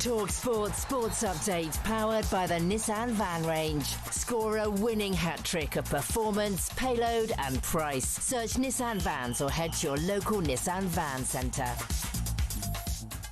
talkSPORT Sports Update, powered by the Nissan Van Range. Score a winning hat-trick of performance, payload and price. Search Nissan Vans or head to your local Nissan Van Centre.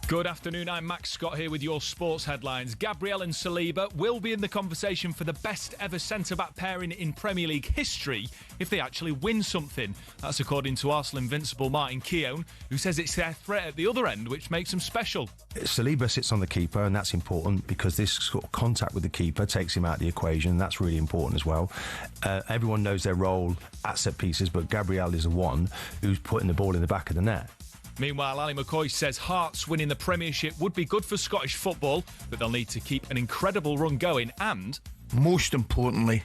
Good afternoon, I'm Max Scott here with your sports headlines. Gabriel and Saliba will be in the conversation for the best ever centre-back pairing in Premier League history if they actually win something. That's according to Arsenal invincible Martin Keown, who says it's their threat at the other end which makes them special. Saliba sits on the keeper, and that's important because this sort of contact with the keeper takes him out of the equation, and that's really important as well. Everyone knows their role at set pieces, but Gabriel is the one who's putting the ball in the back of the net. Meanwhile, Ali McCoy says Hearts winning the Premiership would be good for Scottish football, but they'll need to keep an incredible run going and... most importantly,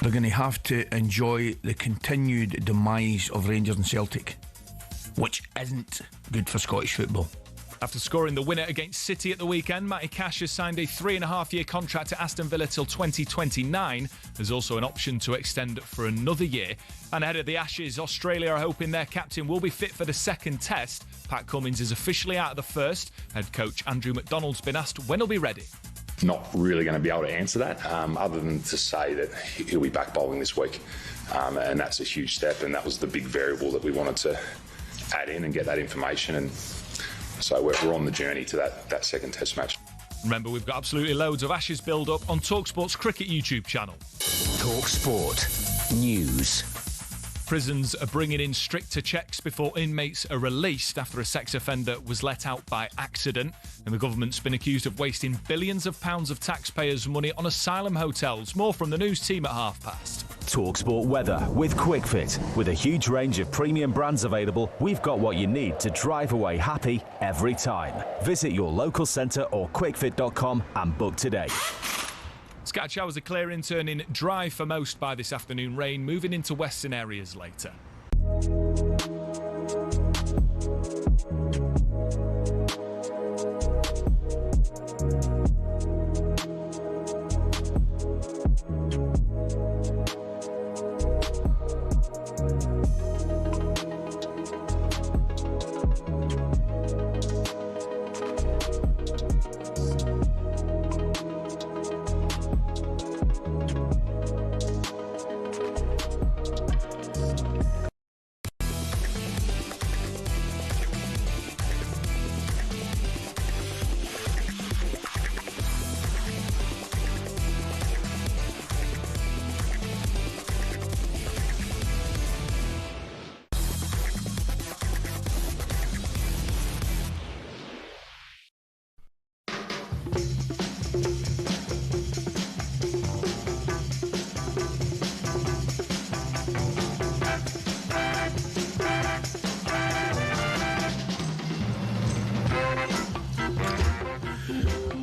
they're going to have to enjoy the continued demise of Rangers and Celtic, which isn't good for Scottish football. After scoring the winner against City at the weekend, Matty Cash has signed a 3.5-year contract at Aston Villa till 2029. There's also an option to extend for another year. And ahead of the Ashes, Australia are hoping their captain will be fit for the second test. Pat Cummins is officially out of the first. Head coach Andrew McDonald's been asked when he'll be ready. Not really going to be able to answer that, other than to say that he'll be back bowling this week. And that's a huge step, and that was the big variable that we wanted to add in and get that information. And so we're on the journey to that second test match. Remember, we've got absolutely loads of Ashes build-up on talkSPORT's cricket YouTube channel. talkSPORT News. Prisons are bringing in stricter checks before inmates are released after a sex offender was let out by accident. And the government's been accused of wasting billions of pounds of taxpayers' money on asylum hotels. More from the news team at past. talkSPORT weather with QuickFit. With a huge range of premium brands available, we've got what you need to drive away happy every time. Visit your local centre or quickfit.com and book today. Scattered showers are clearing, turning dry for most by this afternoon. Rain moving into western areas later.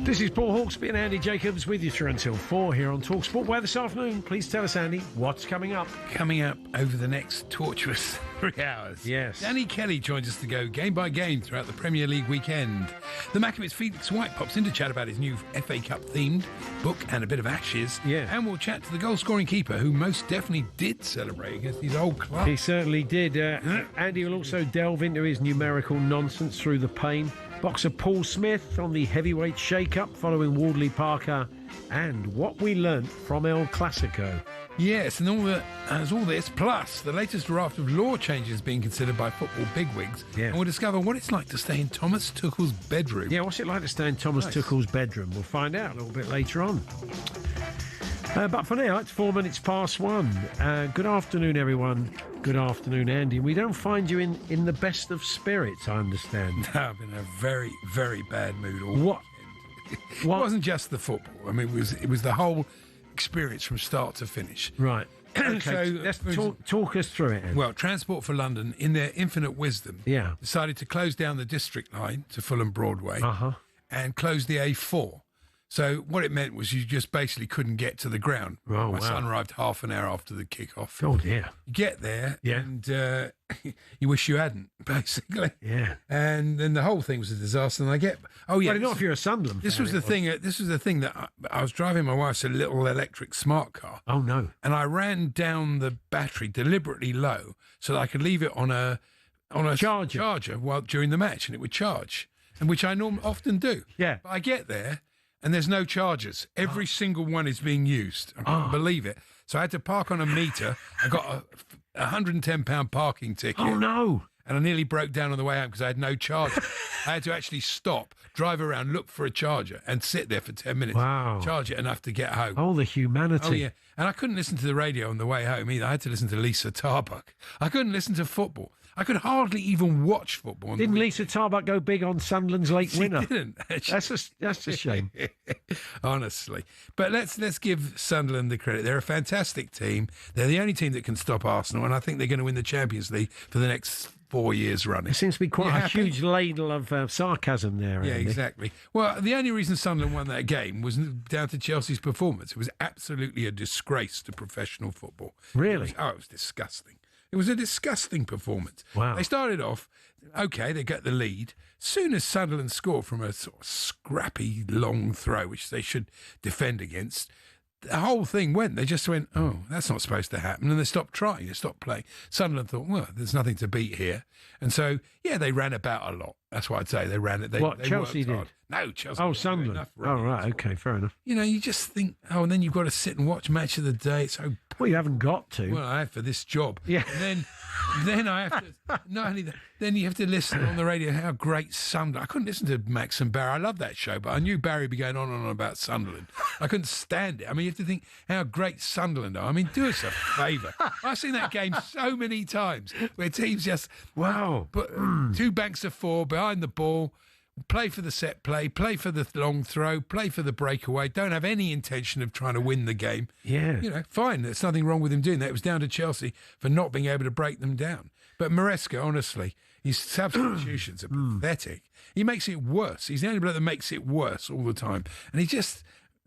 This is Paul Hawksbee and Andy Jacobs with you through until 4 here on talkSPORT. Where this afternoon, please tell us, Andy, what's coming up? Coming up over the next torturous 3 hours. Yes. Danny Kelly joins us to go game by game throughout the Premier League weekend. The Maccabees Felix White pops in to chat about his new FA Cup themed book and a bit of Ashes. Yeah. And we'll chat to the goal scoring keeper who most definitely did celebrate against his old club. He certainly did. Andy will also delve into his numerical nonsense through the pain. Boxer Paul Smith on the heavyweight shake-up following Wardley Parker, and what we learnt from El Clásico. Yes, and all this, plus the latest raft of law changes being considered by football bigwigs. Yeah. And we'll discover what it's like to stay in Thomas Tuchel's bedroom. Yeah, what's it like to stay in Thomas Tuchel's bedroom? We'll find out a little bit later on. But for now, it's 4 minutes past 1. Good afternoon, everyone. Good afternoon, Andy. We don't find you in the best of spirits, I understand. No, I'm in a very, very bad mood all What? weekend. It wasn't just the football. I mean, it was the whole experience from start to finish. Right. Okay, So, let's talk us through it, Andy. Well, Transport for London, in their infinite wisdom, Yeah. decided to close down the District Line to Fulham Broadway and close the A4. So what it meant was you just basically couldn't get to the ground. Oh, My wow. son arrived half an hour after the kick-off. Oh, dear. You get there, Yeah. and you wish you hadn't, basically. Yeah. And then the whole thing was a disaster. And I get, oh yeah, Well, not if you're a Sunderland this fan, was the it thing. This was the thing that I was driving my wife's a little electric smart car, Oh, no. and I ran down the battery deliberately low so that I could leave it on a Charger. while during the match, and it would charge. and which I often do. Yeah. But I get there and there's no charges. Every single one is being used. I couldn't believe it. So I had to park on a meter. I got a £110 parking ticket. Oh, no. And I nearly broke down on the way home because I had no charger. I had to actually stop, drive around, look for a charger, and sit there for 10 minutes. Wow. Charge it enough to get home. Oh, the humanity. Oh, yeah. And I couldn't listen to the radio on the way home either. I had to listen to Lisa Tarbuck. I couldn't listen to football. I could hardly even watch football. Didn't Lisa Tarbuck go big on Sunderland's late winner? She didn't. That's a shame. Honestly. But let's give Sunderland the credit. They're a fantastic team. They're the only team that can stop Arsenal, and I think they're going to win the Champions League for the next 4 years running. There seems to be quite a happy? huge ladle of sarcasm there, Yeah, Andy. exactly. Well, the only reason Sunderland won that game was down to Chelsea's performance. It was absolutely a disgrace to professional football. Really? It was disgusting. It was a disgusting performance. Wow. They started off, okay, they get the lead. Soon as Sunderland scored from a sort of scrappy long throw, which they should defend against, the whole thing went. They just went, oh, that's not supposed to happen. And they stopped trying. They stopped playing. Sunderland thought, well, there's nothing to beat here. And so, yeah, they ran about a lot. That's what I'd say. They ran it. They Chelsea worked did? hard. No, Chelsea. Oh, didn't do Sunderland. enough Oh, running. right. Okay, fair enough. You know, you just think, oh, and then you've got to sit and watch Match of the Day. It's so... Well, you haven't got to. Well, I have for this job. Yeah. And then I have to, not only that, then you have to listen on the radio how great Sunderland. I couldn't listen to Max and Barry. I love that show, but I knew Barry would be going on and on about Sunderland. I couldn't stand it. I mean, you have to think how great Sunderland are. I mean, do us a favour. I've seen that game so many times where teams just, Wow. put two banks of four behind the ball, play for the set play for the long throw, play for the breakaway, don't have any intention of trying to win the game. Yeah. You know, fine. There's nothing wrong with him doing that. It was down to Chelsea for not being able to break them down. But Maresca, honestly, his substitutions are pathetic. He makes it worse. He's the only bloke that makes it worse all the time. And he's just,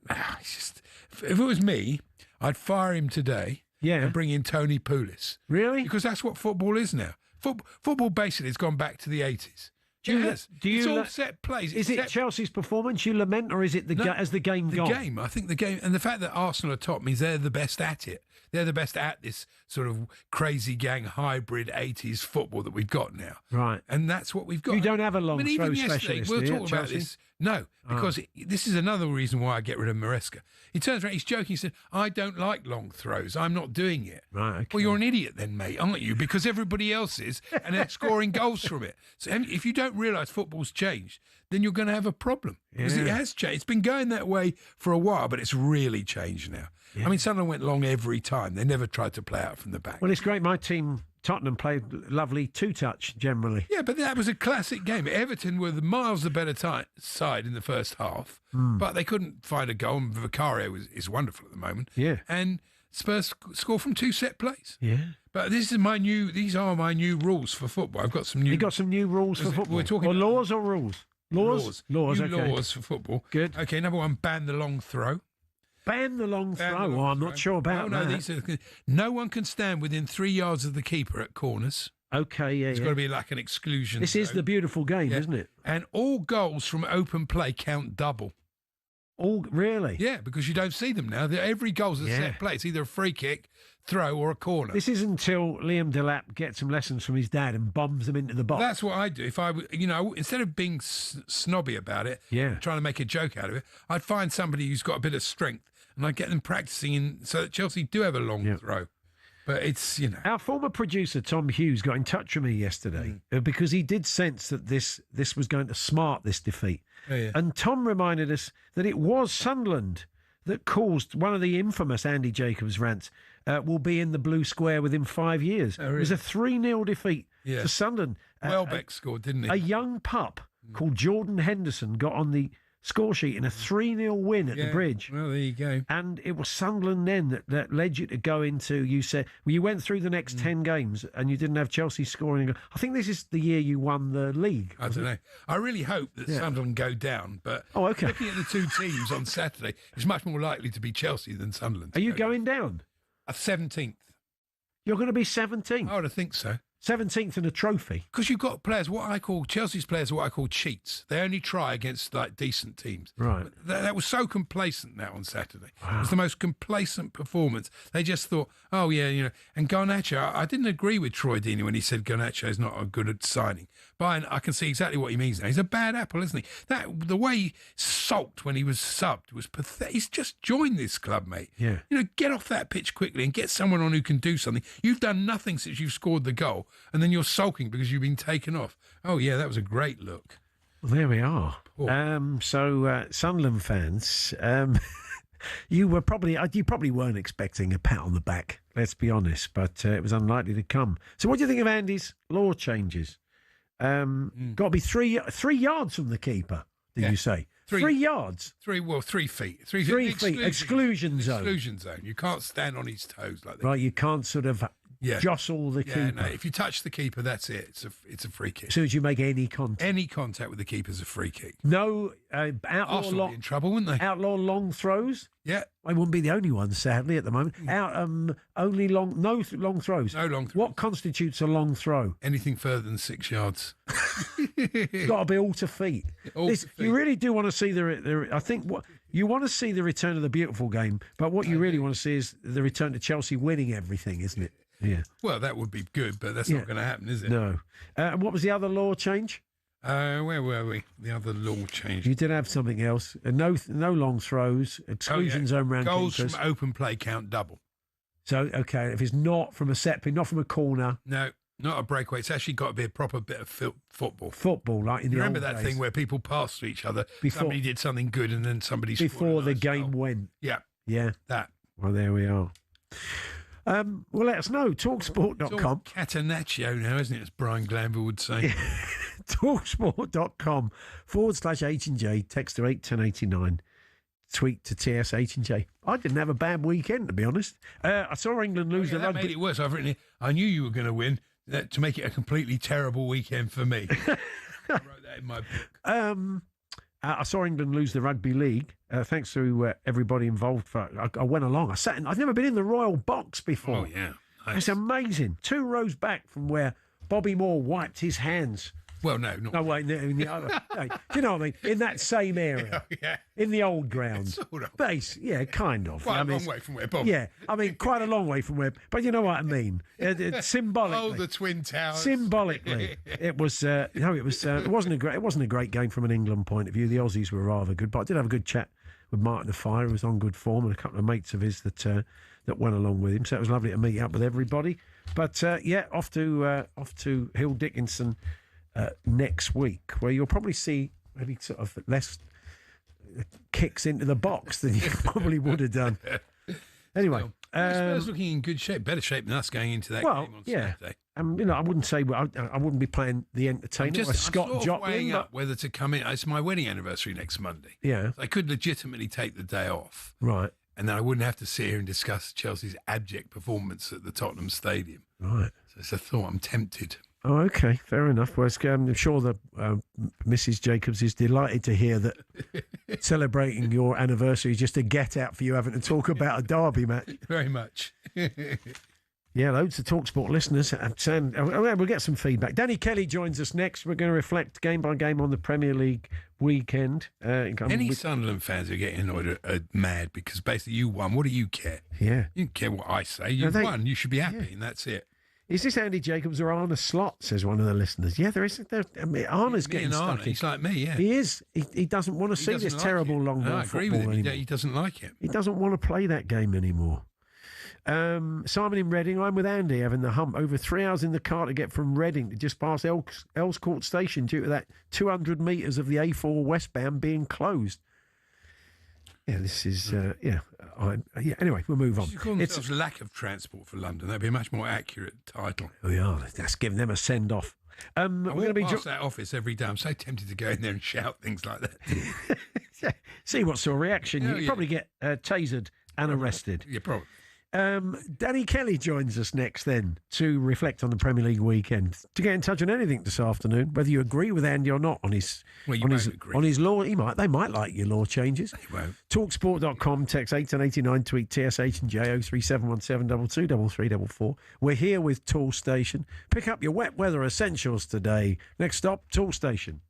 if it was me, I'd fire him today and bring in Tony Pulis. Really? Because that's what football is now. Football basically has gone back to the 80s. It's all set plays. Is it Chelsea's performance you lament, or is it as the game gone? The game. I think the game, and the fact that Arsenal are top means they're the best at it. They're the best at this sort of crazy gang hybrid 80s football that we've got now. Right. And that's what we've got. You don't have a long throw even yesterday, specialist. we'll do you, talk about Chelsea? this. No, because this is another reason why I get rid of Maresca. He turns around, he's joking, he said, I don't like long throws. I'm not doing it. Right, okay. Well, you're an idiot then, mate, aren't you? Because everybody else is, and they're scoring goals from it. So if you don't realise football's changed, then you're going to have a problem. Because it has changed. It's been going that way for a while, but it's really changed now. Yeah. I mean, Sunderland went long every time. They never tried to play out from the back. Well, it's great. My team, Tottenham, played lovely two-touch generally. Yeah, but that was a classic game. Everton were miles the better side in the first half, but they couldn't find a goal. And Vicario is wonderful at the moment. Yeah. And Spurs score from two set plays. Yeah. But these are my new rules for football. I've got some new. You got some new rules for football. We're talking about laws or rules? Laws. New Okay. laws for football. Good. Okay, number one, ban the long throw. Ban the long throw. I'm not sure about that. No one can stand within 3 yards of the keeper at corners. Okay, yeah, It's got to be like an exclusion. This is the beautiful game, isn't it? And all goals from open play count double. All really? Yeah, because you don't see them now. Every goal's a set play. It's either a free kick, throw, or a corner. This is until Liam Delap gets some lessons from his dad and bombs them into the box. That's what I do. If I, instead of being snobby about it, trying to make a joke out of it, I'd find somebody who's got a bit of strength and I'd get them practicing so that Chelsea do have a long throw. But it's, Our former producer, Tom Hughes, got in touch with me yesterday because he did sense that this was going to smart this defeat. Oh, yeah. And Tom reminded us that it was Sunderland that caused one of the infamous Andy Jacobs rants will be in the blue square within 5 years. Oh, really? It was a 3-0 defeat to Sunderland. Welbeck scored, didn't he? A young pup called Jordan Henderson got on the score sheet in a 3-0 win at the Bridge. Well, there you go. And it was Sunderland then that led you to go into, you went through the next 10 games and you didn't have Chelsea scoring. I think this is the year you won the league. I don't know. I really hope that Sunderland go down, but looking at the two teams on Saturday, it's much more likely to be Chelsea than Sunderland. Are you going down? 17th. You're going to be 17th? I would think so. 17th in a trophy. Because you've got players, Chelsea's players are what I call cheats. They only try against like decent teams. Right. That was so complacent now on Saturday. Wow. It was the most complacent performance. They just thought, oh yeah, and Garnacho, I didn't agree with Troy Deeney when he said Garnacho is not a good signing. But I can see exactly what he means now. He's a bad apple, isn't he? The way he sulked when he was subbed was pathetic. He's just joined this club, mate. Yeah. Get off that pitch quickly and get someone on who can do something. You've done nothing since you've scored the goal, and then you're sulking because you've been taken off. Oh, yeah, that was a great look. Well, there we are. Sunderland fans, you probably weren't expecting a pat on the back, let's be honest, but it was unlikely to come. So what do you think of Andy's law changes? Got to be three yards from the keeper, did you say? 3 yards? 3 feet. 3 feet. Exclusion zone. Exclusion zone. You can't stand on his toes like that. Right, you can't sort of jostle the keeper. No, if you touch the keeper, that's it. It's a free kick. As soon as you make any contact. Any contact with the keeper is a free kick. No Arsenal would be in trouble, wouldn't they? Outlaw long throws? Yeah. I wouldn't be the only one, sadly, at the moment. No long throws. No long throws. What constitutes a long throw? Anything further than 6 yards. It's got to be all to feet. You really do want to see I think what you want to see the return of the beautiful game, but what you really want to see is the return to Chelsea winning everything, isn't it? Yeah. Well, that would be good, but that's not going to happen, is it? No. And what was the other law change? Where were we? The other law change. You did have something else. No long throws. Exclusion zone round goals keepers. from open play count double. So okay, if it's not from a set piece, not from a corner. No, not a breakaway. It's actually got to be a proper bit of football. Football, like in the remember old that days? Thing where people passed to each other. Somebody did something good, and then somebody before the game went. Yeah. Yeah. That. Well, there we are. Well, let us know. talkSPORT.com. Catenaccio now, isn't it? As Brian Glanville would say. talkSPORT.com/H&J. Text to 81089. Tweet to TS8&J. I didn't have a bad weekend, to be honest. I saw England lose the rugby. That made it worse. I've written it. I knew you were going to win. To make it a completely terrible weekend for me. I wrote that in my book. I saw England lose the rugby league. Thanks to everybody involved. I went along. I've never been in the royal box before. Oh yeah, nice. It's amazing. 2 rows back from where Bobby Moore wiped his hands. Well, no, not. No, wait, in the other. No, do you know what I mean? In that same area. Yeah. In the old ground. Sort of. Base, yeah, kind of. Quite a long way from where Bobby. Yeah, I mean, quite a long way from where. But you know what I mean. Symbolically. Oh, the Twin Towers. Symbolically, it was. It wasn't a great game from an England point of view. The Aussies were rather good, but I did have a good chat with Martin the Fire, who was on good form, and a couple of mates of his that went along with him. So it was lovely to meet up with everybody. But off to Hill Dickinson next week, where you'll probably see maybe sort of less kicks into the box than you probably would have done. Anyway, Spurs looking in good shape, better shape than us going into that game on Saturday. I wouldn't say I wouldn't be playing the entertainer. I'm Scott Joplin, weighing up whether to come in. It's my wedding anniversary next Monday. Yeah, so I could legitimately take the day off, right, and then I wouldn't have to sit here and discuss Chelsea's abject performance at the Tottenham Stadium. Right. So it's a thought. I'm tempted. Oh, okay, fair enough. Well, I'm sure that Mrs. Jacobs is delighted to hear that celebrating your anniversary is just a get out for you having to talk about a derby match. Very much. Yeah, loads of TalkSport listeners. We'll get some feedback. Danny Kelly joins us next. We're going to reflect game by game on the Premier League weekend. Any Sunderland fans who are getting annoyed are mad because basically you won. What do you care? Yeah. You don't care what I say. You won. You should be happy, and that's it. Is this Andy Jacobs or Arne Slot, says one of the listeners. Yeah, there is. Arne's getting stuck. He's like me, yeah. He is. He doesn't want to see this terrible long ball football anymore. He doesn't like it. He doesn't want to play that game anymore. Simon in Reading, I'm with Andy having the hump. Over 3 hours in the car to get from Reading to just past Earls Court Station due to that 200 metres of the A4 westbound being closed. Yeah, this is, anyway, we'll move on. You call themselves lack of transport for London. That'd be a much more accurate title. Oh, yeah, that's giving them a send-off. I walk past that office every day. I'm so tempted to go in there and shout things like that. See what sort of reaction. You'd probably get tasered and arrested. Yeah, probably. Danny Kelly joins us next then to reflect on the Premier League weekend. To get in touch on anything this afternoon, whether you agree with Andy or not on his on his law, they might like your law changes. They won't. Talksport.com, text 81089, tweet TSH and J 03717 223344. We're here with Tool Station. Pick up your wet weather essentials today. Next stop, Tool Station.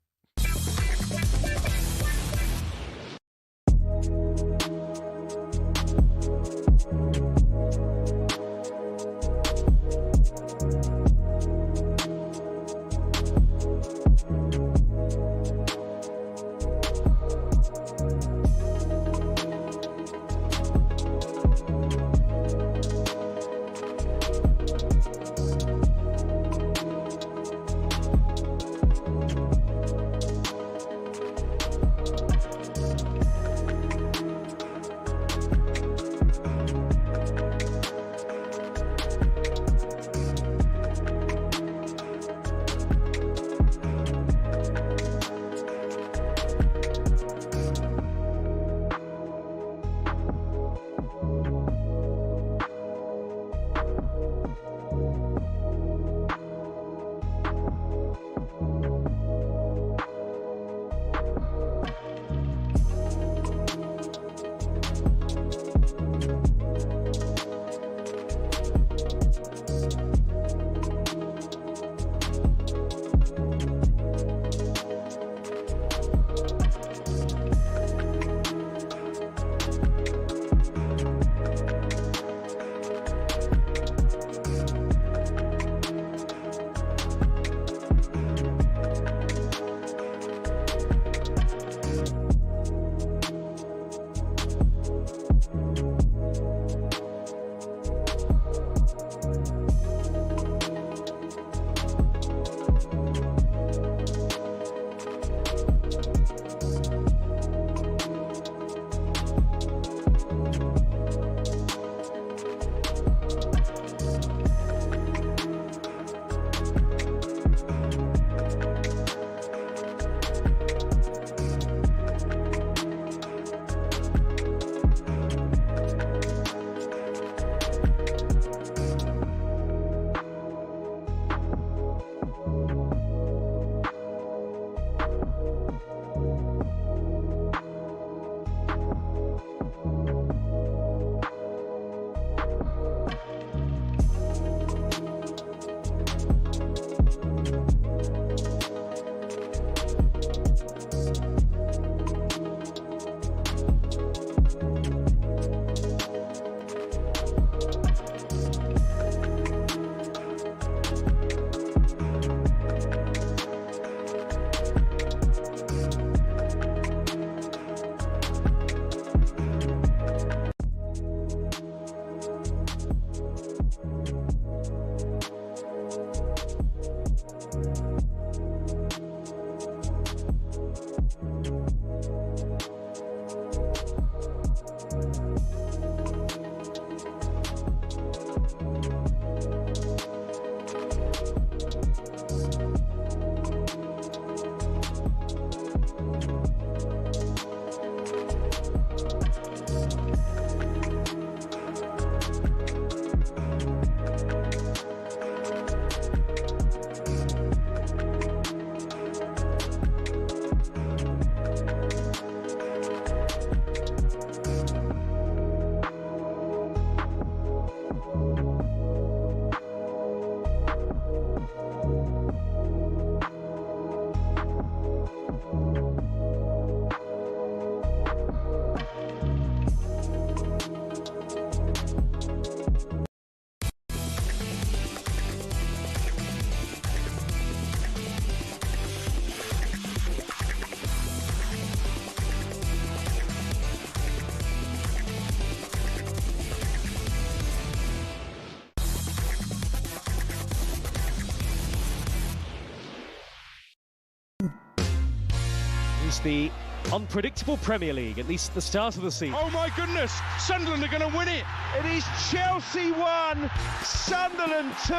The unpredictable Premier League, at least at the start of the season. Oh my goodness, Sunderland are going to win it. It is Chelsea 1, Sunderland 2.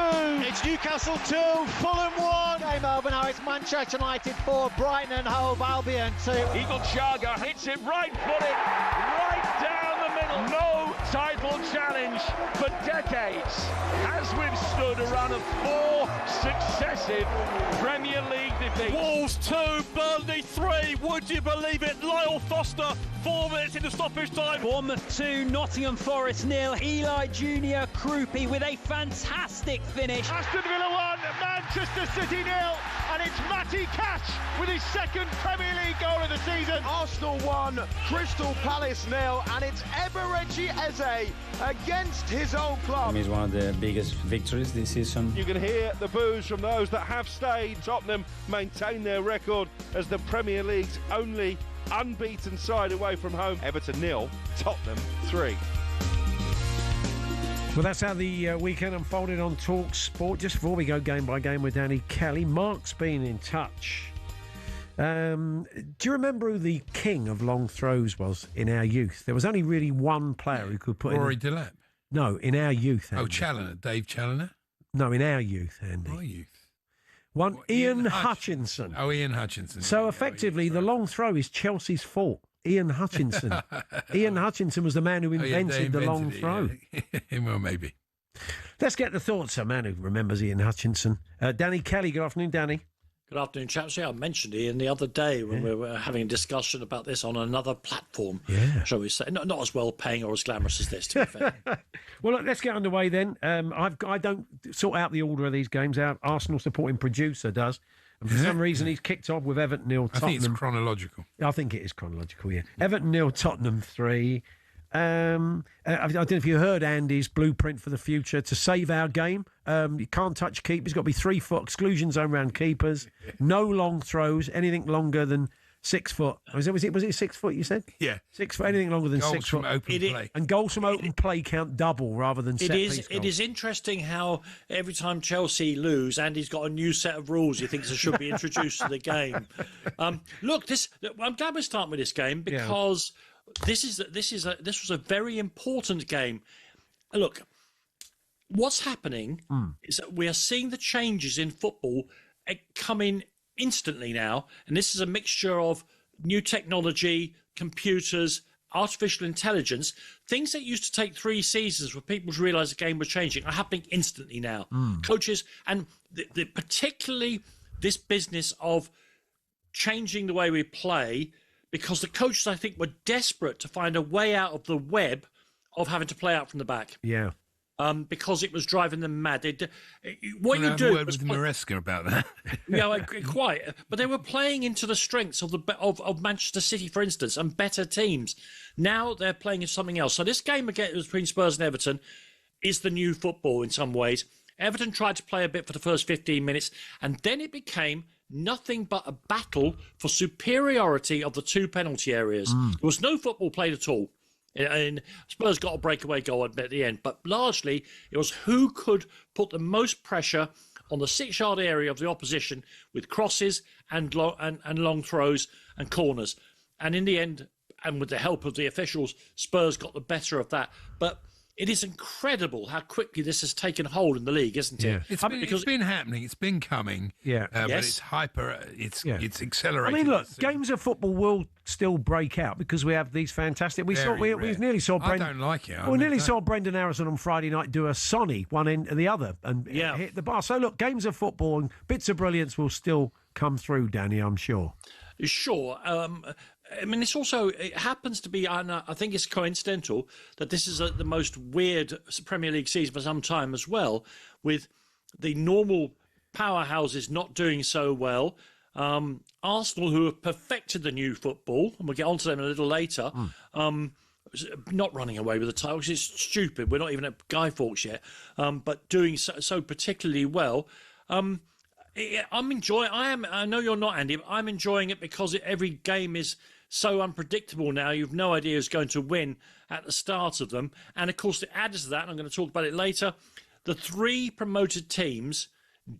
It's Newcastle 2, Fulham 1. Hey Melbourne, now it's Manchester United 4, Brighton and Hove Albion 2. Eagle Chaga hits it right footed, right down the middle. No title challenge for decades has withstood a run of 4 successive Premier League defeats. Wolves 2, Burnley 3. Would you believe it? Lyle Foster, 4 minutes into stoppage time. Bournemouth 2, Nottingham Forest 0. Eli Junior Krupi with a fantastic finish. Aston Villa 1, Manchester City 0, and it's Matty Cash with his second Premier League goal of the season. Arsenal 1, Crystal Palace 0, and it's Eberechi Eze against his own club. It's one of the biggest victories this season. You can hear the boos from those that have stayed. Tottenham maintain their record as the Premier League's only unbeaten side away from home. Everton 0, Tottenham 3. Well, that's how the weekend unfolded on talkSPORT. Just before we go game by game with Danny Kelly, Mark's been in touch. Do you remember who the king of long throws was in our youth? There was only really one player who could put Rory in... Delap. No, in our youth, Andy. Oh, Challoner, Dave Challoner? No, in our youth, Andy. My youth. One, Ian Hutchinson. Oh, Ian Hutchinson. So effectively, the long throw is Chelsea's fault. Ian Hutchinson. Ian Hutchinson was the man who invented the long throw. Yeah. Well, maybe. Let's get the thoughts of a man who remembers Ian Hutchinson. Danny Kelly, good afternoon, Danny. Good afternoon, chaps. Yeah, I mentioned Ian the other day when we were having a discussion about this on another platform, shall we say. Not as well paying or as glamorous as this, to be fair. Well, look, let's get underway then. I don't sort out the order of these games. Our Arsenal supporting producer does. And for some reason, he's kicked off with Everton 0, Tottenham. I think it's chronological. I think it is chronological, yeah. Everton 0, Tottenham 3. I don't know if you heard Andy's blueprint for the future to save our game. You can't touch keepers. It's got to be 3 foot exclusion zone around keepers. No long throws. Anything longer than 6 foot. Was it 6 foot? You said? Yeah, 6 foot. Anything longer than goals 6 from foot. open play. And goals from open play count double rather than set piece goals. It is interesting how every time Chelsea lose, Andy's got a new set of rules he thinks should be introduced to the game. Look, I'm glad we're starting with this game because. Yeah. This was a very important game. Look, what's happening is that we are seeing the changes in football coming instantly now, and this is a mixture of new technology, computers, artificial intelligence. Things that used to take 3 seasons for people to realise the game was changing are happening instantly now. Coaches and particularly this business of changing the way we play. Because the coaches, I think, were desperate to find a way out of the web of having to play out from the back. Yeah. Because it was driving them mad. What you do with Maresca about that? Yeah, quite. But they were playing into the strengths of Manchester City, for instance, and better teams. Now they're playing in something else. So this game again between Spurs and Everton is the new football in some ways. Everton tried to play a bit for the first 15 minutes, and then it became nothing but a battle for superiority of the 2 penalty areas. There was no football played at all. And Spurs got a breakaway goal at the end, but largely it was who could put the most pressure on the 6-yard area of the opposition with crosses and long throws and corners. And in the end, and with the help of the officials, Spurs got the better of that. But it is incredible how quickly this has taken hold in the league, isn't it? It's been happening. It's been coming. Yeah. But it's hyper. It's accelerating. I mean, look, games of football will still break out because we have these fantastic. We nearly saw Brendan. I don't like it. We nearly saw Brendan Harrison on Friday night do a Sonny one end and the other and hit the bar. So look, games of football and bits of brilliance will still come through, Danny. I'm sure. Sure. I mean, it happens to be, and I think it's coincidental that this is the most weird Premier League season for some time as well, with the normal powerhouses not doing so well. Arsenal, who have perfected the new football, and we'll get onto them a little later, not running away with the title, which is stupid. We're not even at Guy Fawkes yet, but doing so particularly well. I'm enjoying. I know you're not, Andy, but I'm enjoying it because every game is so unpredictable now. You've no idea who's going to win at the start of them, and of course, it adds to that. And I'm going to talk about it later. The 3 promoted teams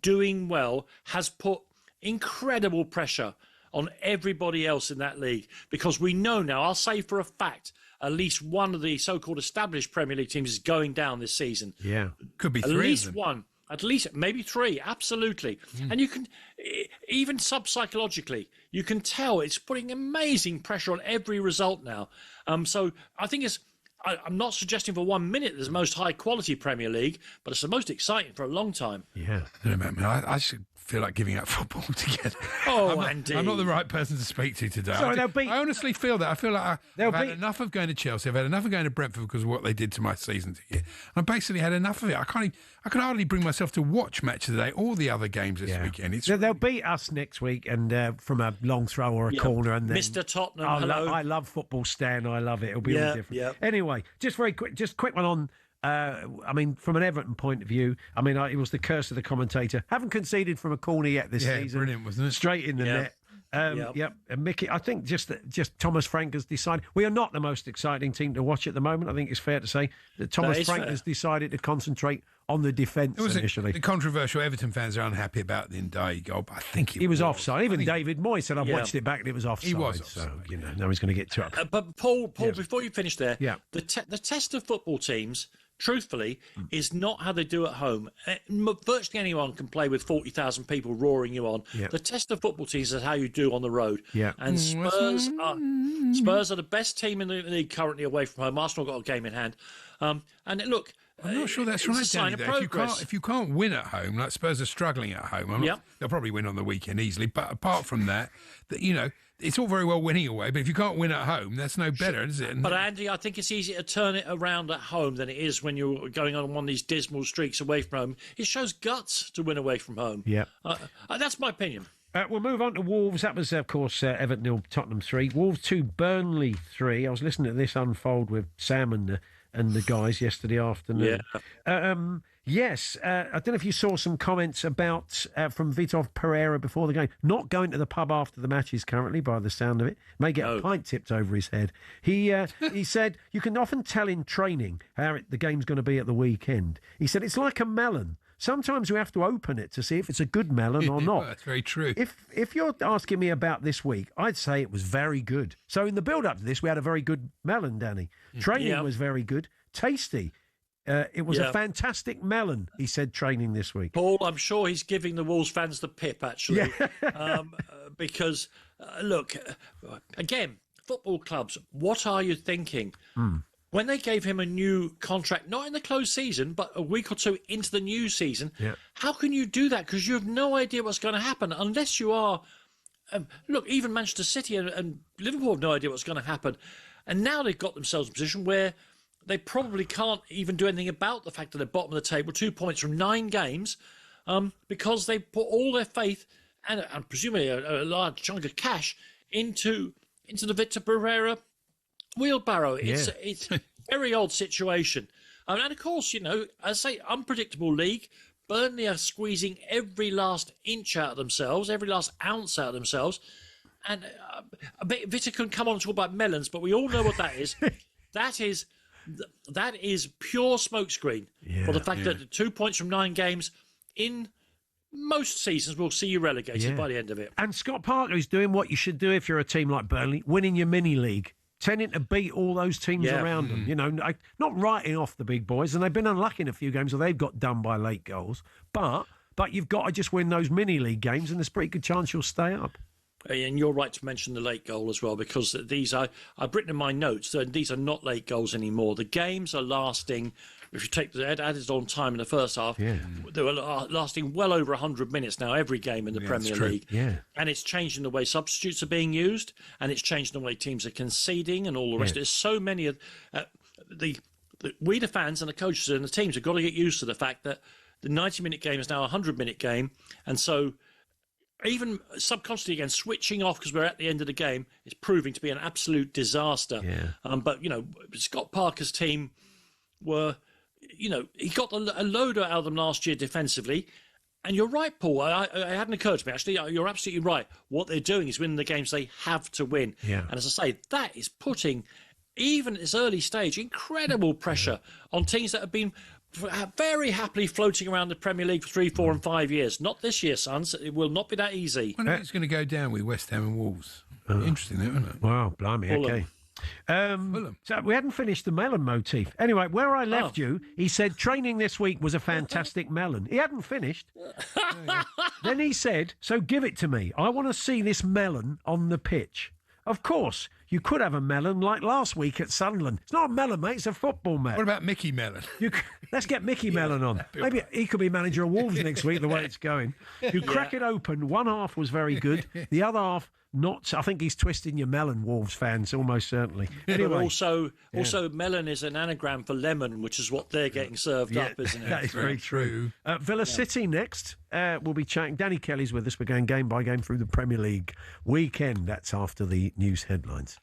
doing well has put incredible pressure on everybody else in that league because we know now. I'll say for a fact, at least one of the so-called established Premier League teams is going down this season. Yeah, could be 3 at least of them. one. At least, maybe 3, absolutely. And you can, even sub-psychologically, you can tell it's putting amazing pressure on every result now. So I think I'm not suggesting for 1 minute there's the most high-quality Premier League, but it's the most exciting for a long time. Yeah. I should feel like giving up football altogether. Oh, Andy. I'm not the right person to speak to today. Sorry, I honestly feel that. I feel like I've had enough of going to Chelsea. I've had enough of going to Brentford because of what they did to my season ticket. I basically had enough of it. I could hardly bring myself to watch Match of the Day or the other games this weekend. They'll beat us next week, and from a long throw or a corner, and then Mr. Tottenham. Hello. I love football, Stan. I love it. It'll be all different. Yeah. Anyway, just quick one on. From an Everton point of view, it was the curse of the commentator. Haven't conceded from a corner yet this season. Brilliant, wasn't it? Straight in the net. And Mickey, I think just Thomas Frank has decided we are not the most exciting team to watch at the moment. I think it's fair to say that Thomas Frank has decided to concentrate on the defence initially. The controversial Everton fans are unhappy about the Ndiaye goal, but I think he was offside. Even David Moyes said, I've watched it back and it was offside. He was offside. So, now he's going to get to it. But Paul, before you finish there, the test of football teams, truthfully, is not how they do at home. Virtually anyone can play with 40,000 people roaring you on. The test of football teams is how you do on the road. And Spurs are the best team in the league currently away from home. Arsenal got a game in hand. And look, I'm not sure that's right, Danny. If you can't win at home, like Spurs are struggling at home, they'll probably win on the weekend easily. But apart from that, it's all very well winning away, but if you can't win at home, that's no better, is it? But Andy, I think it's easier to turn it around at home than it is when you're going on one of these dismal streaks away from home. It shows guts to win away from home. That's my opinion. We'll move on to Wolves. That was, of course, Everton 0, Tottenham 3. Wolves 2, Burnley 3. I was listening to this unfold with Sam and the guys yesterday afternoon. Yes, I don't know if you saw some comments about from Vitor Pereira before the game. Not going to the pub after the matches currently, by the sound of it. May get a pint tipped over his head. He said, you can often tell in training how the game's going to be at the weekend. He said, it's like a melon. Sometimes we have to open it to see if it's a good melon or not. That's very true. If you're asking me about this week, I'd say it was very good. So in the build-up to this, we had a very good melon, Danny. Training was very good. Tasty. It was a fantastic melon, he said, training this week. Paul, I'm sure he's giving the Wolves fans the pip, actually. Because, look, again, football clubs, what are you thinking? When they gave him a new contract, not in the closed season, but a week or two into the new season, how can you do that? Because you have no idea what's going to happen unless you are... look, even Manchester City and Liverpool have no idea what's going to happen. And now they've got themselves in a position where they probably can't even do anything about the fact that they're bottom of the table, 2 points from 9 games, because they put all their faith and presumably a large chunk of cash into the Vitor Pereira wheelbarrow. It's a very odd situation. And of course, as I say, unpredictable league. Burnley are squeezing every last inch out of themselves, every last ounce out of themselves. And Vitor can come on and talk about melons, but we all know what that is. That is pure smokescreen for the fact that 2 points from 9 games in most seasons will see you relegated by the end of it. And Scott Parker is doing what you should do if you're a team like Burnley, winning your mini league, tending to beat all those teams around them. Not writing off the big boys, and they've been unlucky in a few games, or they've got done by late goals. But you've got to just win those mini league games, and there's a pretty good chance you'll stay up. And you're right to mention the late goal as well, because these I've written in my notes that these are not late goals anymore. The games are lasting, if you take the added on time in the first half, they were lasting well over 100 minutes now, every game in the Premier League. And it's changing the way substitutes are being used, and it's changing the way teams are conceding and all the rest. There's so many of we, the fans and the coaches and the teams, have got to get used to the fact that the 90-minute game is now a 100-minute game, and so even subconsciously, again, switching off because we're at the end of the game is proving to be an absolute disaster. But, Scott Parker's team were, he got a load out of them last year defensively. And you're right, Paul. It hadn't occurred to me, actually. You're absolutely right. What they're doing is winning the games they have to win. And as I say, that is putting, even at this early stage, incredible pressure on teams that have been very happily floating around the Premier League for 3, 4 and 5 years. Not this year, sons. It will not be that easy. I wonder if it's going to go down with West Ham and Wolves. Interesting, though, isn't it? Wow, blimey, okay. So we hadn't finished the melon motif. Anyway, where I left you, he said training this week was a fantastic melon. He hadn't finished. Then he said, so give it to me. I want to see this melon on the pitch. Of course, You could have a melon like last week at Sunderland. It's not a melon, mate. It's a football melon. What about Mickey Mellon? Let's get Mickey Mellon on. Maybe he could be manager of Wolves next week, the way it's going. You crack it open. One half was very good. The other half, not. I think he's twisting your melon, Wolves fans, almost certainly. Anyway, but also melon is an anagram for lemon, which is what they're getting served up, isn't it? That is very true. Villa City next. We'll be chatting. Danny Kelly's with us. We're going game by game through the Premier League weekend. That's after the news headlines.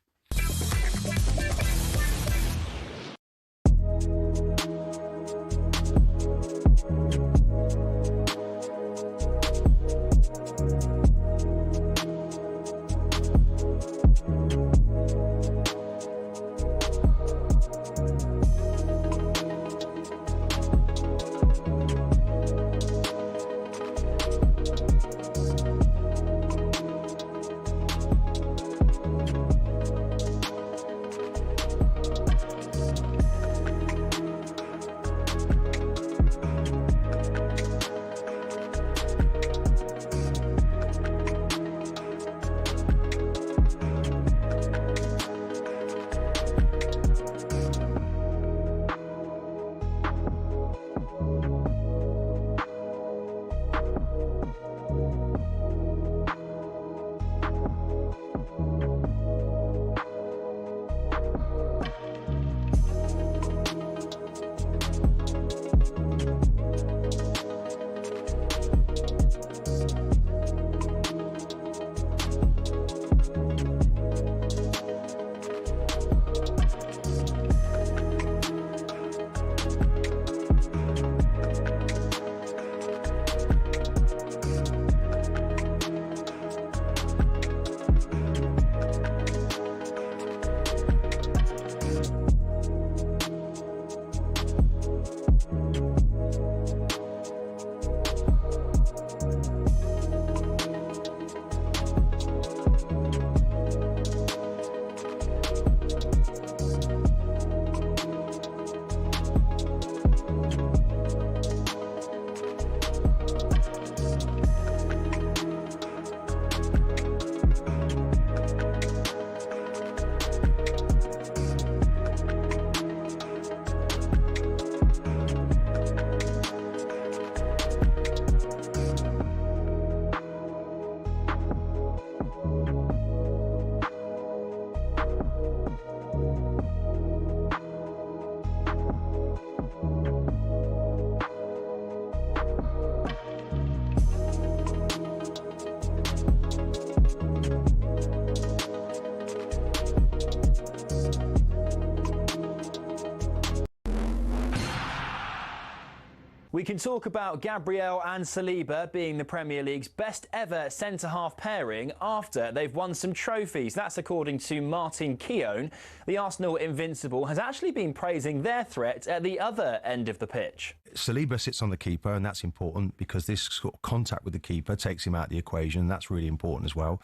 We can talk about Gabriel and Saliba being the Premier League's best ever centre-half pairing after they've won some trophies. That's according to Martin Keown. The Arsenal Invincible has actually been praising their threat at the other end of the pitch. Saliba sits on the keeper, and that's important because this sort of contact with the keeper takes him out of the equation. That's really important as well.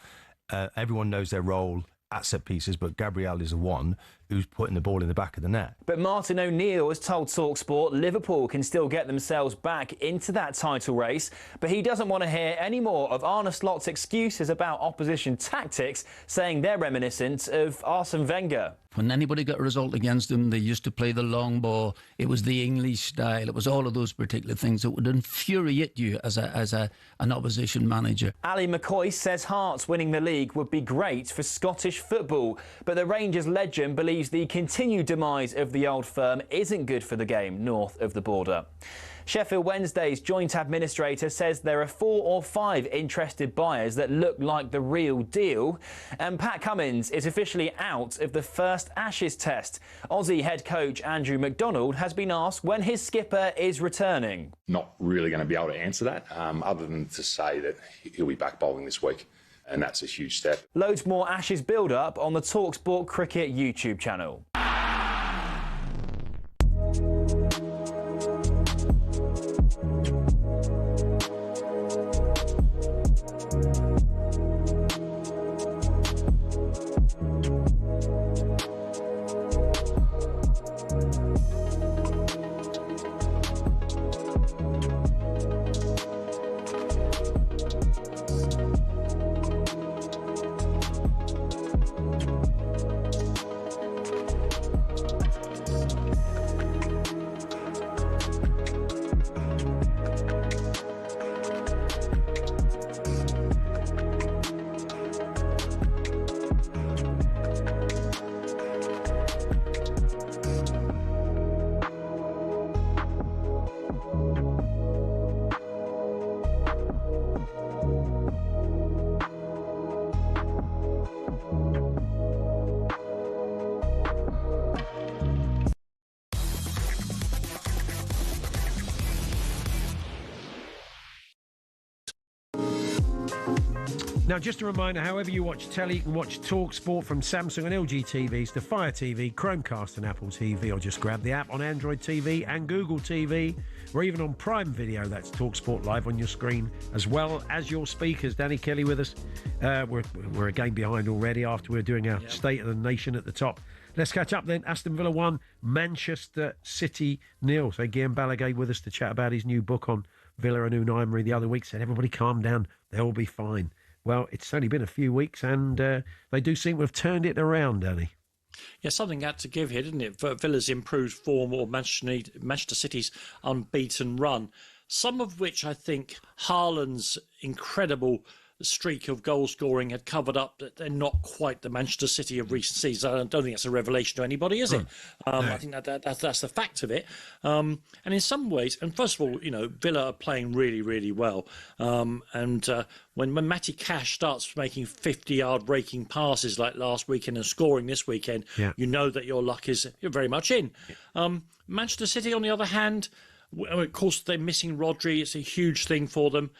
Everyone knows their role at set pieces, but Gabriel is the one who's putting the ball in the back of the net. But Martin O'Neill has told talkSPORT Liverpool can still get themselves back into that title race, but he doesn't want to hear any more of Arne Slot's excuses about opposition tactics, saying they're reminiscent of Arsene Wenger. When anybody got a result against them, they used to play the long ball. It was the English style. It was all of those particular things that would infuriate you as an opposition manager. Ali McCoy says Hearts winning the league would be great for Scottish football, but the Rangers legend believes the continued demise of the old firm isn't good for the game north of the border. Sheffield Wednesday's joint administrator says there are 4 or 5 interested buyers that look like the real deal. And Pat Cummins is officially out of the first Ashes test. Aussie head coach Andrew McDonald has been asked when his skipper is returning. Not really going to be able to answer that, other than to say that he'll be back bowling this week. And that's a huge step. Loads more Ashes build-up on the talkSPORT Cricket YouTube channel. Now, just a reminder, however you watch telly, you can watch talkSPORT from Samsung and LG TVs to Fire TV, Chromecast and Apple TV, or just grab the app on Android TV and Google TV, or even on Prime Video. That's talkSPORT live on your screen, as well as your speakers. Danny Kelly with us. We're a game behind already after we're doing our State of the Nation at the top. Let's catch up then. Aston Villa 1, Manchester City 0. So Guillaume Balaguer with us to chat about his new book on Villa and Unai Emery the other week. Said, everybody calm down, they'll be fine. Well, it's only been a few weeks, and they do seem to have turned it around, Danny. Yeah, something had to give here, didn't it? Villa's improved form, or Manchester City's unbeaten run, some of which I think Haaland's incredible streak of goal scoring had covered up. That they're not quite the Manchester City of recent seasons. I don't think that's a revelation to anybody, is it? No. I think that's the fact of it. And in some ways, and first of all, Villa are playing really, really well. When Matty Cash starts making 50-yard raking passes like last weekend and scoring this weekend, you know that your luck you're very much in. Manchester City, on the other hand, of course, they're missing Rodri. It's a huge thing for them.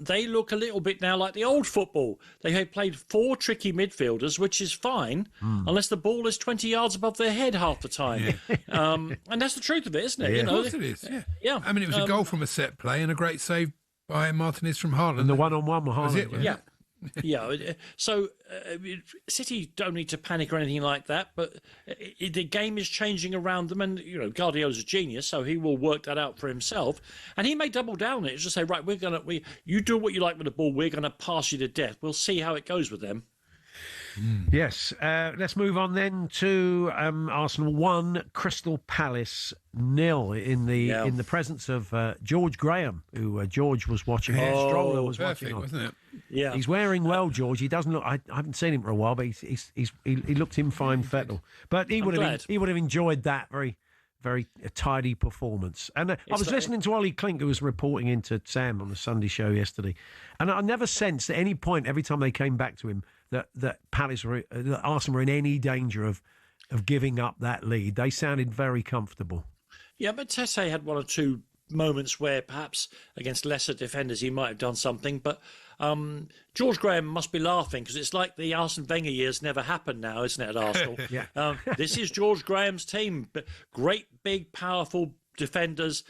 They look a little bit now like the old football. They have played 4 tricky midfielders, which is fine, unless the ball is 20 yards above their head half the time. And that's the truth of it, isn't it? Yeah. Of course it is, yeah. I mean, it was a goal from a set play and a great save by Martinez from Haaland. And the one-on-one with Haaland. Yeah. Yeah, so City don't need to panic or anything like that, but the game is changing around them, and Guardiola's a genius, so he will work that out for himself, and he may double down on it, just say, right, you do what you like with the ball, we're going to pass you to death. We'll see how it goes with them. Yes, let's move on then to Arsenal 1, Crystal Palace 0 in the presence of George Graham, who George was watching. Stroller was watching on. Wasn't it? Yeah, he's wearing well, George. He doesn't look. I haven't seen him for a while, but he looked in fine fettle. But he would have enjoyed that very tidy performance. And I was listening to Ollie Klink, who was reporting into Sam on the Sunday show yesterday, and I never sensed at any point, every time they came back to him, that Arsenal were in any danger of giving up that lead. They sounded very comfortable. Yeah, but Tete had one or two moments where perhaps against lesser defenders he might have done something, but George Graham must be laughing, because it's like the Arsene Wenger years never happened now, isn't it, at Arsenal? This is George Graham's team. Great, big, powerful defenders,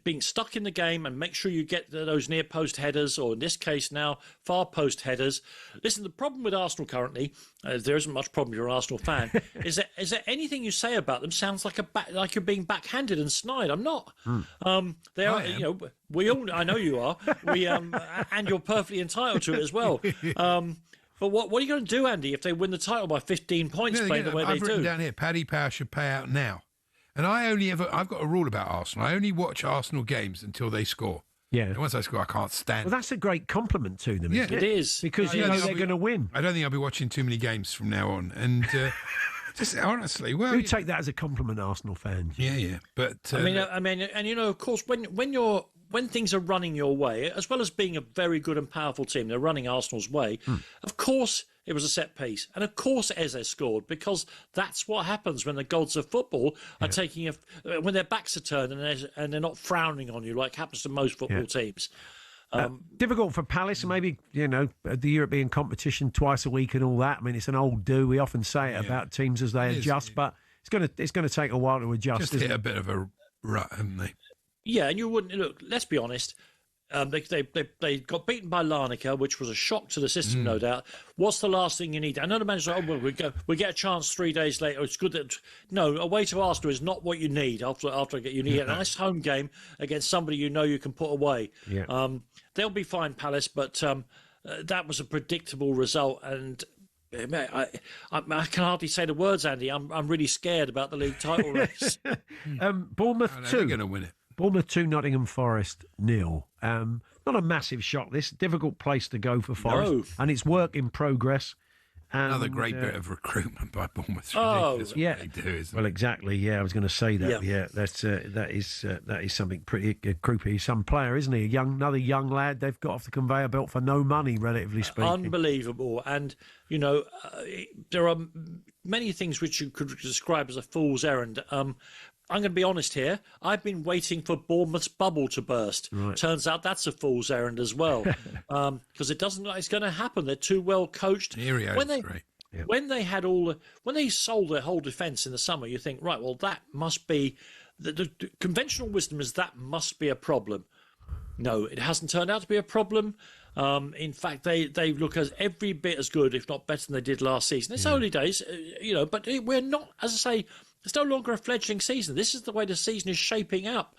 being stuck in the game, and make sure you get those near post headers, or in this case now far post headers. Listen, the problem with Arsenal currently, there isn't much problem if you're an Arsenal fan, is that anything you say about them sounds like you're being backhanded and snide. I'm not. They are, we all, I know you are. And you're perfectly entitled to it as well. But what are you going to do, Andy, if they win the title by 15 points playing the way they do? I've written down here, Paddy Power should pay out now. And I've got a rule about Arsenal. I only watch Arsenal games until they score. Yeah. And once they score, I can't stand. Well, that's a great compliment to them. Yeah, isn't it is, because they're going to win. I don't think I'll be watching too many games from now on. And just honestly, we take that as a compliment, Arsenal fans. Yeah. But I mean, and of course, when things are running your way, as well as being a very good and powerful team, they're running Arsenal's way. Of course, it was a set piece, and of course, Eze scored, because that's what happens when the gods of football are taking when their backs are turned and they're not frowning on you like happens to most football teams. Difficult for Palace, maybe the European competition twice a week and all that. I mean, it's an old do. We often say it about teams as they adjust, but it's going to take a while to adjust. Just hit a bit of a rut, haven't they? Yeah, and you wouldn't look. Let's be honest. They got beaten by Larnaca, which was a shock to the system, no doubt. What's the last thing you need? I know the manager. We get a chance 3 days later. It's good that away to Arsenal is not what you need. You need a nice home game against somebody you know you can put away. Yeah. They'll be fine, Palace, but that was a predictable result, and I can hardly say the words, Andy. I'm really scared about the league title race. Bournemouth 2. They're going to win it. Bournemouth 2, Nottingham Forest 0. Not a massive shock. This difficult place to go for Forest, and it's work in progress. Another great bit of recruitment by Bournemouth. It's ridiculous what they do, isn't well, it? exactly. Yeah, I was going to say that. Yeah, that is something pretty creepy. He's some player, isn't he? Another young lad they've got off the conveyor belt for no money, relatively speaking. Unbelievable. And there are many things which you could describe as a fool's errand. I'm going to be honest here. I've been waiting for Bournemouth's bubble to burst. Right. Turns out that's a fool's errand as well, because it doesn't look like it's going to happen. They're too well coached. Great. When they sold their whole defence in the summer, you think, right, well, that must be the conventional wisdom is that must be a problem. No, it hasn't turned out to be a problem. In fact, they look as every bit as good, if not better, than they did last season. It's early days, but we're not, as I say. It's no longer a fledgling season. This is the way the season is shaping up.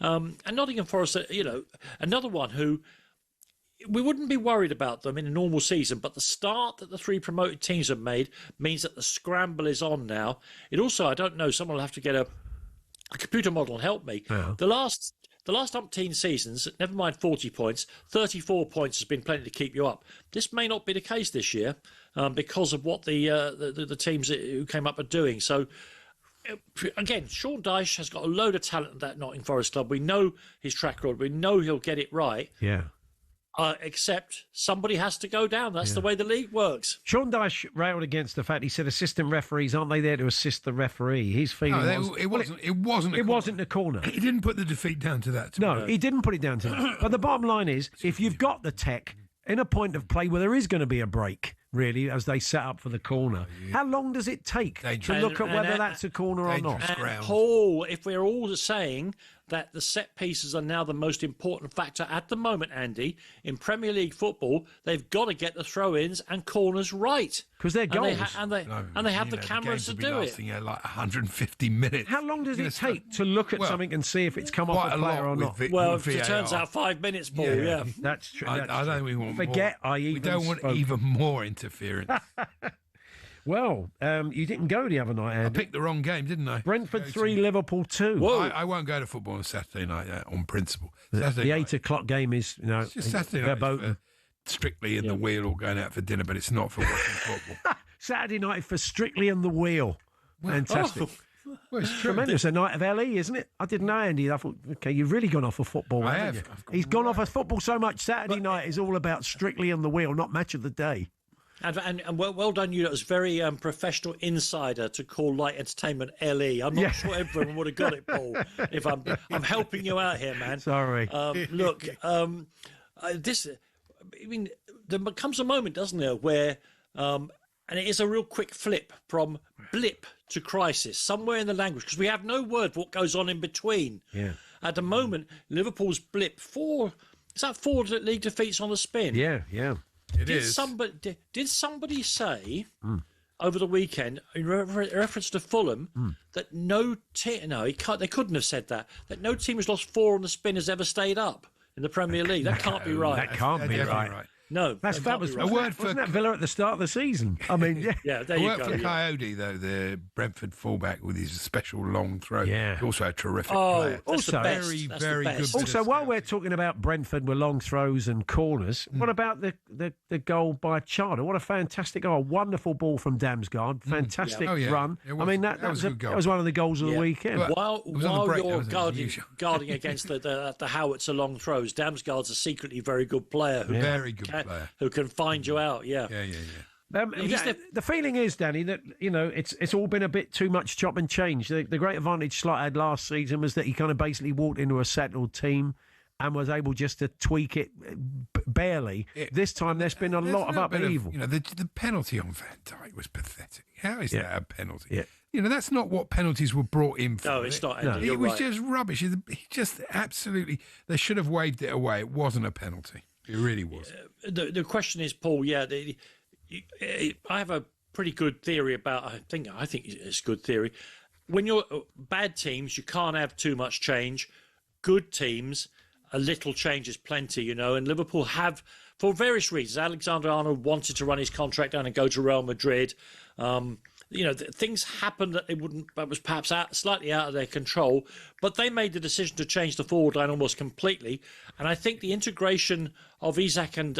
And Nottingham Forest, another one who we wouldn't be worried about them in a normal season, but the start that the three promoted teams have made means that the scramble is on now. It also, I don't know, someone will have to get a computer model and help me. Yeah. The last umpteen seasons, never mind 40 points, 34 points has been plenty to keep you up. This may not be the case this year because of what the teams who came up are doing. So, again, Sean Dyche has got a load of talent at that Nottingham Forest club. We know his track record. We know he'll get it right. Yeah. Except somebody has to go down. That's the way the league works. Sean Dyche railed against the fact, he said assistant referees, aren't they there to assist the referee? His feeling it wasn't a corner. He didn't put the defeat down to that. He didn't put it down to that. But the bottom line is, if you've got the tech in a point of play where there is going to be a break, really, as they set up for the corner, how long does it take to look at whether that's a corner or not? Paul, if we're all saying that the set pieces are now the most important factor at the moment, Andy, in Premier League football, they've got to get the throw-ins and corners right. Because they're goals. And they have the cameras to do it. Like 150 minutes. How long does it take to look at something and see if it's come off a player or not? It turns out 5 minutes, Paul, yeah. That's true. I don't think we want Forget more. We don't want even more interference. Well, you didn't go the other night, Andy. I picked the wrong game, didn't I? Brentford 3, Liverpool 2. I won't go to football on Saturday night on principle. The 8 o'clock game is, it's just Saturday night for Strictly in the Wheel or going out for dinner, but it's not for watching football. Saturday night for Strictly and the Wheel. Fantastic. Well, it's tremendous. A night of LE, isn't it? I didn't know, Andy. I thought, okay, you've really gone off of football. I have. He's gone off of football so much. Saturday night is all about Strictly and the Wheel, not Match of the Day. And well done you. That was very professional insider to call light entertainment LE. I'm not sure everyone would have got it, Paul. If I'm helping you out here, man. Sorry. Look, there comes a moment, doesn't there, where and it is a real quick flip from blip to crisis somewhere in the language, because we have no word for what goes on in between. Yeah. At the moment, Liverpool's blip 4 league defeats on the spin. Yeah. Did somebody say over the weekend in reference to Fulham that they couldn't have said that no team has lost 4 on the spin has ever stayed up in the Premier League? That can't be right. That can't be right. No, that was a word for Villa at the start of the season. I mean, there you go. For Coyote, though, the Brentford fullback with his special long throw. Yeah, also a terrific player. Also, very good. Also, while we're talking about Brentford with long throws and corners, what about the goal by Charter? What a fantastic goal! Wonderful ball from Damsgaard. Fantastic run. That was one of the goals of the weekend. While you're guarding against the howitzer long throws, Damsgaard's a secretly very good player. Very good. Who can find you out? Yeah. The feeling is, Danny, that it's all been a bit too much chop and change. The great advantage Slot had last season was that he kind of basically walked into a settled team and was able just to tweak it barely. This time there's been a lot of upheaval. The penalty on Van Dijk was pathetic. How is that a penalty? Yeah. That's not what penalties were brought in for. No, it's not. It was just rubbish. He just absolutely. They should have waved it away. It wasn't a penalty. It really was. The question is, Paul. I have a pretty good theory about. I think it's a good theory. When you're bad teams, you can't have too much change. Good teams, a little change is plenty. And Liverpool have, for various reasons. Alexander-Arnold wanted to run his contract down and go to Real Madrid. Things happened that was perhaps slightly out of their control, but they made the decision to change the forward line almost completely. And I think the integration of Isak and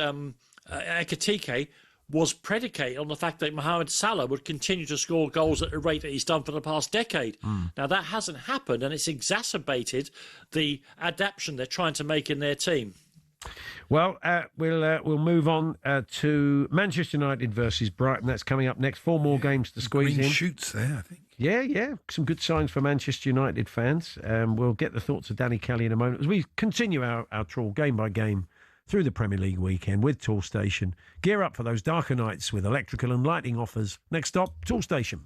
Ekitike was predicated on the fact that Mohamed Salah would continue to score goals at the rate that he's done for the past decade. Now, that hasn't happened, and it's exacerbated the adaptation they're trying to make in their team. Well, we'll move on to Manchester United versus Brighton. That's coming up next. 4 more games to squeeze in. Shoots there, I think. Yeah. Some good signs for Manchester United fans. We'll get the thoughts of Danny Kelly in a moment as we continue our trawl game by game through the Premier League weekend with Toolstation. Gear up for those darker nights with electrical and lighting offers. Next stop, Toolstation.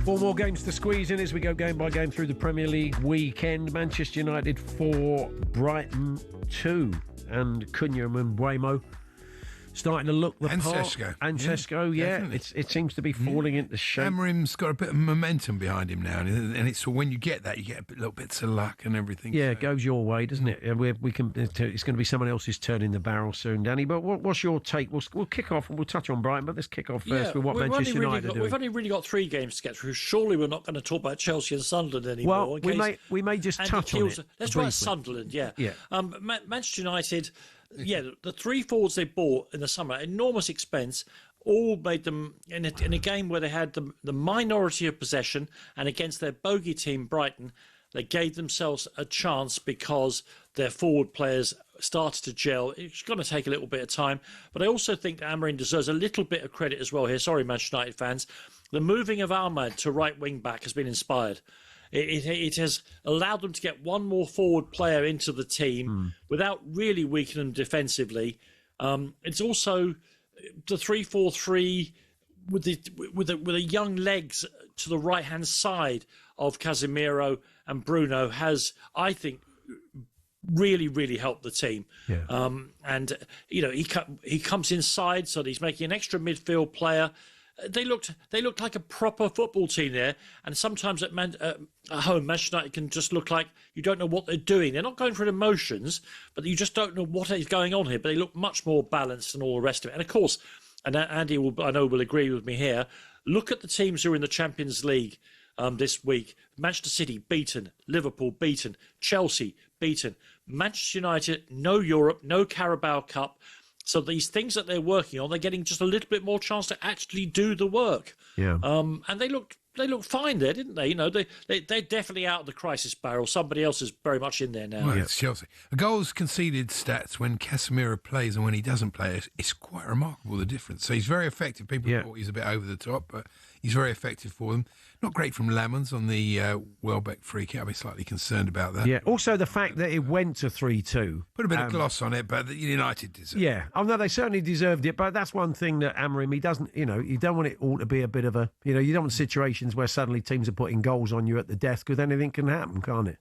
Four more games to squeeze in as we go game by game through the Premier League weekend. Manchester United 4, Brighton 2. And Cunha and Mbeumo starting to look the and part. Šeško. And Šeško, yeah. It seems to be falling into shape. Amorim's got a bit of momentum behind him now, and it's when you get that, you get little bits of luck and everything. Yeah, it goes your way, doesn't it? We can. It's going to be someone else's turn in the barrel soon, Danny. But what's your take? We'll kick off, and we'll touch on Brighton, but let's kick off first with what Manchester United are doing. We've only really got 3 games to get through. Surely we're not going to talk about Chelsea and Sunderland anymore. Well, we may just touch on it. Let's try Sunderland, yeah. Manchester United, the 3 forwards they bought in the summer, enormous expense, all made them, in a game where they had the minority of possession, and against their bogey team, Brighton, they gave themselves a chance because their forward players started to gel. It's going to take a little bit of time, but I also think that Amorim deserves a little bit of credit as well here. Sorry, Manchester United fans. The moving of Ahmad to right wing back has been inspired. It has allowed them to get one more forward player into the team without really weakening them defensively. It's also the 3-4-3 with the young legs to the right hand side of Casemiro and Bruno has, I think, really, really helped the team. Yeah. And he comes inside, so he's making an extra midfield player. They looked like a proper football team there, and sometimes at home, Manchester United can just look like you don't know what they're doing. They're not going through emotions, but you just don't know what is going on here. But they look much more balanced than all the rest of it. And of course, and Andy I know will agree with me here. Look at the teams who are in the Champions League this week. Manchester City beaten, Liverpool beaten, Chelsea beaten, Manchester United no Europe, no Carabao Cup. So these things that they're working on, they're getting just a little bit more chance to actually do the work. Yeah. And they looked fine there, didn't they? They're definitely out of the crisis barrel. Somebody else is very much in there now. Well, it's Chelsea. A goals conceded stats when Casemiro plays and when he doesn't play, it's quite remarkable, the difference. So he's very effective. People thought he's a bit over the top, but he's very effective for them. Not great from Lamons on the Welbeck free kick. I'll be slightly concerned about that. Yeah. Also, the fact that it went to 3-2. Put a bit of gloss on it, but United deserved it. Yeah. Oh, no, they certainly deserved it. But that's one thing that Amorim, he doesn't, you don't want it all to be a bit of a, you don't want situations where suddenly teams are putting goals on you at the death, because anything can happen, can't it?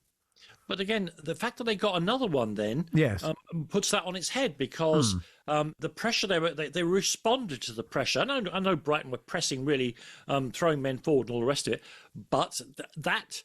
But again, the fact that they got another one then puts that on its head, because the pressure they responded to the pressure. I know Brighton were pressing really, throwing men forward and all the rest of it, but that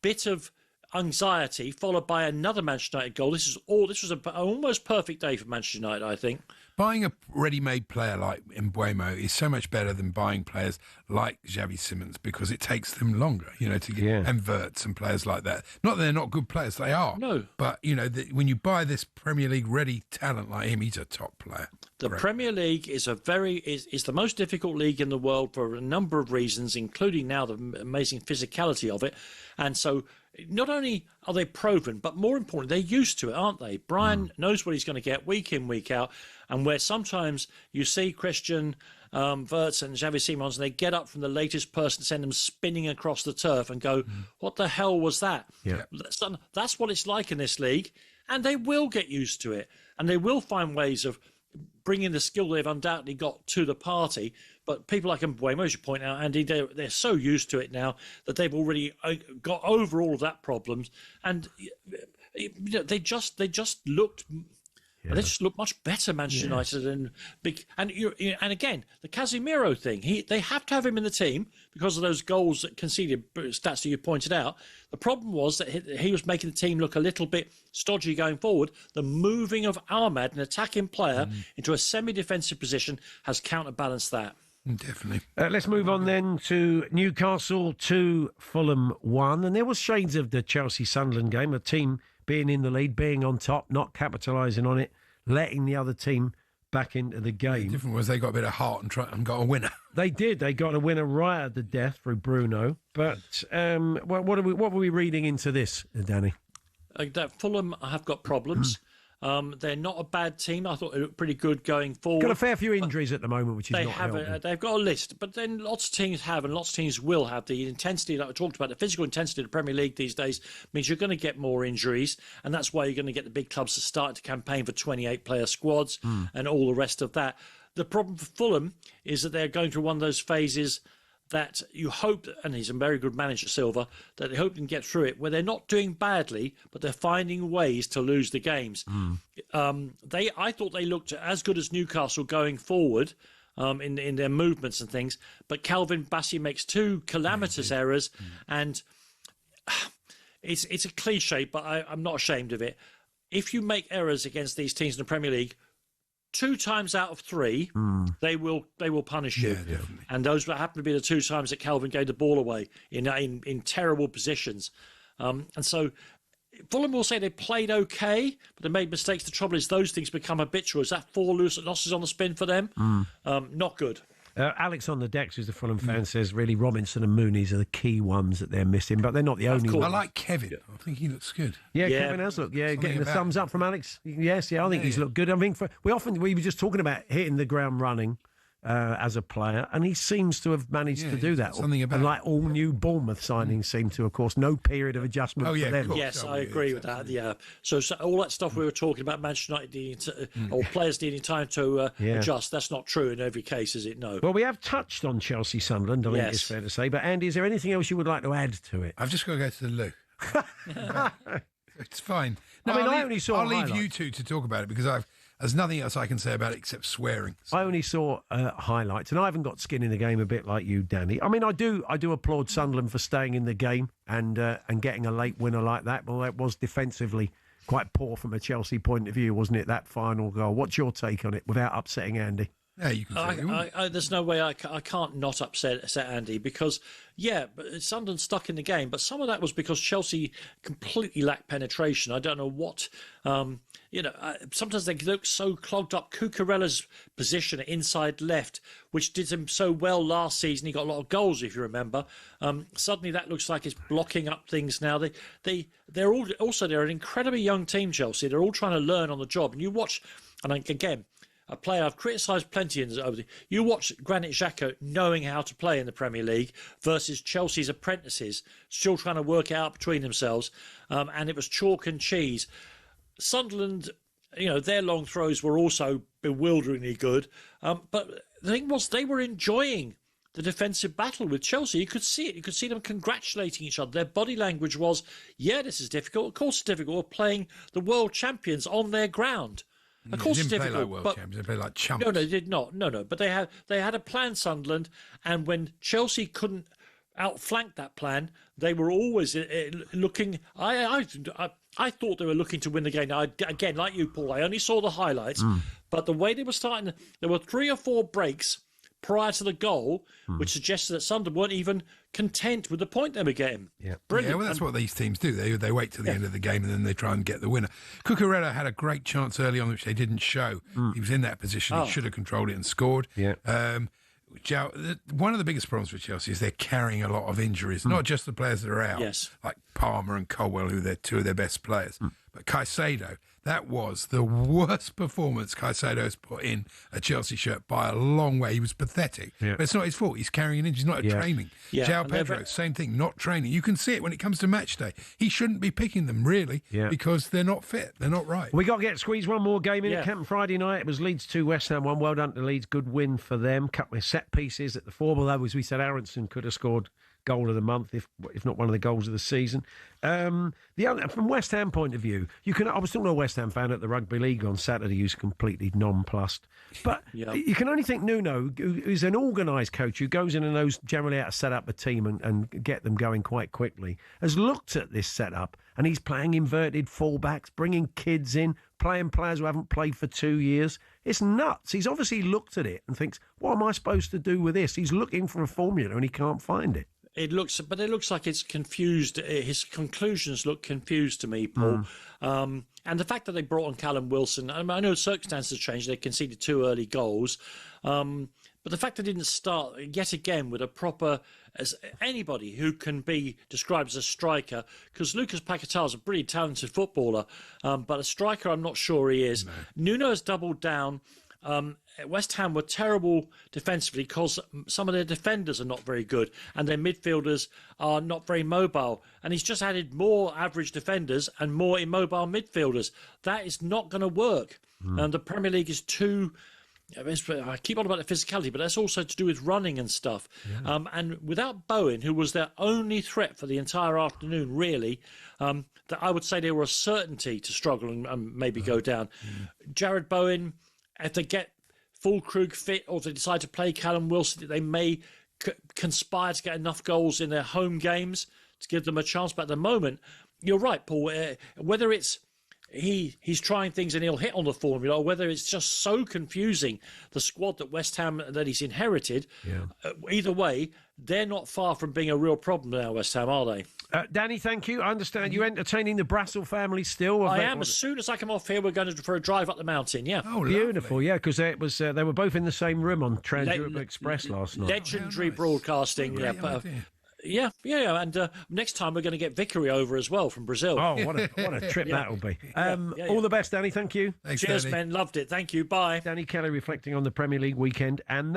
bit of anxiety followed by another Manchester United goal. This was an almost perfect day for Manchester United, I think. Buying a ready-made player like Mbeumo is so much better than buying players like Xavi Simons, because it takes them longer, to get and Wirtz and players like that. Not that they're not good players, they are. No. But, when you buy this Premier League ready talent like him, he's a top player. The Premier League is is the most difficult league in the world for a number of reasons, including now the amazing physicality of it. And so not only are they proven, but more importantly, they're used to it, aren't they? Brian knows what he's going to get week in, week out. And where sometimes you see Christian Wirtz and Xavi Simons, and they get up from the latest person, send them spinning across the turf and go, what the hell was that? Yeah. That's what it's like in this league. And they will get used to it. And they will find ways of bringing the skill they've undoubtedly got to the party. But people like Mbeumo, as you point out, Andy, they're so used to it now that they've already got over all of that problems, and they just looked. Yeah. They just look much better, Manchester United, and again the Casemiro thing. They have to have him in the team because of those goals that conceded stats that you pointed out. The problem was that he was making the team look a little bit stodgy going forward. The moving of Ahmad, an attacking player, into a semi-defensive position, has counterbalanced that. Definitely. Let's move on then to Newcastle 2, Fulham 1. And there was shades of the Chelsea-Sunderland game, a team being in the lead, being on top, not capitalising on it, letting the other team back into the game. The difference was they got a bit of heart and got a winner. They did. They got a winner right at the death through Bruno. But what were we reading into this, Danny? That Fulham have got problems. They're not a bad team. I thought they looked pretty good going forward. Got a fair few injuries at the moment, which is not helping. They've got a list, but then lots of teams have, and lots of teams will have. The intensity that I talked about, the physical intensity of the Premier League these days means you're going to get more injuries, and that's why you're going to get the big clubs to start to campaign for 28-player squads and all the rest of that. The problem for Fulham is that they're going through one of those phases that you hope, and he's a very good manager, Silva, that they hope they can get through it, where they're not doing badly, but they're finding ways to lose the games. I thought they looked as good as Newcastle going forward in their movements and things, but Calvin Bassey makes 2 calamitous errors, and it's a cliche, but I'm not ashamed of it. If you make errors against these teams in the Premier League, 2 times out of 3, they will punish you. Yeah, definitely. And those happen to be the 2 times that Calvin gave the ball away in terrible positions. And so Fulham will say they played okay, but they made mistakes. The trouble is those things become habitual. Is that 4 losses on the spin for them? Not good. Alex on the decks, who's the Fulham fan, says really Robinson and Mooney's are the key ones that they're missing, but they're not the only ones. I like Kevin. I think he looks good. Yeah, Kevin has looked. Yeah, getting the thumbs up from Alex. Yes, I think he's looked good. I mean, we were just talking about hitting the ground running as a player, and he seems to have managed to do that. Something about and like all new Bournemouth signings seem to, of course, no period of adjustment for them. Yes, I agree with that. Yeah. So all that stuff we were talking about, Manchester United needing or players needing time to adjust, that's not true in every case, is it? No. Well, we have touched on Chelsea Sunderland, I think it's fair to say. But Andy, is there anything else you would like to add to it? I've just got to go to the loo. It's fine. No, I only saw I'll leave highlights. you two to talk about it because there's nothing else I can say about it except swearing. I only saw highlights, and I haven't got skin in the game a bit like you, Danny. I mean, I do applaud Sunderland for staying in the game and getting a late winner like that. Well, that was defensively quite poor from a Chelsea point of view, wasn't it, that final goal? What's your take on it without upsetting Andy? Yeah, you can say there's no way I can't not upset Andy because, but Sunderland stuck in the game. But some of that was because Chelsea completely lacked penetration. I don't know what, sometimes they look so clogged up. Cucurella's position inside left, which did him so well last season, he got a lot of goals, if you remember. Suddenly that looks like it's blocking up things now. They're an incredibly young team, Chelsea. They're all trying to learn on the job. And you watch, and again, a player I've criticised plenty over the. You watch Granit Xhaka knowing how to play in the Premier League versus Chelsea's apprentices still trying to work it out between themselves, and it was chalk and cheese. Sunderland, their long throws were also bewilderingly good, but the thing was they were enjoying the defensive battle with Chelsea. You could see it. You could see them congratulating each other. Their body language was, this is difficult. Of course it's difficult. We're playing the world champions on their ground. Of course, they didn't it's difficult. Play like world champions. They played like chumps. No, they did not. No. But they had a plan, Sunderland, and when Chelsea couldn't outflank that plan, they were always looking. I thought they were looking to win the game. Again, like you, Paul, I only saw the highlights, but the way they were starting, there were 3 or 4 breaks prior to the goal, which suggested that Sunderland weren't even content with the point they were getting. Brilliant. Yeah, well, that's what these teams do. They wait till the end of the game and then they try and get the winner. Cucurella had a great chance early on, which they didn't show. He was in that position. He should have controlled it and scored. One of the biggest problems for Chelsea is they're carrying a lot of injuries, not just the players that are out, like Palmer and Colwell, who are 2 of their best players, but Caicedo. That was the worst performance Caicedo has put in a Chelsea shirt by a long way. He was pathetic. But it's not his fault. He's carrying an injury. He's not training. João Pedro, same thing, not training. You can see it when it comes to match day. He shouldn't be picking them, really, because they're not fit. They're not right. We got to squeeze one more game in at Camp Friday night. It was Leeds 2, West Ham 1. Well done to Leeds. Good win for them. Couple of set pieces at the 4. Although, as we said, Aronson could have scored goal of the month, if not one of the goals of the season. From West Ham point of view, I was talking to a West Ham fan at the Rugby League on Saturday who's completely nonplussed. But you can only think Nuno, who's an organised coach who goes in and knows generally how to set up a team and get them going quite quickly, has looked at this setup and he's playing inverted fullbacks, bringing kids in, playing players who haven't played for 2 years. It's nuts. He's obviously looked at it and thinks, what am I supposed to do with this? He's looking for a formula and he can't find it. It looks like it's confused. His conclusions look confused to me, Paul. And the fact that they brought on Callum Wilson, I know circumstances changed. They conceded 2 early goals. But the fact they didn't start yet again with a proper, as anybody who can be described as a striker, because Lucas Paquetá is a pretty talented footballer, but a striker I'm not sure he is. No. Nuno has doubled down. West Ham were terrible defensively because some of their defenders are not very good and their midfielders are not very mobile. And he's just added more average defenders and more immobile midfielders. That is not going to work. And the Premier League is too I keep on about the physicality, but that's also to do with running and stuff. Yeah. And without Bowen, who was their only threat for the entire afternoon, really, that I would say they were a certainty to struggle and maybe go down. Jared Bowen, if they get Fulkrug fit, or if they decide to play Callum Wilson, they may conspire to get enough goals in their home games to give them a chance. But at the moment, you're right, Paul, whether it's he's trying things and he'll hit on the formula, or whether it's just so confusing, the squad that West Ham that he's inherited. Either way, they're not far from being a real problem now, West Ham, are they? Danny, thank you. I understand you're entertaining the Brassel family still. I am. As soon as I come off here, we're going for a drive up the mountain. Yeah. Oh, beautiful. Yeah, because it was they were both in the same room on Trans Europe Express last night. Legendary broadcasting. Yeah. And next time we're going to get Vickery over as well from Brazil. Oh, what a trip that'll be. All the best, Danny. Thank you. Thanks, Cheers, Danny. men. Loved it. Thank you. Bye. Danny Kelly reflecting on the Premier League weekend, and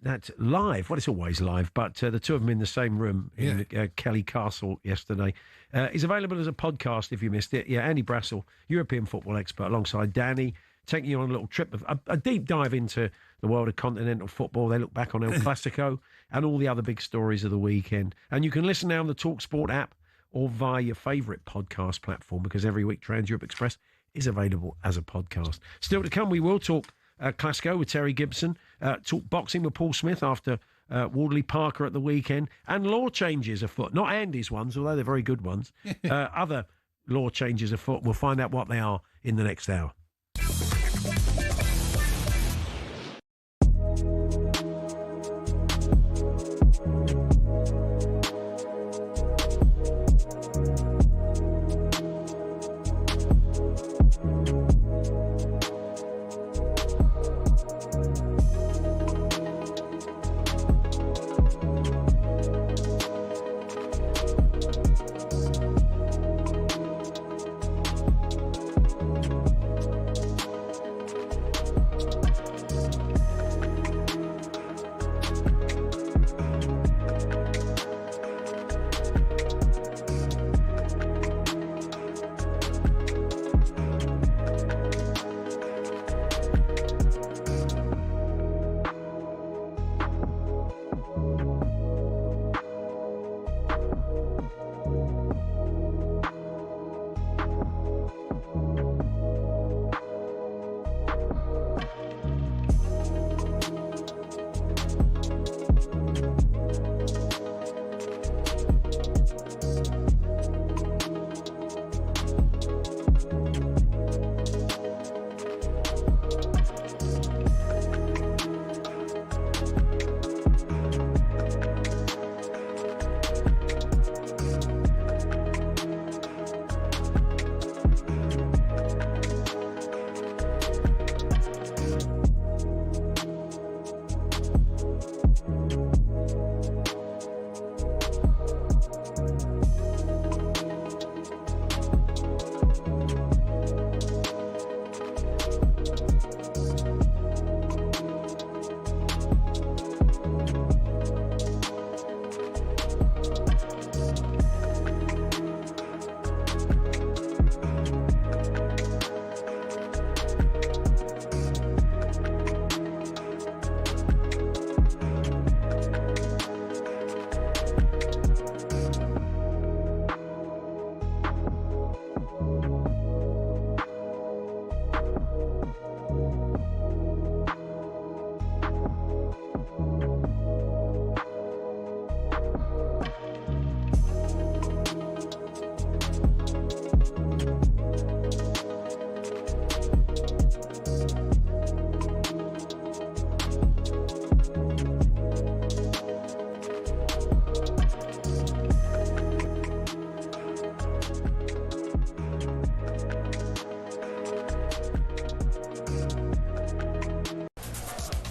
that's live. Well, it's always live, but the two of them in the same room in Kelly Castle yesterday is available as a podcast if you missed it. Yeah, Andy Brassel, European football expert, alongside Danny, taking you on a little trip of a deep dive into the world of continental football. They look back on El Clásico and all the other big stories of the weekend. And you can listen now on the talkSPORT app or via your favourite podcast platform, because every week Trans Europe Express is available as a podcast. Still to come, we will talk Clásico with Terry Gibson, talk boxing with Paul Smith after Wardley Parker at the weekend, and law changes afoot. Not Andy's ones, although they're very good ones. Other law changes afoot. We'll find out what they are in the next hour.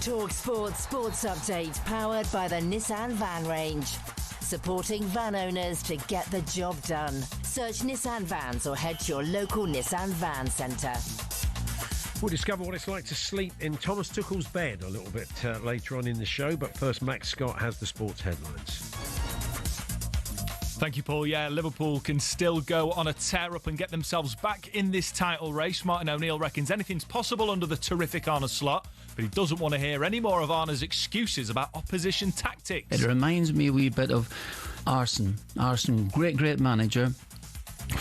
talkSPORT Sports Update, powered by the Nissan Van Range. Supporting van owners to get the job done. Search Nissan Vans or head to your local Nissan Van Centre. We'll discover what it's like to sleep in Thomas Tuchel's bed a little bit later on in the show, but first Max Scott has the sports headlines. Thank you, Paul. Yeah, Liverpool can still go on a tear-up and get themselves back in this title race. Martin O'Neill reckons anything's possible under the terrific Arne Slot, but he doesn't want to hear any more of Arna's excuses about opposition tactics. It reminds me a wee bit of Arsene. Arsene, great manager.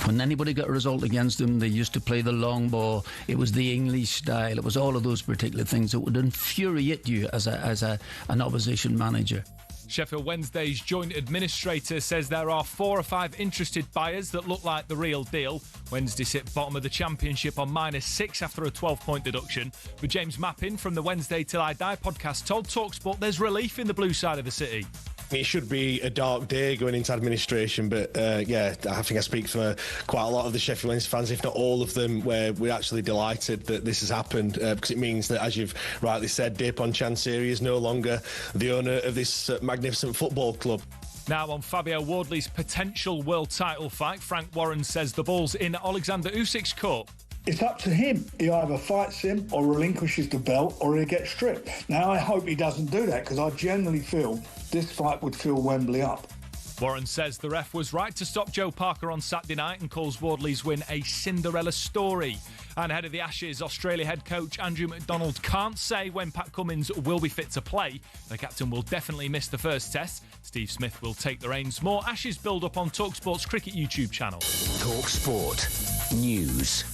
When anybody got a result against him, they used to play the long ball. It was the English style. It was all of those particular things that would infuriate you as an opposition manager. Sheffield Wednesday's joint administrator says there are 4 or 5 interested buyers that look like the real deal. Wednesday sit bottom of the Championship on -6 after a 12-point deduction. But James Mappin from the Wednesday Till I Die podcast told talkSPORT there's relief in the blue side of the city. It should be a dark day going into administration, but yeah, I think I speak for quite a lot of the Sheffield Wednesday fans, if not all of them, where we're actually delighted that this has happened, because it means that, as you've rightly said, Depon Chansiri is no longer the owner of this magnificent football club. Now on Fabio Wardley's potential world title fight, Frank Warren says the ball's in Alexander Usyk's court. It's up to him. He either fights him or relinquishes the belt or he'll get stripped. Now, I hope he doesn't do that, because I generally feel this fight would fill Wembley up. Warren says the ref was right to stop Joe Parker on Saturday night and calls Wardley's win a Cinderella story. And ahead of the Ashes, Australia head coach Andrew McDonald can't say when Pat Cummins will be fit to play. The captain will definitely miss the first test. Steve Smith will take the reins. More Ashes build-up on talkSPORT's cricket YouTube channel. talkSPORT News.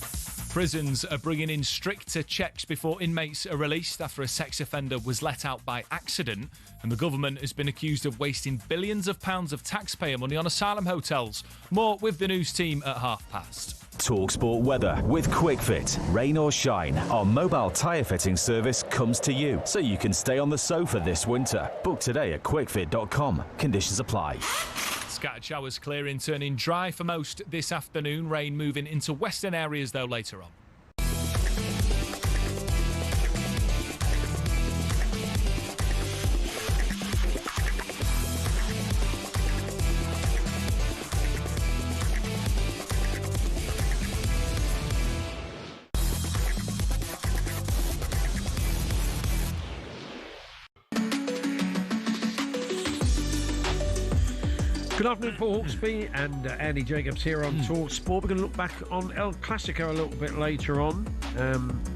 Prisons are bringing in stricter checks before inmates are released after a sex offender was let out by accident, and the government has been accused of wasting billions of pounds of taxpayer money on asylum hotels. More with the news team at past. talkSPORT weather with QuickFit. Rain or shine, our mobile tyre fitting service comes to you, so you can stay on the sofa this winter. Book today at quickfit.com. Conditions apply. Scattered showers clearing, turning dry for most this afternoon. Rain moving into western areas, though, later on. Good afternoon, Paul Hawksbee and Andy Jacobs here on talkSPORT. We're going to look back on El Clásico a little bit later on.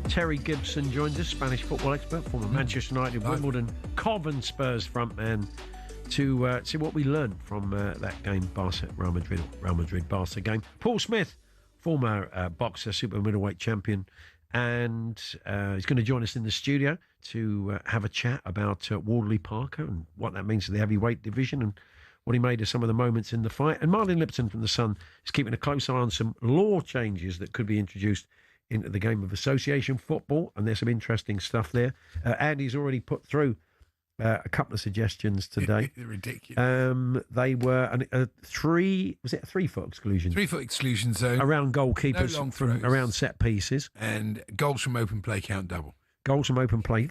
Terry Gibson joins us, Spanish football expert, former Manchester United, Wimbledon, Covent Spurs frontman, to see what we learned from that game, Real Madrid-Barca game. Paul Smith, former boxer, super middleweight champion, and he's going to join us in the studio to have a chat about Wardley Parker and what that means to the heavyweight division and what he made of some of the moments in the fight. And Martin Lipton from The Sun is keeping a close eye on some law changes that could be introduced into the game of association football, and there's some interesting stuff there. Andy's already put through a couple of suggestions today. Ridiculous. They were a 3-foot exclusion? 3-foot exclusion zone. Around goalkeepers, no long from around set pieces. And goals from open play count double. Goals from open play.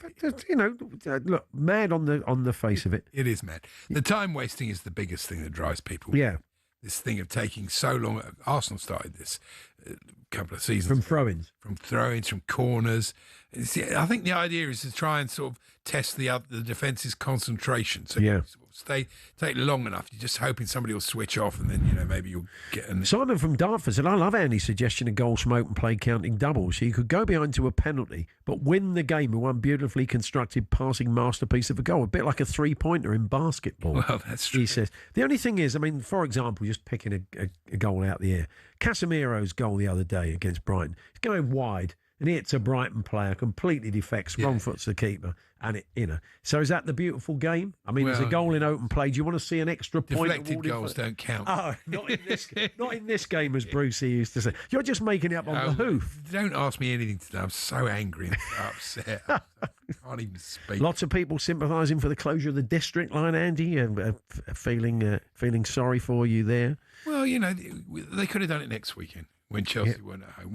You know, look, mad on the face of it. It is mad. The time wasting is the biggest thing that drives people. Yeah. This thing of taking so long. Arsenal started this a couple of seasons from throw-ins, from corners. I think the idea is to try and sort of test the defence's concentration. So you sort of take long enough. You're just hoping somebody will switch off, and then maybe you'll get. Simon from Dartford said, "I love Andy's suggestion of goals from open play counting doubles. So you could go behind to a penalty, but win the game with one beautifully constructed passing masterpiece of a goal, a bit like a 3-pointer in basketball." Well, that's true. He says the only thing is, I mean, for example, just picking a goal out of the air, Casemiro's goal the other day against Brighton, he's going wide. And it's a Brighton player, completely defects, wrong foot's the keeper. And so is that the beautiful game? I mean, there's a goal in open play. Do you want to see an extra point? Deflected goals don't count. Oh, not in this game, as Brucey used to say. You're just making it up on the hoof. Don't ask me anything today. I'm so angry and upset. I can't even speak. Lots of people sympathising for the closure of the district line, Andy, feeling sorry for you there. Well, they could have done it next weekend. When Chelsea weren't at home.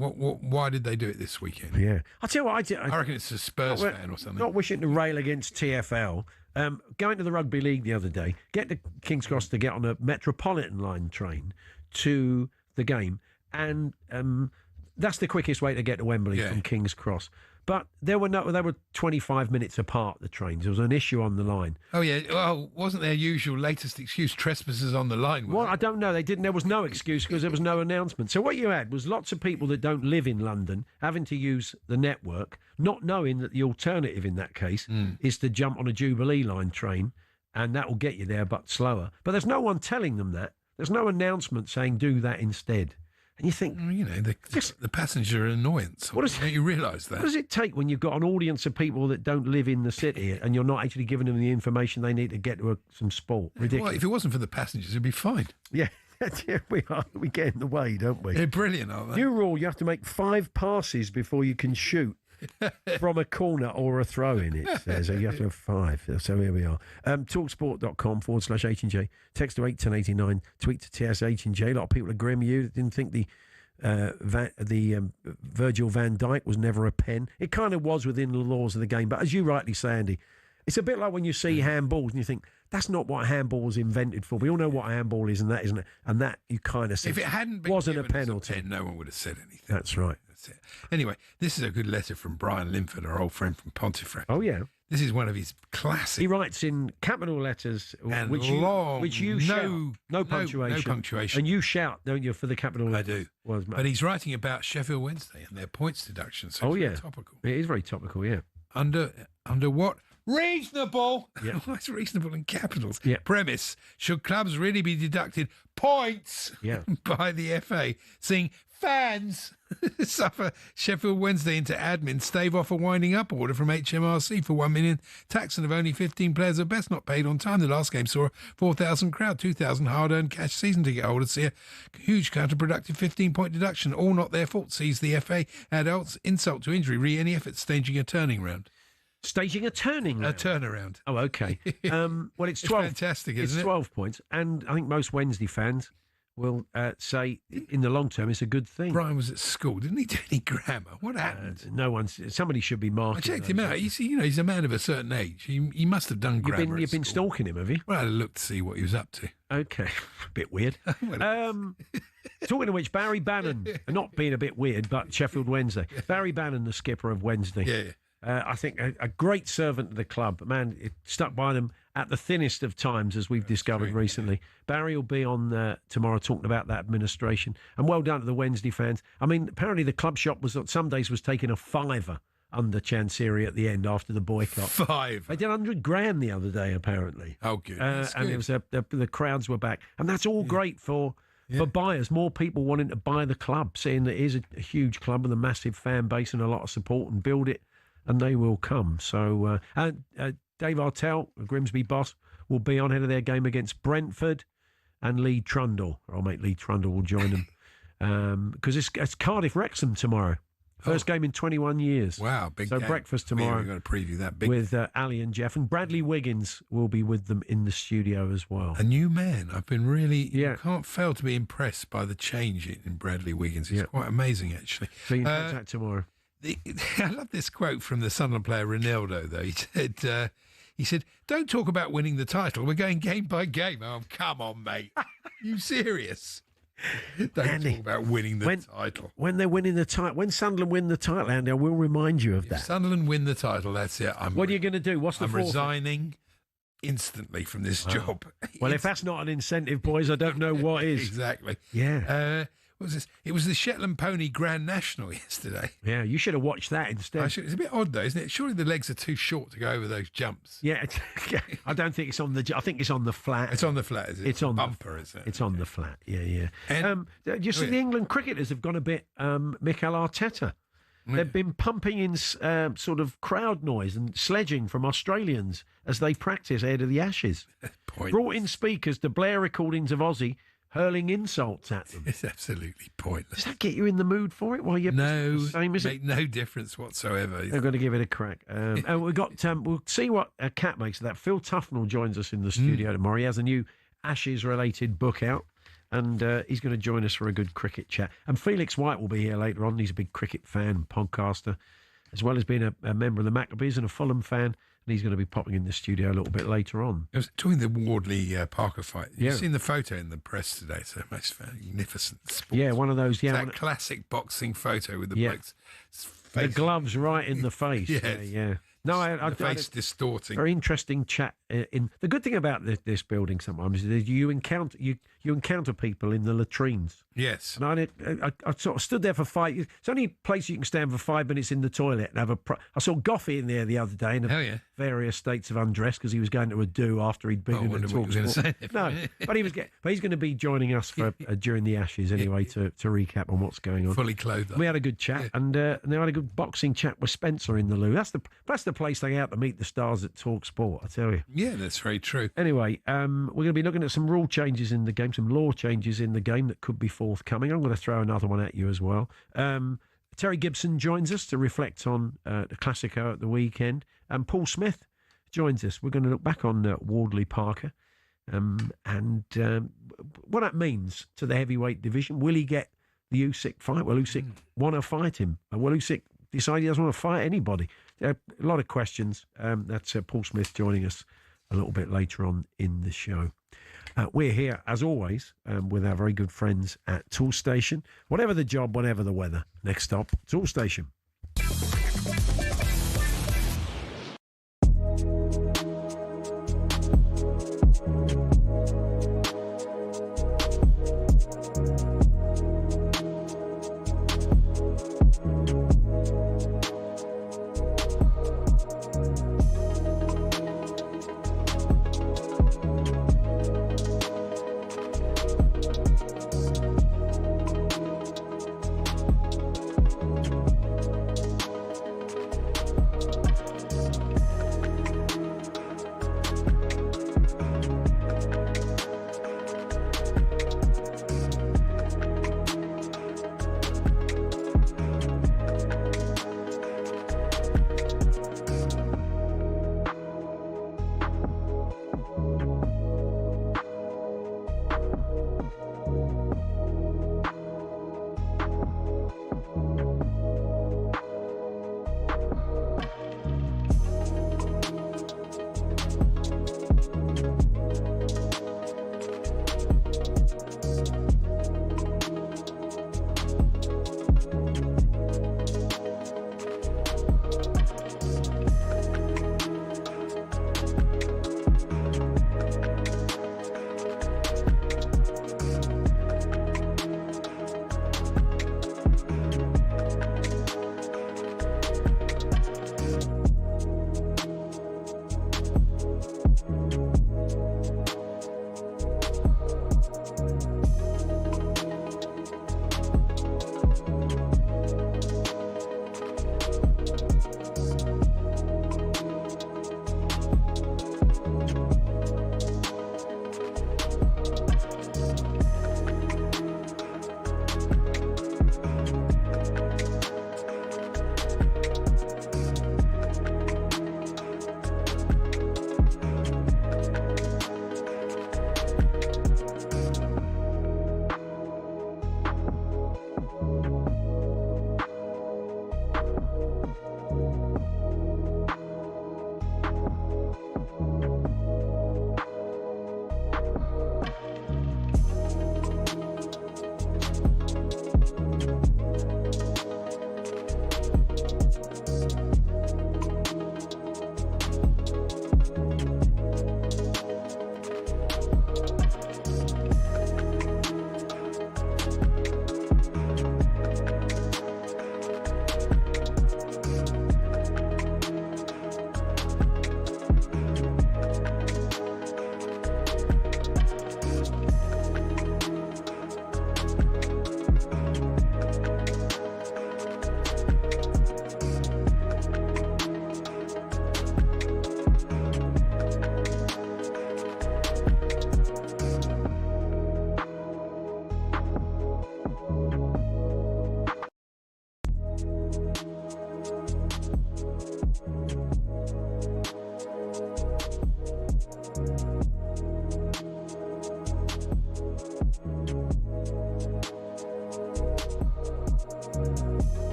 Why did they do it this weekend? Yeah. I'll tell you what I did. I reckon it's a Spurs fan or something. Not wishing to rail against TFL. Going to the Rugby League the other day, get to King's Cross to get on a Metropolitan line train to the game. And that's the quickest way to get to Wembley from King's Cross. But they were 25 minutes apart, the trains. There was an issue on the line. Oh, yeah. Well, wasn't their usual latest excuse trespassers on the line? Well, I don't know. They didn't. There was no excuse because there was no announcement. So what you had was lots of people that don't live in London having to use the network, not knowing that the alternative in that case is to jump on a Jubilee line train, and that will get you there, but slower. But there's no one telling them that. There's no announcement saying do that instead. And you think, the passenger annoyance. Don't you realise that? What does it take when you've got an audience of people that don't live in the city and you're not actually giving them the information they need to get to some sport? Ridiculous. Well, if it wasn't for the passengers, it'd be fine. Yeah. We get in the way, don't we? They're brilliant, aren't they? New rule, you have to make 5 passes before you can shoot from a corner or a throw-in, it says. So you have to have 5. So here we are. talksport.com/H&J. Text to 81089. Tweet to TSH&J. A lot of people agree with you. Didn't think the Virgil van Dijk was never a pen. It kind of was within the laws of the game. But as you rightly say, Andy, it's a bit like when you see handballs and you think, that's not what handball was invented for. We all know what a handball is, and that isn't it. And that you kind of say, if it hadn't been wasn't a given as penalty, pen, no one would have said anything. That's right. That's it. Anyway, this is a good letter from Brian Linford, our old friend from Pontefract. Oh, yeah. This is one of his classic. He writes in capital letters, and which you shout. No punctuation. No punctuation. And you shout, don't you, for the capital letters? I do. But he's writing about Sheffield Wednesday and their points deduction. So it's very topical. It is very topical, yeah. Under what? Reasonable. Yeah. It's reasonable in capitals. Yeah. Premise: should clubs really be deducted points by the FA, seeing fans suffer Sheffield Wednesday into admin, stave off a winding up order from HMRC for 1 million tax, and of only 15 players at best not paid on time? The last game saw a 4,000 crowd, 2,000 hard-earned cash season ticket holders see a huge counterproductive 15-point deduction. All not their fault, sees the FA. Adults, insult to injury, any effort staging a turning round. Staging a turning round? A turnaround. Oh, okay. Well, it's 12. Fantastic, isn't it? It's 12 points. And I think most Wednesday fans will say in the long term it's a good thing. Brian was at school. Didn't he do any grammar? What happened? Somebody should be marking. I checked him out. He's a man of a certain age. He must have done grammar. You've been stalking him, have you? Well, I had a look to see what he was up to. Okay. A bit weird. Talking of which, Barry Bannon, not being a bit weird, but Sheffield Wednesday. Barry Bannon, the skipper of Wednesday. Yeah. I think a great servant of the club. Man, it stuck by them at the thinnest of times, as we've discovered recently. Barry will be on tomorrow talking about that administration. And well done to the Wednesday fans. I mean, apparently the club shop was some days was taking a £5 under Chancery at the end after the boycott. £5. They did 100 grand the other day, apparently. Oh, good. And it was the crowds were back. And that's all great for buyers, more people wanting to buy the club, seeing that it is a huge club with a massive fan base and a lot of support, and build it. And they will come. So Dave Artell, Grimsby boss, will be on ahead of their game against Brentford, and Lee Trundle. Our mate Lee Trundle will join them because it's Cardiff Wrexham tomorrow. First game in 21 years. Wow, big game. So breakfast tomorrow. We've got to preview that big with Ali and Jeff, and Bradley Wiggins will be with them in the studio as well. A new man. I've been really you can't fail to be impressed by the change in Bradley Wiggins. It's quite amazing, actually. So you can catch that tomorrow. I love this quote from the Sunderland player Ronaldo, though. He said, "Don't talk about winning the title. We're going game by game." Oh, come on, mate. You serious? Don't Andy, talk about winning the title. When they're winning the title, when Sunderland win the title, Andy, I will remind you of that. If Sunderland win the title, that's it. What are you going to do? What's the I'm resigning instantly from this job. Well, if that's not an incentive, boys, I don't know what is. Exactly. Yeah. What was this? It was the Shetland Pony Grand National yesterday. Yeah, you should have watched that instead. It's a bit odd, though, isn't it? Surely the legs are too short to go over those jumps. Yeah, I don't think it's on the. I think it's on the flat. It's on the flat, is it? It's on the bumper, is it? It's on the flat. Yeah. And, you see, the England cricketers have gone a bit Mikel Arteta. They've been pumping in sort of crowd noise and sledging from Australians as they practice ahead of the Ashes. Brought in speakers to blare recordings of Aussie hurling insults at them. It's absolutely pointless. Does that get you in the mood for it? Well, you're no, the same, is make no difference whatsoever. They're going to give it a crack. And we've got. We'll see what Cat makes of that. Phil Tufnell joins us in the studio tomorrow. He has a new Ashes-related book out, and he's going to join us for a good cricket chat. And Felix White will be here later on. He's a big cricket fan, podcaster, as well as being a member of the Maccabees and a Fulham fan. And he's going to be popping in the studio a little bit later on. I was doing the Wardley Parker fight. You've seen the photo in the press today. It's the most magnificent sport. Yeah, one of those. Yeah, that classic boxing photo with the blokes. The gloves right in the face. Yes. Yeah. No, I face distorting. Very interesting chat. In the good thing about this building sometimes is that you encounter people in the latrines. Yes. And I sort of stood there for it's only a place you can stand for 5 minutes in the toilet and have I saw Goffey in there the other day in various states of undress because he was going to a do after he'd been in a talkSPORT. No, but he's going to be joining us for during the Ashes anyway to recap on what's going on. Fully clothed. We had a good chat and they had a good boxing chat with Spencer in the loo. That's the place they out to meet the stars at talkSPORT, I tell you. Yeah, that's very true. Anyway, we're going to be looking at some rule changes in the game, some law changes in the game that could be forthcoming. I'm going to throw another one at you as well. Terry Gibson joins us to reflect on the Clásico at the weekend. And Paul Smith joins us. We're going to look back on Wardley Parker and what that means to the heavyweight division. Will he get the Usyk fight? Will Usyk want to fight him? Will Usyk decide he doesn't want to fight anybody? A lot of questions. That's Paul Smith joining us a little bit later on in the show. We're here, as always, with our very good friends at Toolstation. Whatever the job, whatever the weather. Next stop, Toolstation.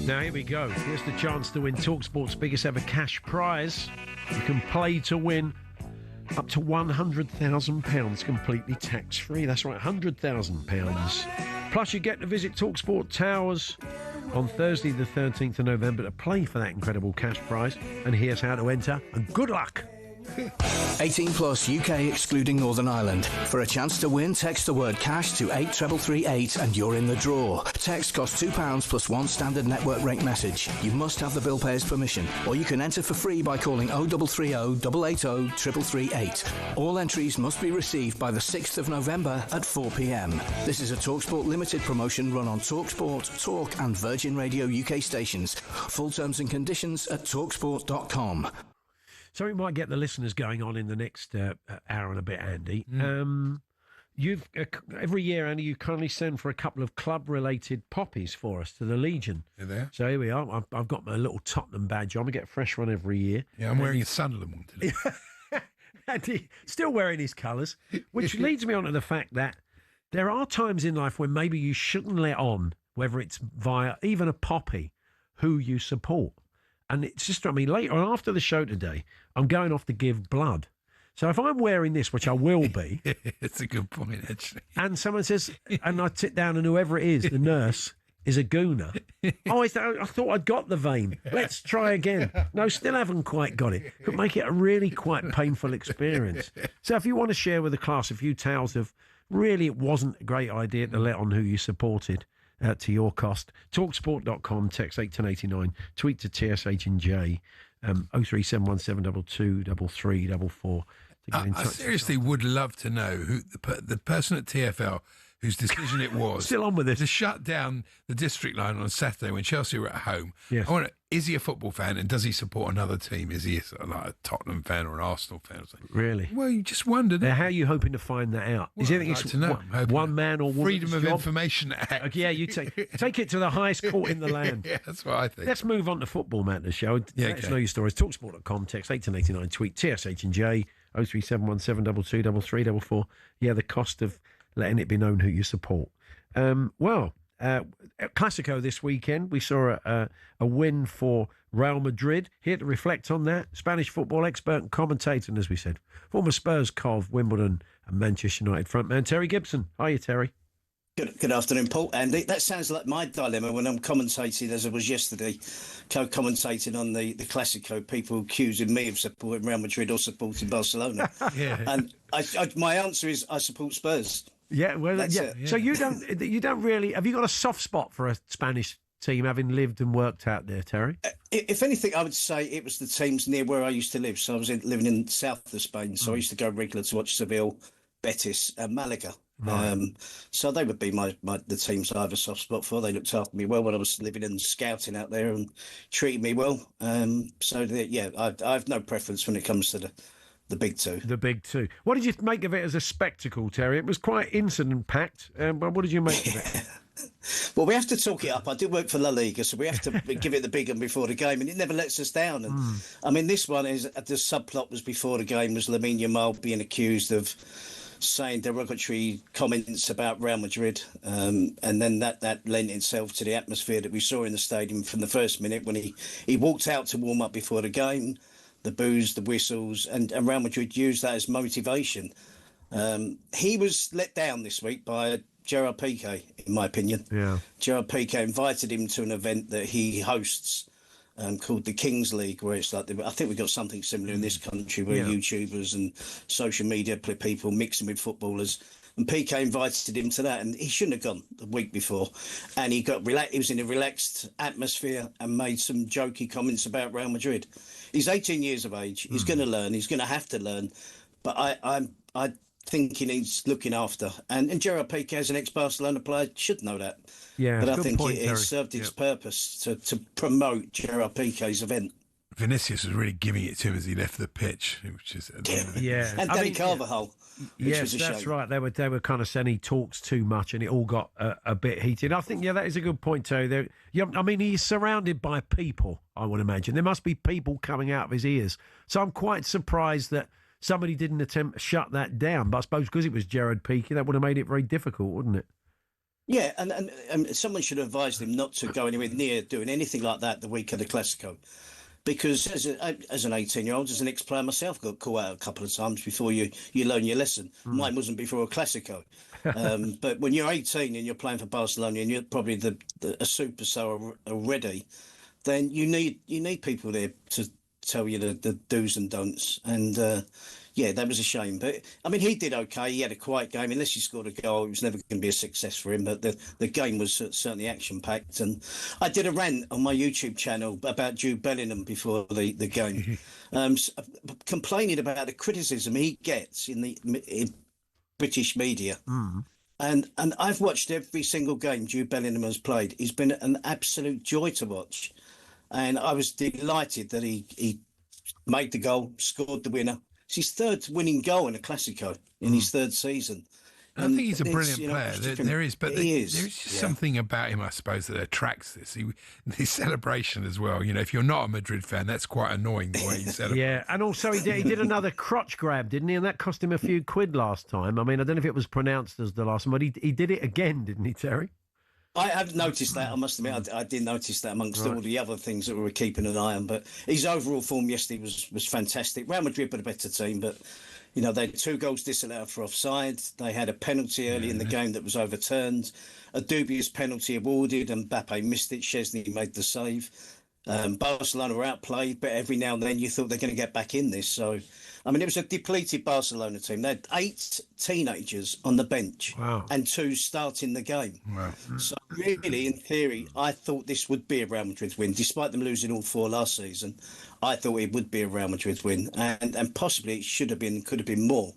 Now, here we go. Here's the chance to win TalkSport's biggest ever cash prize. You can play to win up to £100,000 completely tax-free. That's right, £100,000. Plus, you get to visit TalkSport Towers on Thursday, the 13th of November, to play for that incredible cash prize. And here's how to enter. And good luck. 18 plus UK excluding Northern Ireland. For a chance to win, text the word cash to 83338 and you're in the draw. Text costs £2 plus one standard network rate message. You must have the bill payer's permission, or you can enter for free by calling 0330 880 3338. All entries must be received by the 6th of November at 4 p.m. This is a TalkSport limited promotion run on TalkSport, Talk and Virgin Radio UK stations. Full terms and conditions at talksport.com. So we might get the listeners going on in the next hour and a bit, Andy. You've every year, Andy, you kindly send for a couple of club-related poppies for us to the Legion. You're there. So here we are. I've got my little Tottenham badge on. We get a fresh one every year. Yeah, I'm wearing a Sunderland one today. Andy, still wearing his colours, which leads me on to the fact that there are times in life when maybe you shouldn't let on, whether it's via even a poppy, who you support. And it's just, I mean, later on after the show today, I'm going off to give blood. So if I'm wearing this, which I will be. It's a good point, actually. And someone says, and I sit down and whoever it is, the nurse, is a gooner. Oh, I thought I'd got the vein. Let's try again. No, still haven't quite got it. Could make it a really quite painful experience. So if you want to share with the class a few tales of really it wasn't a great idea to let on who you supported, to your cost. Talksport.com, text 81089, tweet to TSH and J, 03717223344 to get in touch. I seriously would love to know who the person at TfL whose decision it was still on with it to shut down the district line on Saturday when Chelsea were at home. Yes. Is he a football fan and does he support another team? Is he sort of like a Tottenham fan or an Arsenal fan or something? Really? Well, you just wondered. How are you hoping to find that out? Well, Is it I'd like to know. one man or woman's Freedom of job? Information Act. Yeah, you take it to the highest court in the land. Yeah, that's what I think. Let's move on to football, Matt, the show. Yeah, Let us okay. know your stories. Talksport.com, text 81089, tweet TSH and J, 03717223344. Yeah, the cost of letting it be known who you support. Clásico this weekend, we saw a win for Real Madrid. Here to reflect on that, Spanish football expert and commentator, and as we said, former Spurs, Cov, Wimbledon and Manchester United frontman Terry Gibson. Hiya, Terry. Good afternoon, Paul. Andy, that sounds like my dilemma when I'm commentating, as I was yesterday, co-commentating on the Clásico, people accusing me of supporting Real Madrid or supporting Barcelona. Yeah. And my answer is I support Spurs. Yeah, well, That's yeah. it. So you don't really. Have you got a soft spot for a Spanish team, having lived and worked out there, Terry? If anything, I would say it was the teams near where I used to live. So I was living in south of Spain, so I used to go regular to watch Seville, Betis, and Malaga. Right. So they would be the teams I have a soft spot for. They looked after me well when I was living and scouting out there and treated me well. I have no preference when it comes to the big two. The big two. What did you make of it as a spectacle, Terry? It was quite incident-packed, but what did you make of it? Well, we have to talk it up. I do work for La Liga, so we have to give it the big one before the game, and it never lets us down. And I mean, this one is the subplot was before the game was Lamine Yamal being accused of saying derogatory comments about Real Madrid, and then that lent itself to the atmosphere that we saw in the stadium from the first minute when he walked out to warm up before the game. The boos, the whistles, and Real Madrid used that as motivation. He was let down this week by Gerard Piqué, in my opinion. Yeah. Gerard Piqué invited him to an event that he hosts called the Kings League, where it's like, I think we've got something similar in this country where YouTubers and social media people mixing with footballers. And Piqué invited him to that, and he shouldn't have gone the week before. And he was in a relaxed atmosphere and made some jokey comments about Real Madrid. He's 18 years of age. He's going to learn. He's going to have to learn. But I think he needs looking after. And Gerard Piqué, as an ex-Barcelona player, should know that. Yeah, but I good think point, it served its purpose to promote Gerard Piqué's event. Vinicius was really giving it to him as he left the pitch, which is And Danny Carvajal. Yes, that's right. They were kind of saying he talks too much, and it all got a bit heated. I think that is a good point too. I mean, he's surrounded by people. I would imagine there must be people coming out of his ears. So I'm quite surprised that somebody didn't attempt to shut that down. But I suppose because it was Gerard Piqué, that would have made it very difficult, wouldn't it? Yeah, and someone should advise him not to go anywhere near doing anything like that the week of the Clásico. Because as an 18-year-old, as an ex-player myself, got caught out a couple of times before you learn your lesson. Mine wasn't before a Clásico. But when you're 18 and you're playing for Barcelona and you're probably a superstar already, then you need people there to tell you the do's and don'ts. And yeah, that was a shame. But I mean, he did okay. He had a quiet game. Unless he scored a goal, it was never going to be a success for him. But the game was certainly action-packed. And I did a rant on my YouTube channel about Jude Bellingham before the game, complaining about the criticism he gets in British media. And I've watched every single game Jude Bellingham has played. He's been an absolute joy to watch. And I was delighted that he made the goal, scored the winner. It's his third winning goal in a Clásico in his third season. I think he's a brilliant player. There is just Yeah. something about him, I suppose, that attracts this. His celebration as well. You know, if you're not a Madrid fan, that's quite annoying the way he celebrates. Yeah, and also he did another crotch grab, didn't he? And that cost him a few quid last time. I mean, I don't know if it was pronounced as the last one, but he did it again, didn't he, Terry? I haven't noticed that. I must admit, I did notice that amongst all the other things that we were keeping an eye on. But his overall form yesterday was fantastic. Real Madrid were a better team, but you know, they had 2 goals disallowed for offside. They had a penalty early in the game that was overturned, a dubious penalty awarded, and Mbappe missed it. Szczesny made the save. Barcelona were outplayed, but every now and then you thought they're going to get back in this. So, I mean, it was a depleted Barcelona team. They had 8 teenagers on the bench and 2 starting the game. Wow. So, really, in theory, I thought this would be a Real Madrid win. Despite them losing all 4 last season, I thought it would be a Real Madrid win. And possibly it could have been more.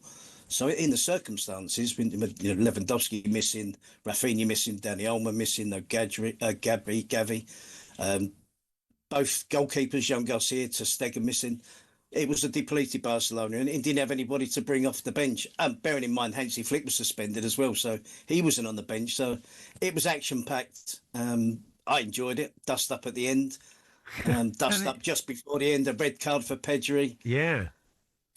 So, in the circumstances, with Lewandowski missing, Rafinha missing, Dani Olmo missing, Gavi, both goalkeepers, Joan Garcia, ter Stegen missing. It was a depleted Barcelona, and it didn't have anybody to bring off the bench. Bearing in mind, Hansi Flick was suspended as well, so he wasn't on the bench. So it was action-packed. I enjoyed it. Dust up at the end. Dust up just before the end. A red card for Pedri. Yeah.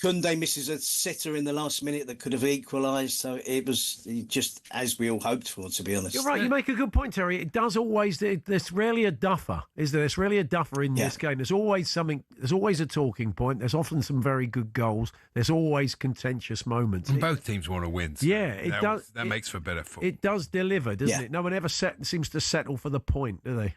Koundé misses a sitter in the last minute that could have equalised. So it was just as we all hoped for, to be honest. You're right. You make a good point, Terry. It does always. There's rarely a duffer, is there? There's rarely a duffer in this game. There's always something. There's always a talking point. There's often some very good goals. There's always contentious moments. And both teams want to win. So it does. That makes for better football. It does deliver, doesn't it? No one ever seems to settle for the point, do they?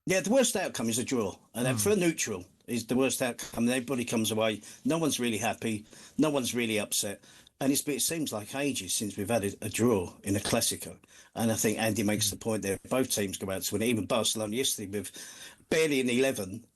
Yeah, the worst outcome is a draw. And for a neutral is the worst outcome. Everybody comes away. No one's really happy. No one's really upset. And it seems like ages since we've had a draw in a Clásico. And I think Andy makes the point there. Both teams go out to win. Even Barcelona yesterday with barely an 11.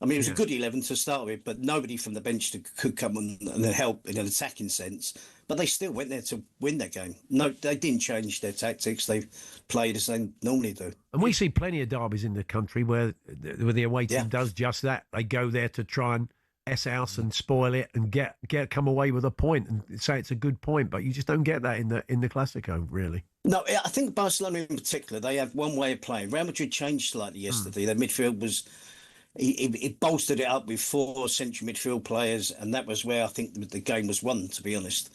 I mean, it was a good 11 to start with, but nobody from the bench could come and help in an attacking sense. But they still went there to win that game. No, they didn't change their tactics. They played as they normally do. And we see plenty of derbies in the country where the away team does just that. They go there to try and S-house and spoil it and come away with a point and say it's a good point. But you just don't get that in the Clásico, really. No, I think Barcelona in particular, they have one way of playing. Real Madrid changed slightly yesterday. Their midfield was... It bolstered it up with 4 central midfield players, and that was where I think the game was won, to be honest.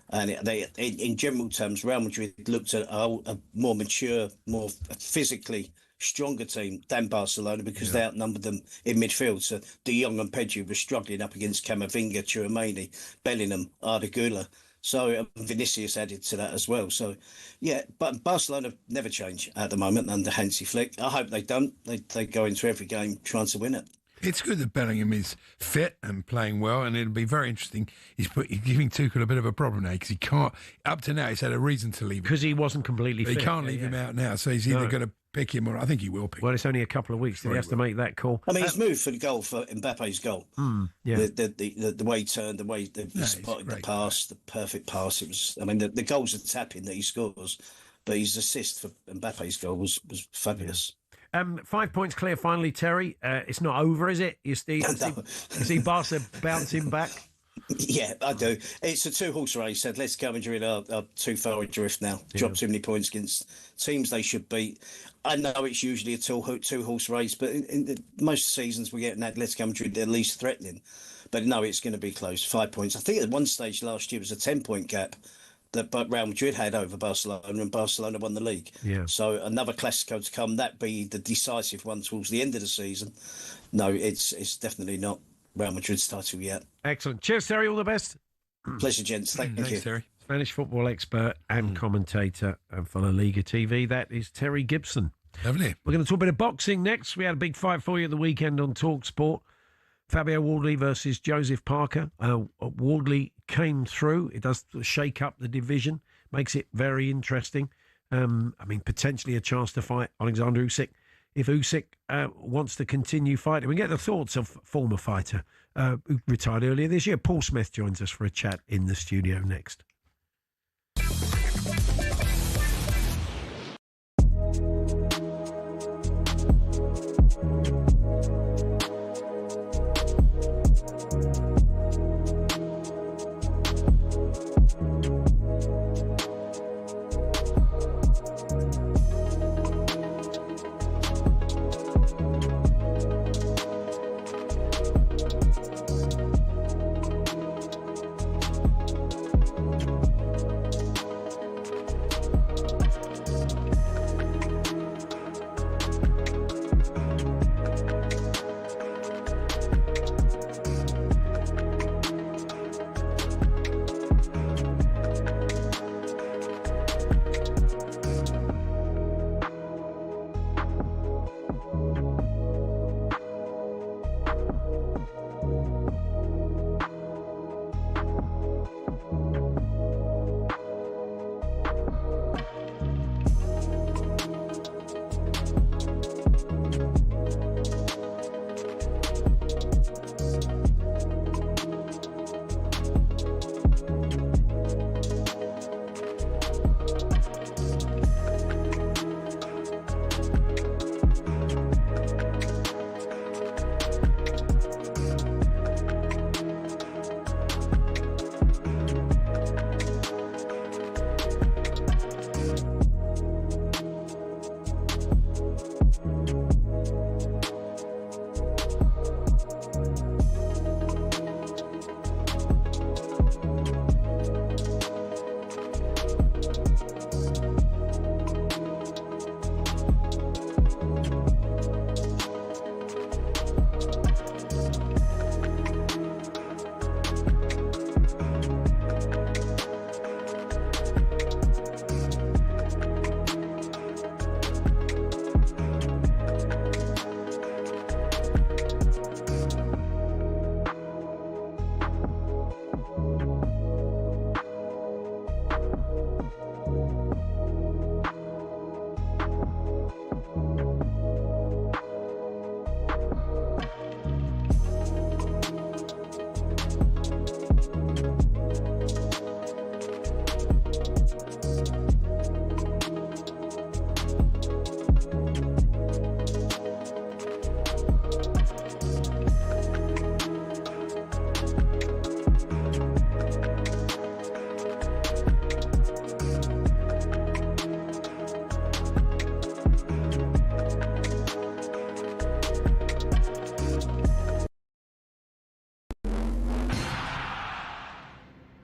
And in general terms, Real Madrid looked at a more mature, more physically stronger team than Barcelona because they outnumbered them in midfield. So De Jong and Pedri were struggling up against Camavinga, Tchouaméni, Bellingham, Arda Güler. So Vinicius added to that as well. So, yeah, but Barcelona never change at the moment under Hansi Flick. I hope they don't. They go into every game trying to win it. It's good that Bellingham is fit and playing well, and it'll be very interesting. He's giving Tuchel a bit of a problem now because he can't. Up to now, he's had a reason to leave him because he wasn't completely fit. He can't leave him out now, so he's either going to pick him or I think he will pick. Well, it's only a couple of weeks that he has to make that call. I mean, he's moved for the goal for Mbappe's goal. The way he turned, the way he spotted the pass, the perfect pass. It was. I mean, the goals are tapping that he scores, but his assist for Mbappe's goal was fabulous. 5 points clear finally, Terry. It's not over, is it? You see Barca bouncing back? Yeah, I do. It's a 2-horse race. Said let's go and drill are too far adrift now. Drop too many points against teams they should beat. I know it's usually a 2-horse race, but in most seasons we get that. Let's go and drill the least threatening. But no, it's going to be close. 5 points. I think at one stage last year it was a 10-point gap that Real Madrid had over Barcelona, and Barcelona won the league. Yeah. So another Clásico to come, that be the decisive one towards the end of the season. No, it's definitely not Real Madrid's title yet. Excellent. Cheers, Terry. All the best. Pleasure, gents. Thank you. Terry. Spanish football expert and commentator for La Liga TV. That is Terry Gibson. Lovely. We're going to talk a bit of boxing next. We had a big fight for you at the weekend on talkSPORT. Fabio Wardley versus Joseph Parker. Wardley came through. It does shake up the division, makes it very interesting. Potentially a chance to fight Alexander Usyk if Usyk wants to continue fighting. We get the thoughts of former fighter who retired earlier this year. Paul Smith joins us for a chat in the studio next.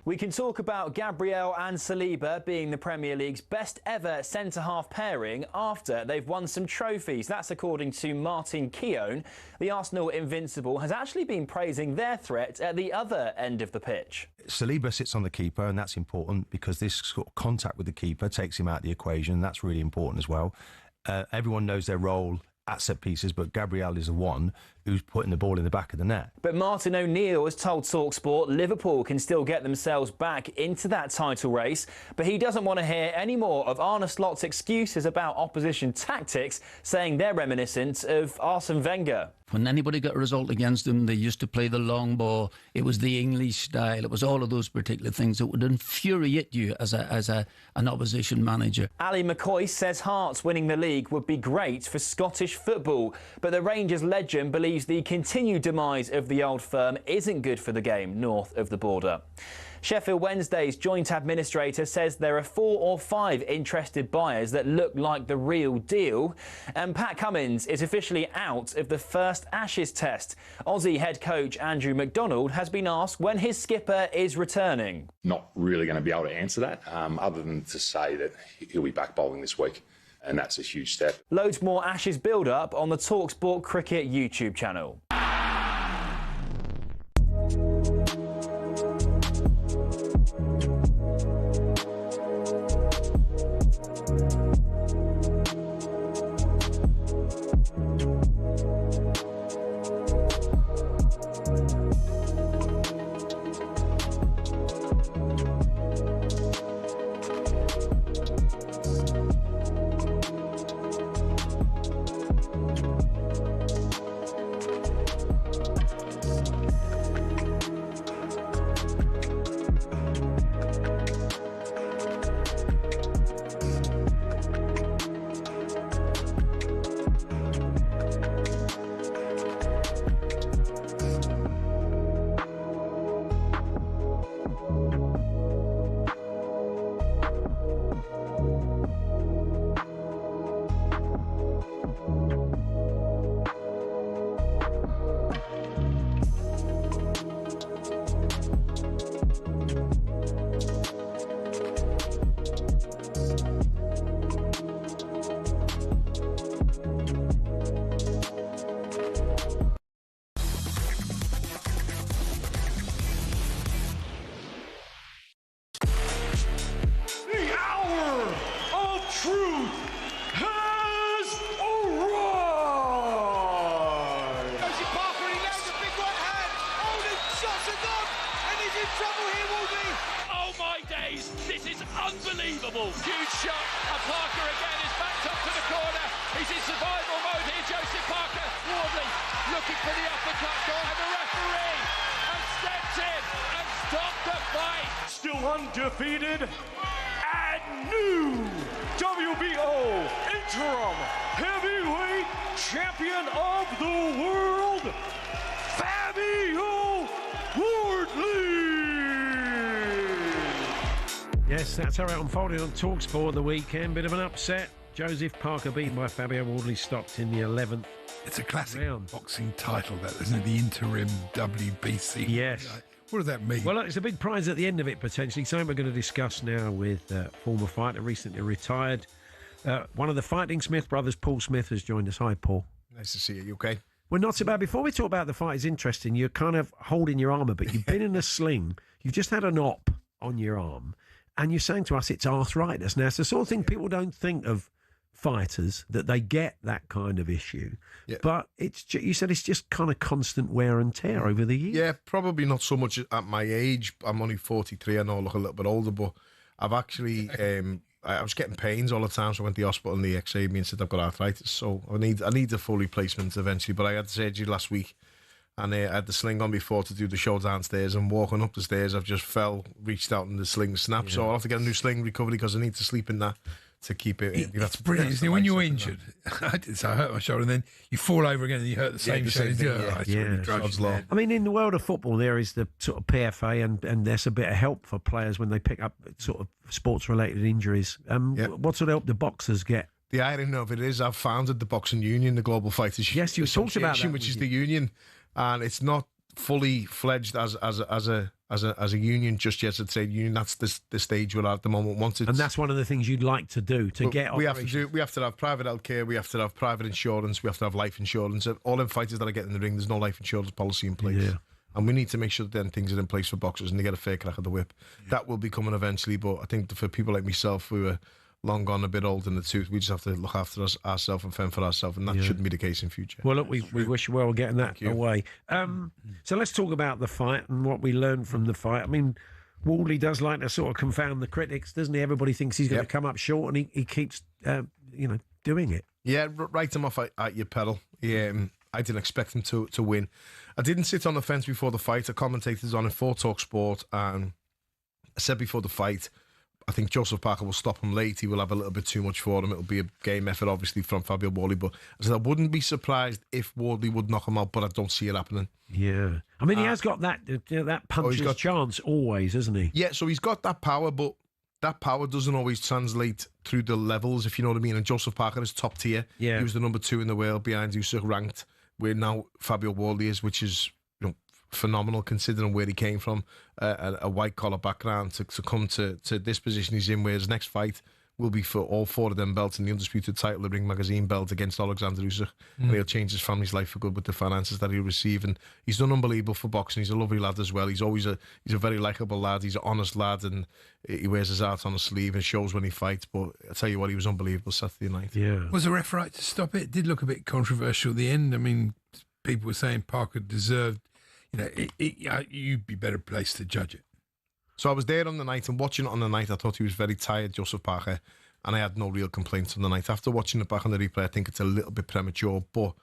We can talk about Gabriel and Saliba being the Premier League's best ever centre-half pairing after they've won some trophies. That's according to Martin Keown. The Arsenal Invincible has actually been praising their threat at the other end of the pitch. Saliba sits on the keeper, and that's important because this sort of contact with the keeper takes him out of the equation. That's really important as well. Everyone knows their role at set pieces, but Gabriel is the one who's putting the ball in the back of the net. But Martin O'Neill has told talkSPORT Liverpool can still get themselves back into that title race, but he doesn't want to hear any more of Arne Slot's excuses about opposition tactics, saying they're reminiscent of Arsene Wenger. When anybody got a result against them, they used to play the long ball. It was the English style. It was all of those particular things that would infuriate you as an opposition manager. Ali McCoy says Hearts winning the league would be great for Scottish football, but the Rangers legend believes the continued demise of the old firm isn't good for the game north of the border. Sheffield Wednesday's joint administrator says there are 4 or 5 interested buyers that look like the real deal. And Pat Cummins is officially out of the first Ashes test. Aussie head coach Andrew McDonald has been asked when his skipper is returning. Not really going to be able to answer that, other than to say that he'll be back bowling this week, and that's a huge step. Loads more Ashes build-up on the talkSPORT Cricket YouTube channel. Unbelievable. Huge shot. And Parker again is backed up to the corner. He's in survival mode here. Joseph Parker. Wardley looking for the uppercut. And the referee has stepped in and stopped the fight. Still undefeated and new WBO interim heavyweight champion of the world, Fabio Wardley. Yes, that's how it unfolded on talkSPORT the weekend. Bit of an upset. Joseph Parker beaten by Fabio Wardley, stopped in the 11th. It's a classic round. Boxing title, that, isn't it? The interim WBC. Yes. What does that mean? Well, it's a big prize at the end of it, potentially. Something we're going to discuss now with former fighter, recently retired. One of the Fighting Smith brothers, Paul Smith, has joined us. Hi, Paul. Nice to see you. You okay? Well, not so bad. Before we talk about the fight, it's interesting. You're kind of holding your arm a bit. You've been in a sling. You've just had an op on your arm. And you're saying to us it's arthritis. Now, it's the sort of thing people don't think of fighters, that they get that kind of issue. Yeah. But you said it's just kind of constant wear and tear over the years. Yeah, probably not so much at my age. I'm only 43. I know I look a little bit older, but I've actually... I was getting pains all the time, so I went to the hospital and they x-rayed me and said I've got arthritis. So I need a full replacement eventually. But I had surgery last week. And I had the sling on before to do the show downstairs, and walking up the stairs, I've just reached out and the sling snapped. Yeah. So I'll have to get a new sling recovery because I need to sleep in that to keep it. It's brilliant, isn't it? When you're injured, I hurt my shoulder, and then you fall over again and you hurt the same shoulder. Yeah. I mean, in the world of football, there is the sort of PFA, and there's a bit of help for players when they pick up sort of sports-related injuries. What sort of help do boxers get? The irony of it is, I've founded the Boxing Union, the Global Fighters Yes, you talked about that, which is the union. And it's not fully fledged as a union just yet. It's a union. That's the stage we're at the moment. And that's one of the things you'd like to do get. We have to have private healthcare. We have to have private insurance. We have to have life insurance. All them fighters that are getting in the ring, there's no life insurance policy in place. Yeah. And we need to make sure that then things are in place for boxers and they get a fair crack of the whip. Yeah. That will be coming eventually. But I think for people like myself, who are long gone, a bit old in the tooth, we just have to look after ourselves and fend for ourselves, and that shouldn't be the case in future. Well, look, we wish you well getting that away. So let's talk about the fight and what we learned from the fight. I mean, Wardley does like to sort of confound the critics, doesn't he? Everybody thinks he's going to come up short, and he keeps, doing it. Yeah, write him off at your pedal. Yeah, I didn't expect him to win. I didn't sit on the fence before the fight. I commentated on it for talkSPORT, and I said before the fight, I think Joseph Parker will stop him late. He will have a little bit too much for him. It'll be a game effort, obviously, from Fabio Wardley. But I said I wouldn't be surprised if Wardley would knock him out, but I don't see it happening. Yeah. I mean, he has got that puncher's chance always, hasn't he? Yeah, so he's got that power, but that power doesn't always translate through the levels, if you know what I mean. And Joseph Parker is top tier. Yeah. He was the number 2 in the world behind Usyk ranked, where now Fabio Wardley is, which is phenomenal considering where he came from, a white-collar background, to come to this position he's in, where his next fight will be for all 4 of them belts and the undisputed title, the Ring Magazine belt against Alexander Usyk. And he'll change his family's life for good with the finances that he'll receive. And he's done unbelievable for boxing. He's a lovely lad as well. He's a very likeable lad. He's an honest lad, and he wears his heart on his sleeve and shows when he fights. But I tell you what, he was unbelievable Saturday night. Yeah. Was the ref right to stop it? It did look a bit controversial at the end. I mean, people were saying Parker deserved, you'd be better placed to judge it. So I was there on the night, and watching it on the night, I thought he was very tired, Joseph Parker, and I had no real complaints on the night. After watching it back on the replay, I think it's a little bit premature, but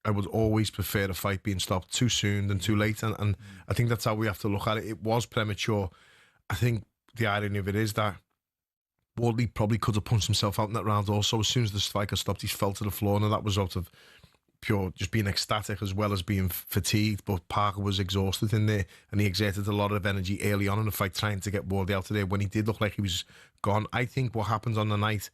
I would always prefer a fight being stopped too soon than too late, and I think that's how we have to look at it. It was premature. I think the irony of it is that Wardley probably could have punched himself out in that round also. As soon as the striker stopped, he fell to the floor, and that was out of pure just being ecstatic as well as being fatigued. But Parker was exhausted in there, and he exerted a lot of energy early on in the fight trying to get Wardley out of there when he did look like he was gone. I think what happened on the night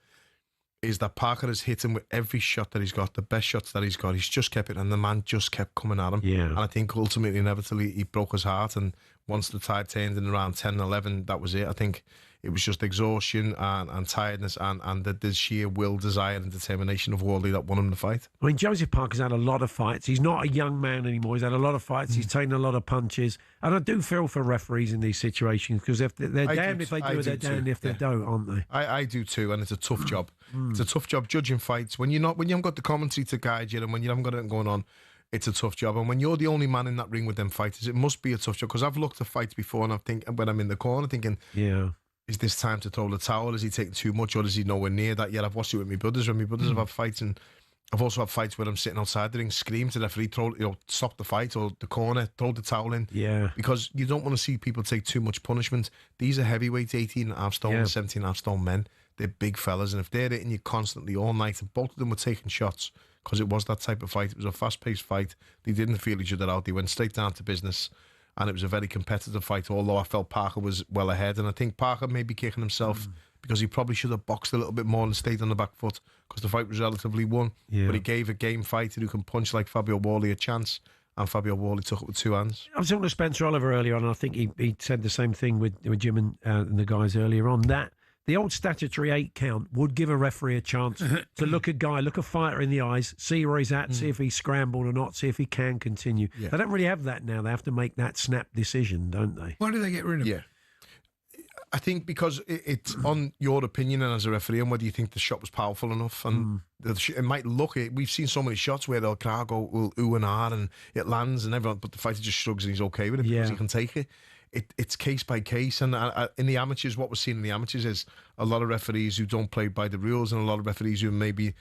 is that Parker has hit him with every shot that he's got, the best shots that he's got. He's just kept it, and the man just kept coming at him. Yeah. And I think ultimately, inevitably, he broke his heart, and once the tide turned in around 10, 11, that was it. I think it was just exhaustion and tiredness and the sheer will, desire and determination of Wardley that won him the fight. I mean, Joseph Parker's had a lot of fights. He's not a young man anymore. He's had a lot of fights. He's taken a lot of punches. And I do feel for referees in these situations, because if they're damned if they do, they're damned if they don't, aren't they? I do too, and it's a tough job. It's a tough job judging fights when you haven't got the commentary to guide you, and when you haven't got anything going on. It's a tough job, and when you're the only man in that ring with them fighters, it must be a tough job. Because I've looked at fights before, and I think when I'm in the corner, thinking, yeah, is this time to throw the towel? Is he taking too much, or is he nowhere near that yet? I've watched it with my brothers. When my brothers have had fights, and I've also had fights where I'm sitting outside the ring, scream to the referee, stop the fight, or the corner, throw the towel in. Yeah, because you don't want to see people take too much punishment. These are heavyweights, 18.5 stone, 17.5 stone men. They're big fellas, and if they're hitting you constantly all night, and both of them were taking shots, because it was that type of fight. It was a fast-paced fight. They didn't feel each other out. They went straight down to business, and it was a very competitive fight, although I felt Parker was well ahead. And I think Parker may be kicking himself because he probably should have boxed a little bit more and stayed on the back foot, because the fight was relatively won. Yeah. But he gave a game fighter who can punch like Fabio Wardley a chance, and Fabio Wardley took it with 2 hands. I was talking to Spencer Oliver earlier on, and I think he said the same thing with Jim and the guys earlier on, that the old statutory 8 count would give a referee a chance to look a fighter in the eyes, see where he's at, see if he's scrambled or not, see if he can continue. Yeah. They don't really have that now. They have to make that snap decision, don't they? Why do they get rid of it? Yeah. I think because it's on your opinion and as a referee, and whether you think the shot was powerful enough. And it might look it. We've seen so many shots where the crowd go ooh and ah, and it lands, and everyone, but the fighter just shrugs and he's okay with it because he can take it. It's case by case, and in the amateurs, what we're seeing in the amateurs is a lot of referees who don't play by the rules, and a lot of referees who may be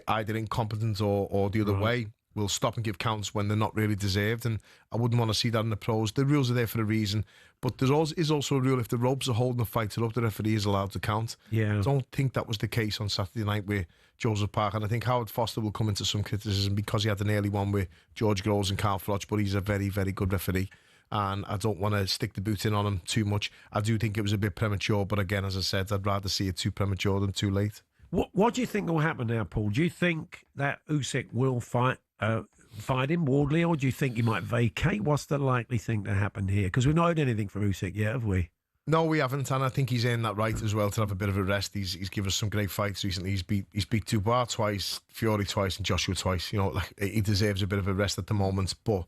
either incompetent or the other way will stop and give counts when they're not really deserved. And I wouldn't want to see that in the pros. The rules are there for a reason, but there is also a rule: if the ropes are holding the fighter up, the referee is allowed to count. Yeah, I don't think that was the case on Saturday night with Joseph Parker, and I think Howard Foster will come into some criticism because he had an early one with George Groves and Carl Froch, but he's a very, very good referee. And I don't want to stick the boot in on him too much. I do think it was a bit premature, but again, as I said, I'd rather see it too premature than too late. What do you think will happen now, Paul? Do you think that Usyk will fight him, Wardley, or do you think he might vacate? What's the likely thing to happen here? Because we've not heard anything from Usyk yet, have we? No, we haven't, and I think he's earned that right as well to have a bit of a rest. He's given us some great fights recently. He's beat Dubois twice, Fury twice, and Joshua twice. You know, like, he deserves a bit of a rest at the moment. But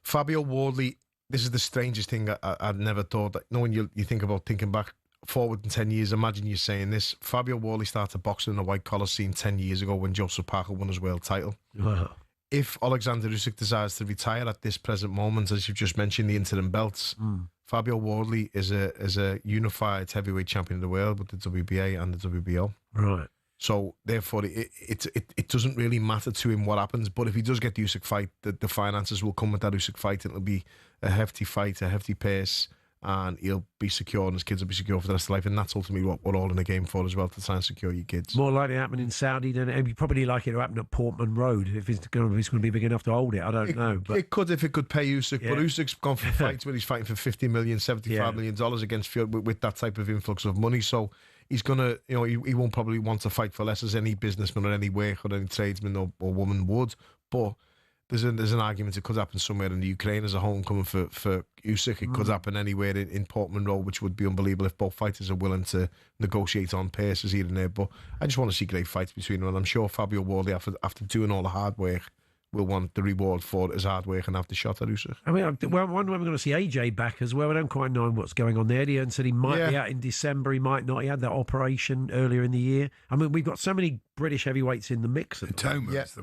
Fabio Wardley, this is the strangest thing I'd never thought. That, when you think about thinking back forward in 10 years, imagine you're saying this. Fabio Wardley started boxing in the white collar scene 10 years ago when Joseph Parker won his world title. Wow. If Alexander Usyk decides to retire at this present moment, as you've just mentioned, the interim belts, Fabio Wardley is a unified heavyweight champion of the world with the WBA and the WBO. Right. So therefore, it doesn't really matter to him what happens. But if he does get the Usyk fight, the finances will come with that Usyk fight. It'll be a hefty fight, a hefty pace, and he'll be secure and his kids will be secure for the rest of life, and that's ultimately what we're all in the game for as well, to try and secure your kids. More likely to happen in Saudi than it'd probably like it to happen at Portman Road if it's going to be big enough to hold it. I don't know. But it could if it could pay Usyk, but Usyk's gone for fights where he's fighting for $50 million, $75 million against Fury with that type of influx of money. So he's gonna, he won't probably want to fight for less as any businessman or any worker or any tradesman or woman would, but. There's an argument it could happen somewhere in the Ukraine as a homecoming for Usyk. It could happen anywhere in Portman Road, which would be unbelievable if both fighters are willing to negotiate on paces here and there. But I just want to see great fights between them, and I'm sure Fabio Wardley, after doing all the hard work, will want the reward for his hard work and have the shot at Usyk. I mean, I wonder when we're going to see AJ back as well. I don't quite know what's going on there. Eddie Hearn said he might be out in December. He might not. He had that operation earlier in the year. I mean, we've got so many British heavyweights in the mix. Atoma's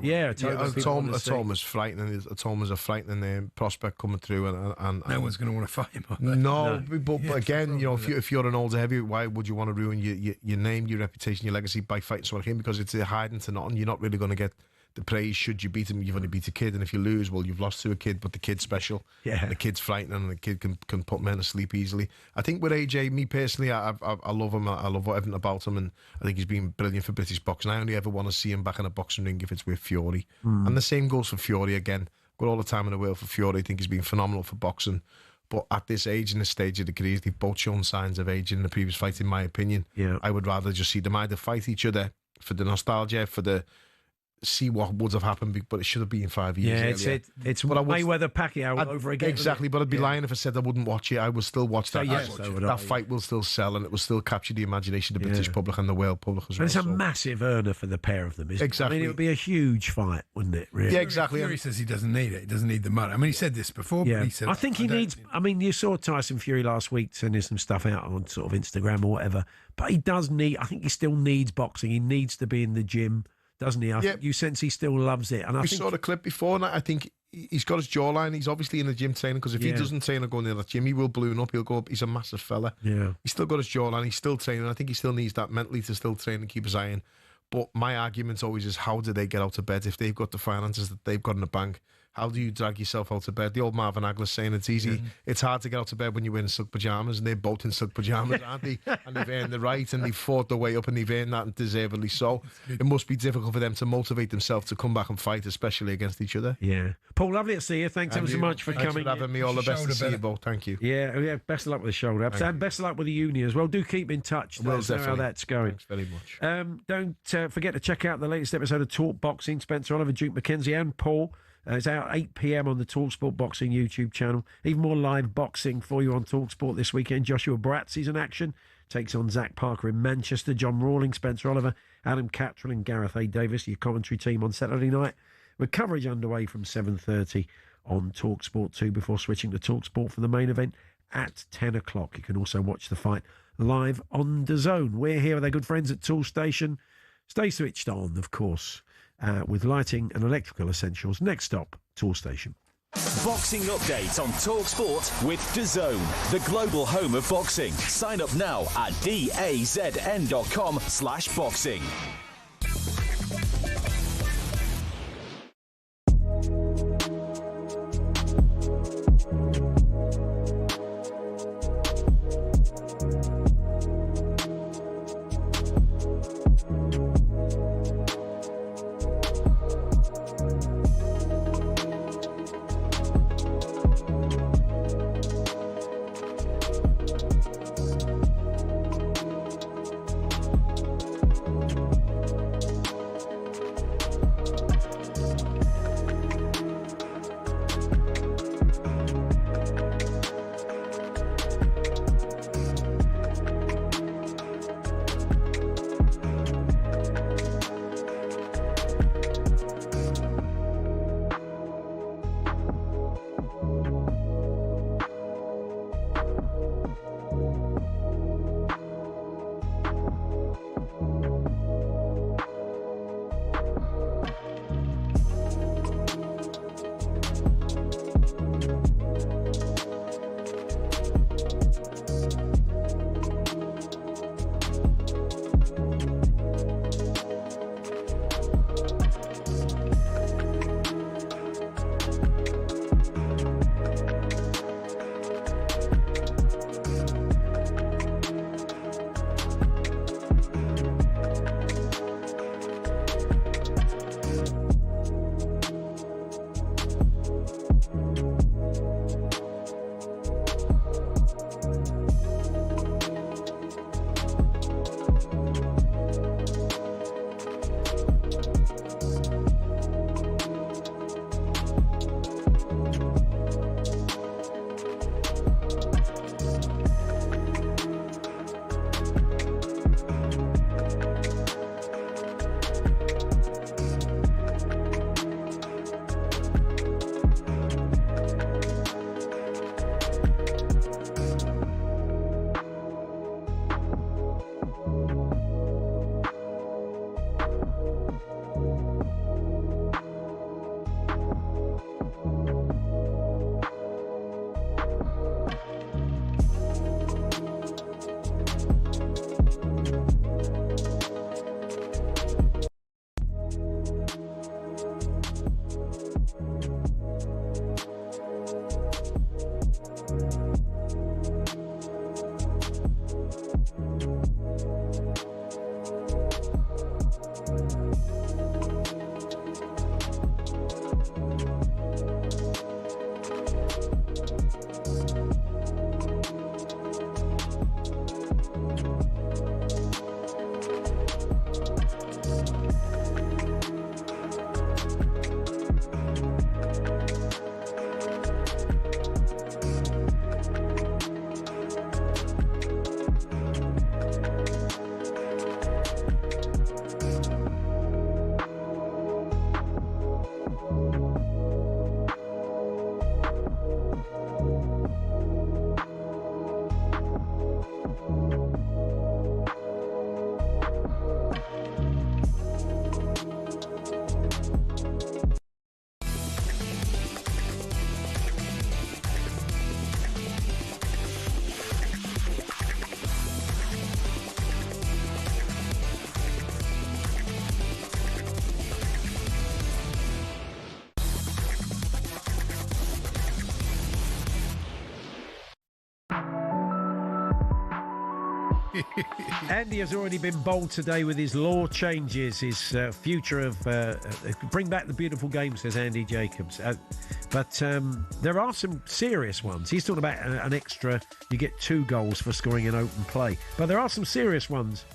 frightening. Atoma's a frightening prospect coming through, and no one's going to want to fight him. No, but again, if you're an older heavyweight, why would you want to ruin your name, your reputation, your legacy by fighting someone like him? Because it's a hiding to nothing. You're not really going to get the praise should you beat him. You've only beat a kid, and if you lose, well, you've lost to a kid, but the kid's special. And the kid's frightening, and the kid can put men to sleep easily. I think with AJ, me personally, I love him. I love everything about him, and I think he's been brilliant for British boxing. I only ever want to see him back in a boxing ring if it's with Fury. And the same goes for Fury again. Got all the time in the world for Fury. I think he's been phenomenal for boxing. But at this age and this stage of the careers, they've both shown signs of aging in the previous fight, in my opinion. I would rather just see them either fight each other for the nostalgia, for the see what would have happened, but it should have been 5 years earlier. It's Mayweather Pacquiao over again. Exactly, but I'd be lying if I said I wouldn't watch it. I would still watch that. That fight will still sell, and it will still capture the imagination of the British public and the world public as well. It's a massive earner for the pair of them, isn't it? I mean, it would be a huge fight, wouldn't it? Really? Yeah, exactly. Fury says he doesn't need it. He doesn't need the money. I mean, he said this before, but he said... I think he needs... I mean, you saw Tyson Fury last week sending some stuff out on sort of Instagram or whatever, but he does need... I think he still needs boxing. He needs to be in the gym, doesn't he? I think you sense he still loves it. And I think saw the clip before, and I think he's got his jawline. He's obviously in the gym training, because if he doesn't train or go near that gym, he will balloon up. He'll go up. He's a massive fella. He's still got his jawline. He's still training. I think he still needs that mentally to still train and keep his eye in. But my argument always is, how do they get out of bed if they've got the finances that they've got in the bank? How do you drag yourself out of bed? The old Marvin Hagler saying it's easy. It's hard to get out of bed when you're in silk pyjamas, and they're both in silk pyjamas, aren't they? And they've earned the right, and they've fought their way up, and they've earned that, and deservedly so. It must be difficult for them to motivate themselves to come back and fight, especially against each other. Paul, lovely to see you. Thanks ever so much for coming. Thanks for having me. All the best to see you both. Thank you. Yeah, best of luck with the shoulder ups, and best of luck with the uni as well. Do keep in touch. Let us know how that's going. Thanks very much. Don't forget to check out the latest episode of Talk Boxing. Spencer Oliver, Duke McKenzie, and Paul. It's out 8 p.m. on the talkSPORT Boxing YouTube channel. Even more live boxing for you on talkSPORT this weekend. Joshua Barazzi's in action. Takes on Zach Parker in Manchester. John Rawling, Spencer Oliver, Adam Cattrall and Gareth A. Davis, your commentary team on Saturday night. With coverage underway from 7:30 on talkSPORT 2 before switching to talkSPORT for the main event at 10 o'clock. You can also watch the fight live on DAZN. We're here with our good friends at Toolstation. Stay switched on, of course, with lighting and electrical essentials. Next stop, Toolstation. Boxing updates on talkSPORT with DAZN, the global home of boxing. Sign up now at dazn.com/boxing. Andy has already been bold today with his law changes, his future of bring back the beautiful game, says Andy Jacobs. But there are some serious ones. He's talking about an extra, you get 2 goals for scoring in open play. But there are some serious ones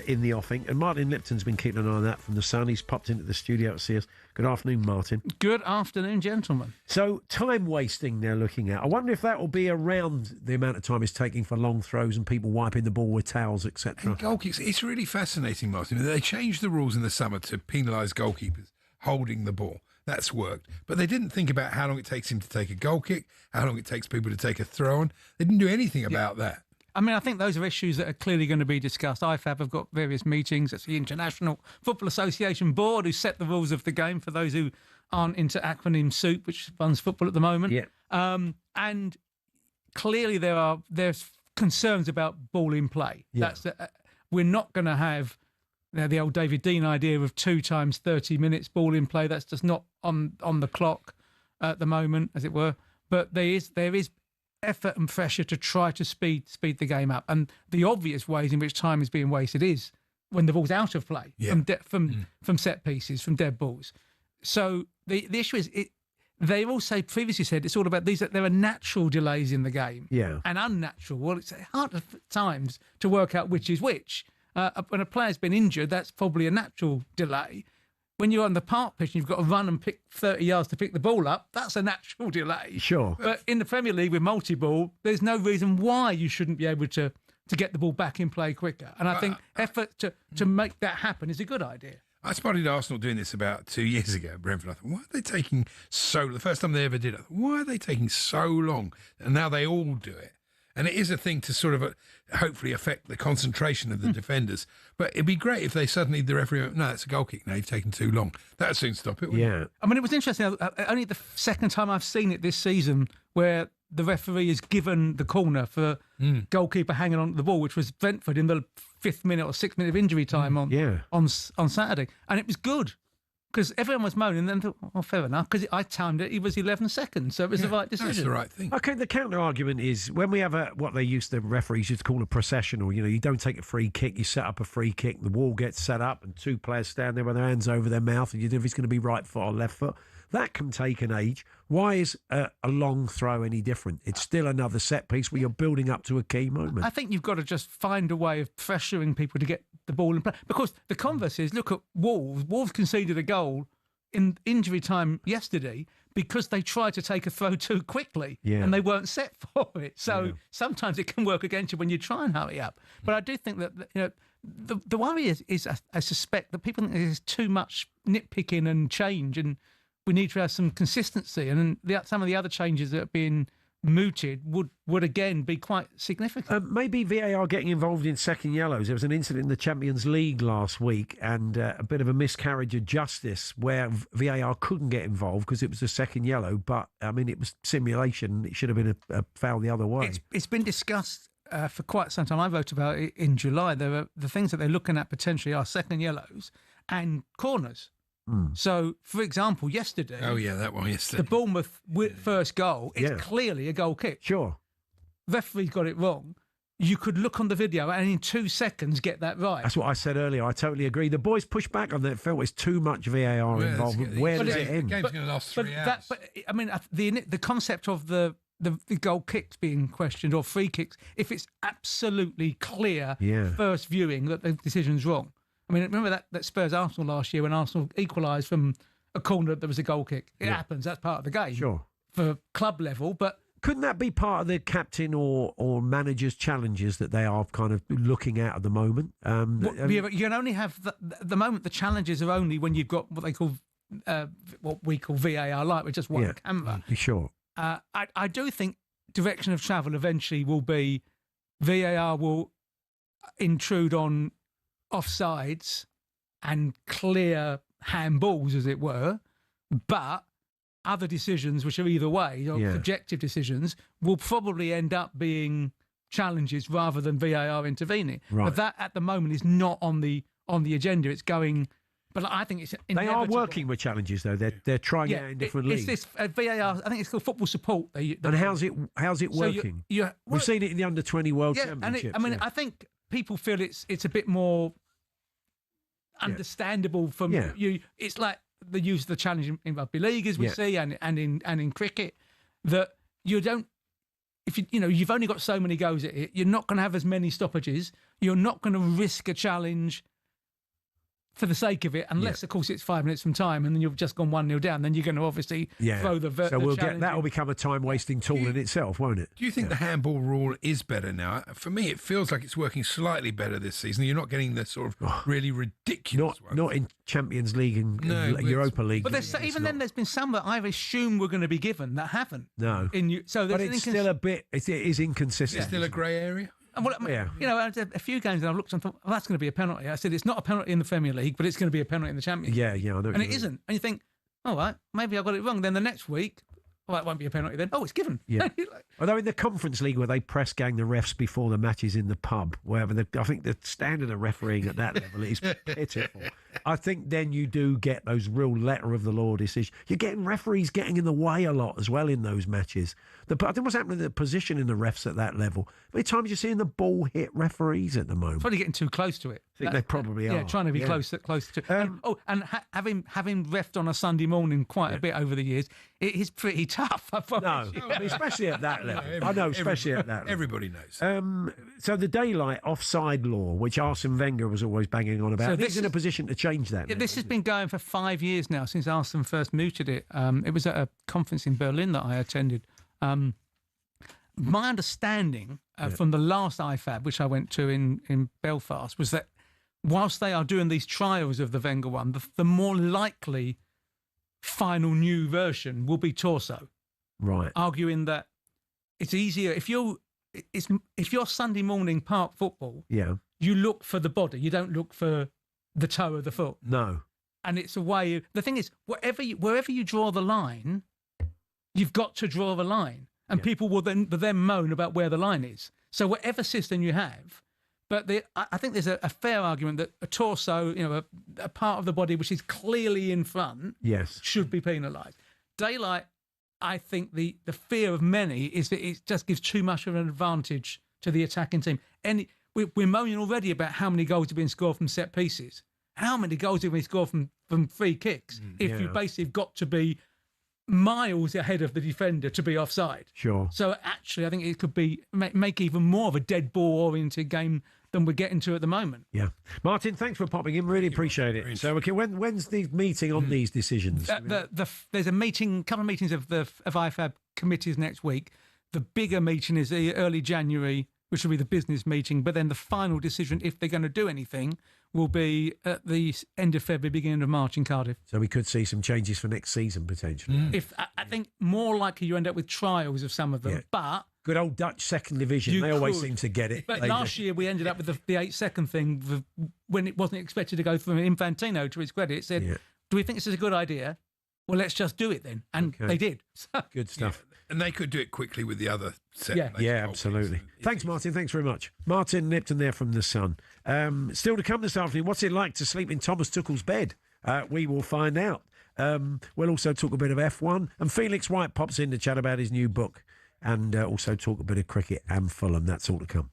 in the offing, and Martin Lipton's been keeping an eye on that from the Sun. He's popped into the studio to see us. Good afternoon, Martin. Good afternoon, gentlemen. So, time wasting they're looking at. I wonder if that will be around the amount of time it's taking for long throws and people wiping the ball with towels, etc. And goal kicks, it's really fascinating, Martin. They changed the rules in the summer to penalise goalkeepers holding the ball. That's worked. But they didn't think about how long it takes him to take a goal kick, how long it takes people to take a throw on. They didn't do anything about that. I mean, I think those are issues that are clearly going to be discussed. IFAB have got various meetings. It's the International Football Association Board who set the rules of the game, for those who aren't into acronym soup, which runs football at the moment. Yeah. And clearly there's concerns about ball in play. Yeah. We're not going to have the old David Dean idea of 2 times 30 minutes ball in play. That's just not on the clock at the moment, as it were. But there is effort and pressure to try to speed the game up, and the obvious ways in which time is being wasted is when the ball's out of play from set pieces, from dead balls. So the issue is, they've also previously said it's all about there are natural delays in the game, and unnatural. Well, it's hard at times to work out which is which. When a player's been injured, that's probably a natural delay. When you're on the park pitch and you've got to run and pick 30 yards to pick the ball up, that's a natural delay. Sure. But in the Premier League with multi-ball, there's no reason why you shouldn't be able to get the ball back in play quicker. And I think effort to make that happen is a good idea. I spotted Arsenal doing this about 2 years ago at Brentford. I thought, why are they taking the first time they ever did it, I thought, why are they taking so long? And now they all do it. And it is a thing to sort of hopefully affect the concentration of the defenders. But it'd be great if they suddenly, the referee went, no, it's a goal kick now, you've taken too long. That would soon stop it, wouldn't it? I mean, it was interesting. Only the second time I've seen it this season where the referee has given the corner for goalkeeper hanging on to the ball, which was Brentford in the 5th minute or 6th minute of injury time on Saturday. And it was good. Because everyone was moaning, and then thought, well, fair enough, because I timed it, it was 11 seconds, so it was the right decision. That's the right thing. Okay, the counter-argument is, when we have what the referees used to call a processional, you don't take a free kick, you set up a free kick, the wall gets set up, and 2 players stand there with their hands over their mouth, and you know if it's going to be right foot or left foot. That can take an age. Why is a long throw any different? It's still another set piece where you're building up to a key moment. I think you've got to just find a way of pressuring people to get the ball in play. Because the converse is, look at Wolves. Wolves conceded a goal in injury time yesterday because they tried to take a throw too quickly and they weren't set for it. So sometimes it can work against you when you try and hurry up. But I do think that the worry is I suspect that people think there's too much nitpicking and change, and we need to have some consistency. And some of the other changes that have been mooted would again be quite significant. Maybe VAR getting involved in second yellows. There was an incident in the Champions League last week, and a bit of a miscarriage of justice where VAR couldn't get involved because it was a second yellow. But I mean, it was simulation. It should have been a foul the other way. It's been discussed for quite some time. I wrote about it in July. The things that they're looking at potentially are second yellows and corners. So, for example, yesterday... Oh, yeah, that one yesterday. The Bournemouth first goal, it's clearly a goal kick. Sure. Referee got it wrong. You could look on the video and in 2 seconds get that right. That's what I said earlier. I totally agree. The boys pushed back on that. Felt it's too much VAR involvement. Where does it end? The game's going to last 3 hours. I mean, the concept of the goal kicks being questioned or free kicks, if it's absolutely clear first viewing that the decision's wrong. I mean, remember that Spurs Arsenal last year when Arsenal equalised from a corner that there was a goal kick. It happens. That's part of the game. Sure. For club level, but couldn't that be part of the captain or manager's challenges that they are kind of looking at the moment? You can only have the moment. The challenges are only when you've got what they call what we call VAR light, with just one camera. Sure. I do think direction of travel eventually will be VAR will intrude on offsides and clear handballs, as it were, but other decisions, which are either way, or subjective decisions, will probably end up being challenges rather than VAR intervening. Right. But that, at the moment, is not on the agenda. It's going, but I think it's inevitable. They are working with challenges, though. They're trying it out in different leagues. It's this VAR. I think it's called football support. And how's it working? We've seen it in the under-20 World Championship. I think people feel it's a bit more understandable from you. It's like the use of the challenge in rugby league, as we see, and in cricket, that you don't. If you've only got so many goes at it, you're not going to have as many stoppages. You're not going to risk a challenge for the sake of it, unless, of course, it's 5 minutes from time, and then you've just gone 1-0 down. Then you're going to obviously throw the So we'll challenge that'll become a time-wasting tool in itself, won't it? Do you think the handball rule is better now? For me, it feels like it's working slightly better this season. You're not getting the sort of really ridiculous ones. Not in Champions League and Europa League. But even then, there's been some that I've assumed were going to be given that haven't. No. But it's still a bit. It is inconsistent. It's still a grey area. And I did a few games and I looked and thought, well, that's going to be a penalty. I said, it's not a penalty in the Premier League, but it's going to be a penalty in the Champions League. Yeah, I know. And it isn't. And you think, all right, maybe I got it wrong. Then the next week, well, it won't be a penalty then. Oh, it's given. Yeah. Although in the Conference League, where they press gang the refs before the matches in the pub, wherever I think the standard of refereeing at that level is pitiful. I think then you do get those real letter of the law decisions. You're getting referees getting in the way a lot as well in those matches. I think what's happening to the position in the refs at that level. How many times you're seeing the ball hit referees at the moment? Probably getting too close to it. I think they probably are. Yeah, trying to be close to it. Having refed on a Sunday morning quite a bit over the years, it is pretty tough. Especially at that level. I know, especially at that level. Everybody knows. So the daylight offside law, which Arsene Wenger was always banging on about, he's in a position to change that. This has been going for 5 years now, since Arsene first mooted it. It was at a conference in Berlin that I attended. My understanding from the last IFAB, which I went to in Belfast, was that whilst they are doing these trials of the Wenger one, the more likely final new version will be torso. Right. Arguing that it's easier if you're Sunday morning park football. Yeah. You look for the body. You don't look for the toe of the foot. No. And it's a way. The thing is, wherever you draw the line, you've got to draw the line, and people will then moan about where the line is. So whatever system you have, but I think there's a fair argument that a torso, a part of the body which is clearly in front, should be penalised. Daylight, I think the fear of many is that it just gives too much of an advantage to the attacking team. And we're moaning already about how many goals have been scored from set pieces. How many goals have been scored from free kicks? If you basically got to be miles ahead of the defender to be offside. Sure. So actually, I think it could be make even more of a dead ball oriented game than we're getting to at the moment. Yeah. Martin, thanks for popping in. Really appreciate it. So, okay, when's the meeting on these decisions? There's a meeting, couple of meetings of IFAB committees next week. The bigger meeting is early January, which will be the business meeting. But then the final decision, if they're going to do anything, will be at the end of February, beginning of March in Cardiff. So we could see some changes for next season, potentially. If I think more likely you end up with trials of some of them, but... Good old Dutch second division. They always seem to get it. But last year we ended up with the 8-second thing when it wasn't expected to go through. Infantino, to his credit, said, do we think this is a good idea? Well, let's just do it then. And they did. Good stuff. Yeah. And they could do it quickly with the other set. Yeah, absolutely. Thanks, Martin. Thanks very much. Martin Lipton there from The Sun. Still to come this afternoon, what's it like to sleep in Thomas Tuchel's bed? We will find out. We'll also talk a bit of F1. And Felix White pops in to chat about his new book. And also talk a bit of cricket and Fulham. That's all to come.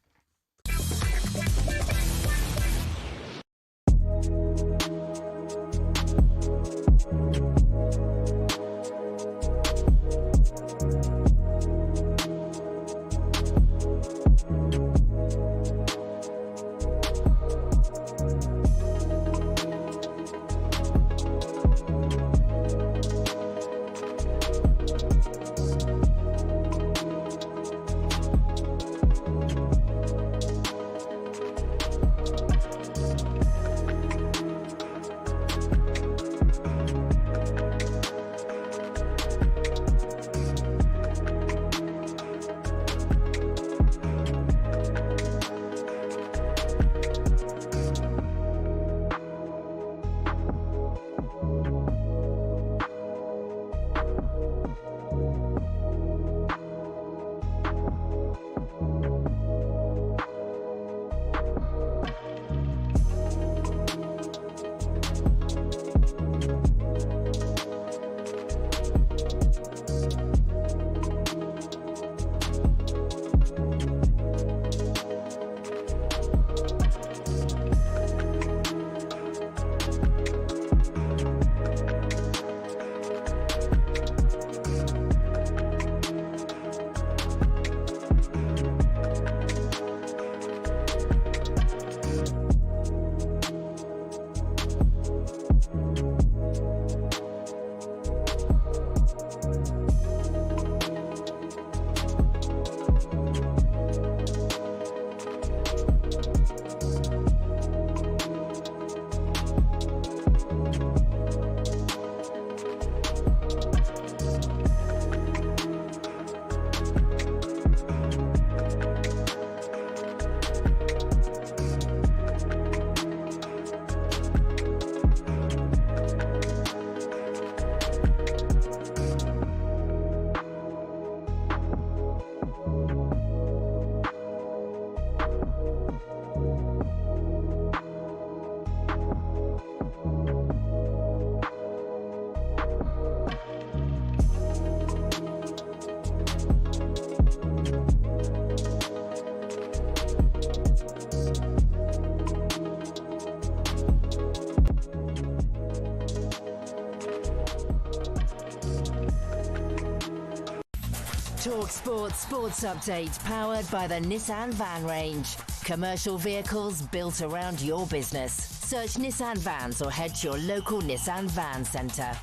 talkSPORT Sports Update, powered by the Nissan Van Range. Commercial vehicles built around your business. Search Nissan Vans or head to your local Nissan Van Centre.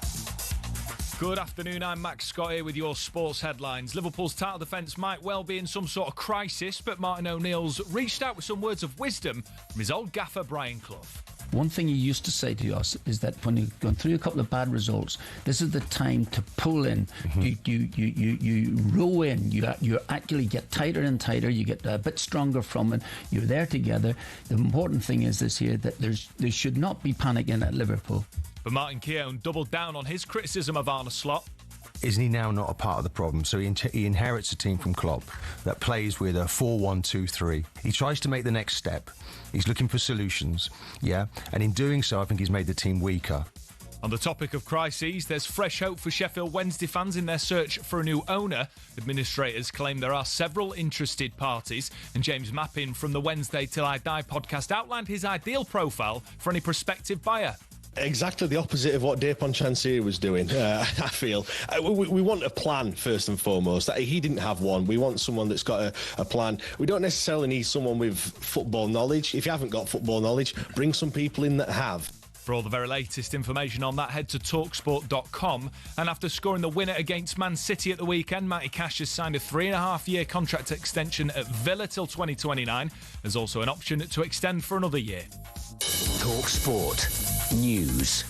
Good afternoon, I'm Max Scott here with your sports headlines. Liverpool's title defence might well be in some sort of crisis, but Martin O'Neill's reached out with some words of wisdom from his old gaffer, Brian Clough. One thing he used to say to us is that when you've gone through a couple of bad results, this is the time to pull in. You row in. You actually get tighter and tighter. You get a bit stronger from it. You're there together. The important thing is this year that there should not be panicking at Liverpool. But Martin Keown doubled down on his criticism of Arne Slot. Isn't he now not a part of the problem? So he inherits a team from Klopp that plays with a 4-1-2-3. He tries to make the next step. He's looking for solutions, yeah? And in doing so, I think he's made the team weaker. On the topic of crises, there's fresh hope for Sheffield Wednesday fans in their search for a new owner. Administrators claim there are several interested parties, and James Mappin from the Wednesday Till I Die podcast outlined his ideal profile for any prospective buyer. Exactly the opposite of what Depon Chansiri was doing, I feel. We want a plan, first and foremost. He didn't have one. We want someone that's got a plan. We don't necessarily need someone with football knowledge. If you haven't got football knowledge, bring some people in that have. For all the very latest information on that, head to talksport.com. And after scoring the winner against Man City at the weekend, Matty Cash has signed a 3.5-year contract extension at Villa till 2029. There's also an option to extend for another year. talkSPORT News.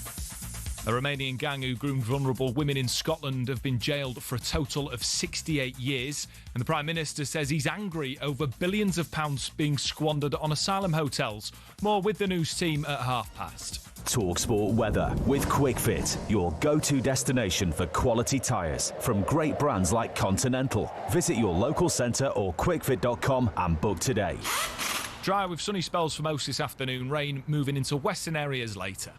A Romanian gang who groomed vulnerable women in Scotland have been jailed for a total of 68 years. And the Prime Minister says he's angry over billions of pounds being squandered on asylum hotels. More with the news team at past. talkSPORT weather with QuickFit, your go-to destination for quality tyres from great brands like Continental. Visit your local centre or quickfit.com and book today. Dry with sunny spells for most this afternoon, rain moving into western areas later.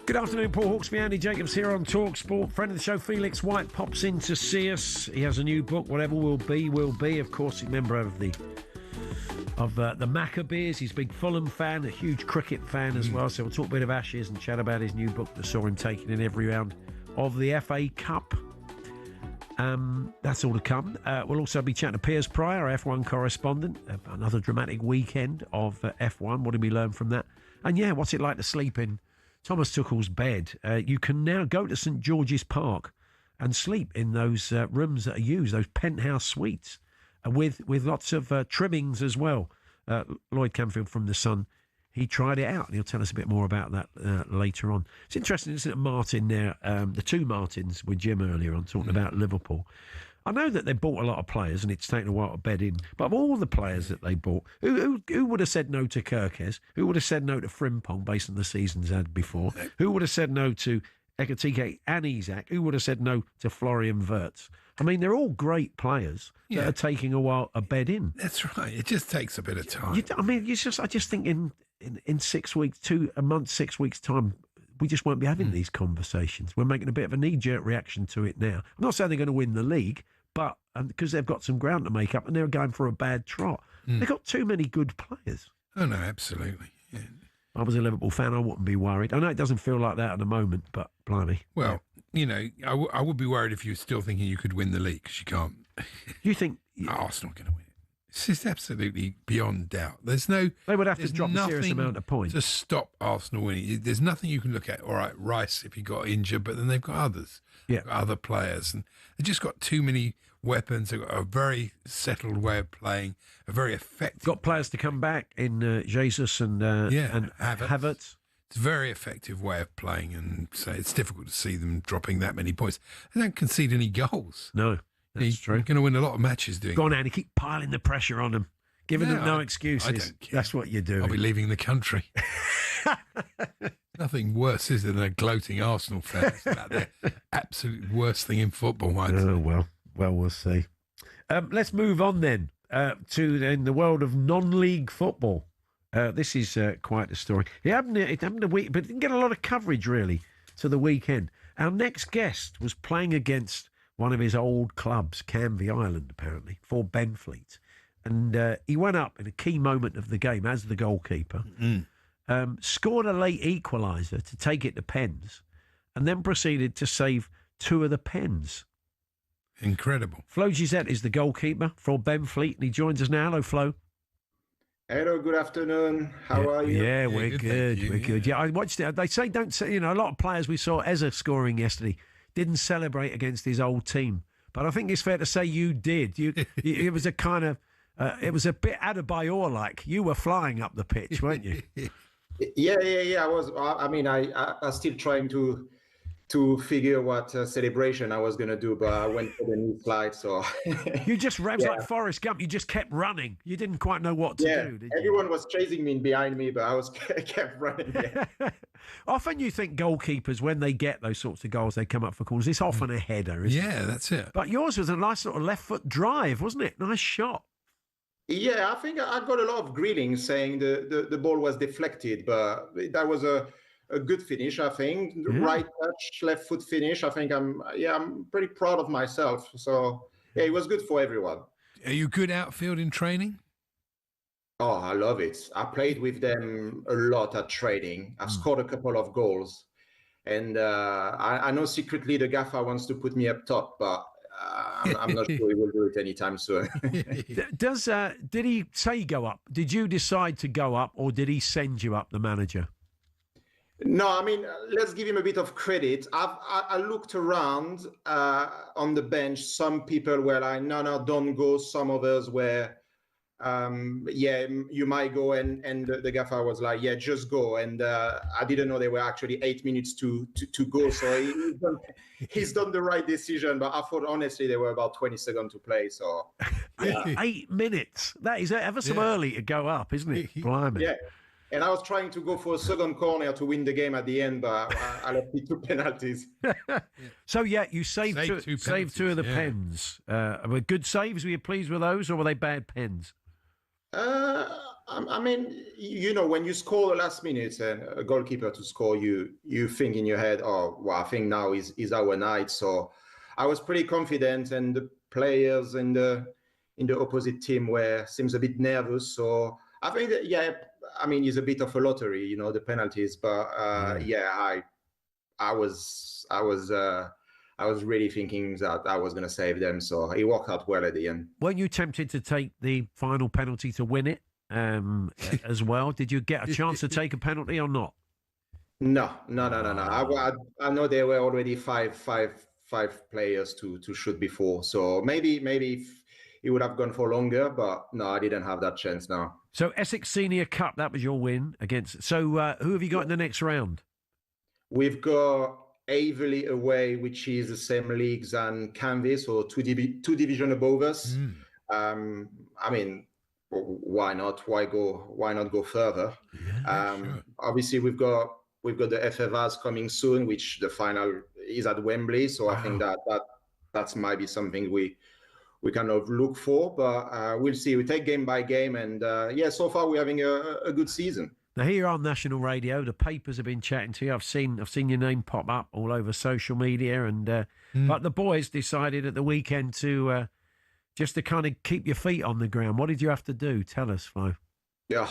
Good afternoon, Paul Hawksbee, Andy Jacobs here on talkSPORT. Friend of the show, Felix White, pops in to see us. He has a new book, Whatever Will Be, Will Be. Of course, he's a member of the Maccabees. He's a big Fulham fan, a huge cricket fan as well. So we'll talk a bit of Ashes and chat about his new book that saw him taken in every round of the FA Cup. That's all to come. We'll also be chatting to Piers Pryor, our F1 correspondent. Another dramatic weekend of F1. What did we learn from that? And yeah, what's it like to sleep in Thomas Tuchel's bed? You can now go to St George's Park and sleep in those rooms that are used, those penthouse suites, with lots of trimmings as well. Lloyd Canfield from The Sun, he tried it out, and he'll tell us a bit more about that later on. It's interesting, isn't it, Martin there, the two Martins with Jim earlier on, talking about Liverpool. I know that they bought a lot of players and it's taken a while to bed in, but of all the players that they bought, who would have said no to Kirkes? Who would have said no to Frimpong based on the seasons had before? Who would have said no to Ekatike and Isak? Who would have said no to Florian Wirtz? I mean, they're all great players that are taking a while to bed in. That's right. It just takes a bit of time. I just think in 6 weeks, a month, 6 weeks' time, we just won't be having these conversations. We're making a bit of a knee-jerk reaction to it now. I'm not saying they're going to win the league, but because they've got some ground to make up and they're going for a bad trot. They've got too many good players. Oh, no, absolutely. Yeah. I was a Liverpool fan. I wouldn't be worried. I know it doesn't feel like that at the moment, but blimey. Well, I would be worried if you were still thinking you could win the league, because you can't. You think Arsenal are going to win it? It's just absolutely beyond doubt. They would have to drop a serious amount of points to stop Arsenal winning. There's nothing you can look at. All right, Rice, if he got injured, but then they've got others, other players, and they've just got too many weapons. They've got a very settled way of playing, a very effective. Got players to come back in Jesus and Havertz. It's a very effective way of playing, and so it's difficult to see them dropping that many points. They don't concede any goals. No. That's true. You're going to win a lot of matches doing Go on, Andy, keep piling the pressure on them. Giving them no excuses. I don't care. That's what you do. I'll be leaving the country. Nothing worse, is there, than a gloating Arsenal fan about the absolute worst thing in football. Oh, well, we'll see. Let's move on then to in the world of non-league football. This is quite a story. It happened a week, but it didn't get a lot of coverage, really, to the weekend. Our next guest was playing against one of his old clubs, Canvey Island, apparently, for Benfleet. And he went up in a key moment of the game as the goalkeeper, scored a late equaliser to take it to pens, and then proceeded to save 2 of the pens. Incredible. Flo Gisette is the goalkeeper for Benfleet, and he joins us now. Hello, Flo. Hello, good afternoon. How are you? Yeah, we're good. We're good. Yeah, I watched it. They say don't say, a lot of players we saw Eza scoring yesterday didn't celebrate against his old team. But I think it's fair to say you did. It was a kind of, it was a bit Adebayor-like. You were flying up the pitch, weren't you? Yeah. I was. I mean, I was still trying to figure what celebration I was going to do, but I went for the new slide, so... You just revs like Forrest Gump. You just kept running. You didn't quite know what to do, did you? Everyone was chasing me behind me, but I kept running. Yeah. Often you think goalkeepers, when they get those sorts of goals, they come up for corners. It's often a header, isn't it? Yeah, that's it. But yours was a nice sort of left-foot drive, wasn't it? Nice shot. Yeah, I think I got a lot of greetings saying the ball was deflected, but that was a good finish, I think. Yeah. Right touch, left foot finish. I think I'm pretty proud of myself. So yeah, it was good for everyone. Are you good outfield in training? Oh, I love it. I played with them a lot at training. I scored a couple of goals, and I know secretly the gaffer wants to put me up top, but I'm not sure he will do it anytime soon. Did he say go up? Did you decide to go up, or did he send you up, the manager? No, I mean, let's give him a bit of credit. I looked around on the bench. Some people were like, no, don't go. Some others were, you might go. And the gaffer was like, yeah, just go. And I didn't know there were actually 8 minutes to go. So he's done the right decision. But I thought, honestly, there were about 20 seconds to play. So 8 minutes. That is ever so early to go up, isn't it? Blimey. Yeah. And I was trying to go for a second corner to win the game at the end, but I left it 2 penalties. So, you saved two of the pens. Were good saves? Were you pleased with those, or were they bad pens? I mean, when you score the last minute and a goalkeeper to score, you think in your head, oh, well, I think now is our night. So I was pretty confident, and the players in the opposite team seems a bit nervous. So I think that, I mean, it's a bit of a lottery, the penalties, but I was really thinking that I was going to save them, so it worked out well at the end. Weren't you tempted to take the final penalty to win it as well? Did you get a chance to take a penalty or not? No. I know there were already five players to shoot before, so maybe it would have gone for longer, but no, I didn't have that chance now. So Essex Senior Cup, that was your win against. So who have you got in the next round? We've got Aveley away, which is the same leagues and Canvey, so two division above us. I mean, why not? Why not go further? Sure. Obviously, we've got the FFAs coming soon, which the final is at Wembley. So I think that might be something we kind of look for, but we'll see. We take game by game, and so far we're having a good season. Now here on national radio, the papers have been chatting to you. I've seen your name pop up all over social media, and but the boys decided at the weekend to just to kind of keep your feet on the ground. What did you have to do? Tell us, Flo. Yeah,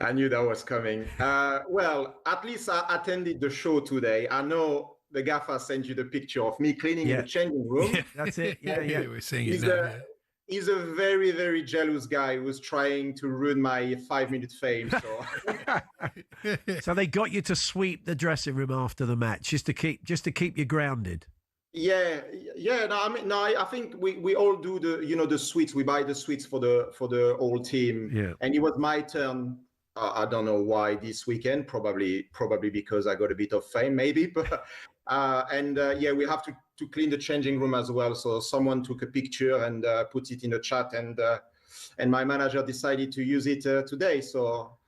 I knew that was coming. Well, at least I attended the show today. I know the gaffer sent you the picture of me cleaning in the changing room. Yeah, that's it. Yeah. We're seeing it now. He's a very, very jealous guy who's trying to ruin my 5-minute fame. So. So they got you to sweep the dressing room after the match just to keep you grounded. Yeah. No, I think we all do the sweets. We buy the sweets for the whole team. Yeah. And it was my turn. I don't know why this weekend. Probably because I got a bit of fame, maybe. But we have to clean the changing room as well. So someone took a picture and put it in the chat, and my manager decided to use it today. So,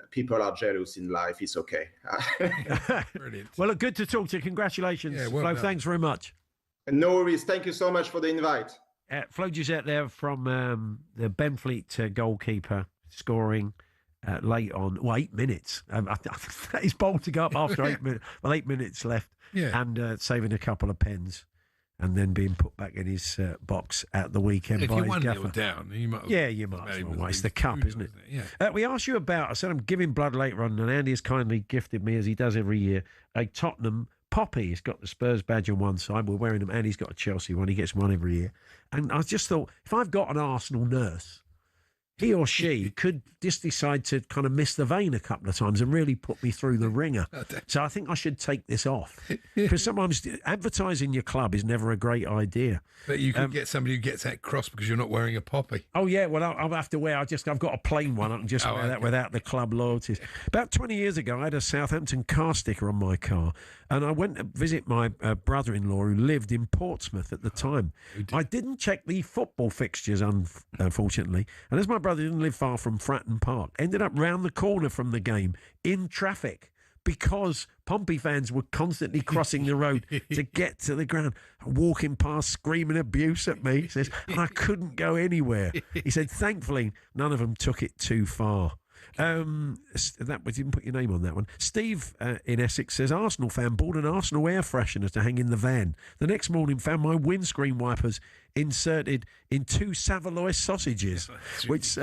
people are jealous in life. It's okay. Brilliant. Well, good to talk to you. Congratulations, Flo. Thanks very much. No worries. Thank you so much for the invite. Flo Gisette there from the Benfleet goalkeeper scoring late on. Well, 8 minutes. He's bold to go up after 8 minutes. Well, 8 minutes left. Yeah. And saving a couple of pens. And then being put back in his box at the weekend by his gaffer. If you're 1-0 down, you might. Yeah, you might as well. It's the cup, isn't it? Yeah. We asked you about. I said I'm giving blood later on, and Andy has kindly gifted me, as he does every year, a Tottenham poppy. He's got the Spurs badge on one side. We're wearing them, and he's got a Chelsea one. He gets one every year. And I just thought, if I've got an Arsenal nurse, he or she could just decide to kind of miss the vein a couple of times and really put me through the ringer. So I think I should take this off. Because sometimes advertising your club is never a great idea. But you can get somebody who gets that cross because you're not wearing a poppy. Oh, yeah. Well, I'll have to wear... I've got a plain one. I can just wear that without the club loyalties. About 20 years ago, I had a Southampton car sticker on my car. And I went to visit my brother-in-law who lived in Portsmouth at the time. I didn't check the football fixtures, unfortunately. And as my brother didn't live far from Fratton Park, ended up round the corner from the game in traffic because Pompey fans were constantly crossing the road to get to the ground, walking past, screaming abuse at me. He says, and I couldn't go anywhere. He said, thankfully, none of them took it too far. We didn't put your name on that one. Steve in Essex says, Arsenal fan bought an Arsenal air freshener to hang in the van. The next morning found my windscreen wipers inserted in 2 Savoy sausages, which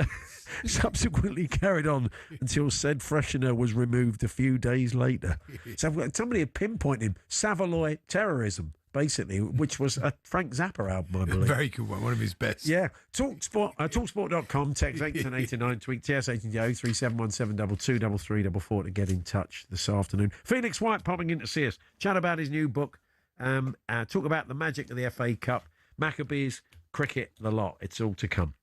subsequently carried on until said freshener was removed a few days later. So somebody had pinpointed him, Savoy terrorism, basically, which was a Frank Zappa album, I believe. Very good one of his best. Yeah. TalkSport, talksport.com, text 81089, tweet TS18 03717223344 to get in touch this afternoon. Phoenix White popping in to see us, chat about his new book, talk about the magic of the FA Cup, Maccabees, cricket, the lot. It's all to come.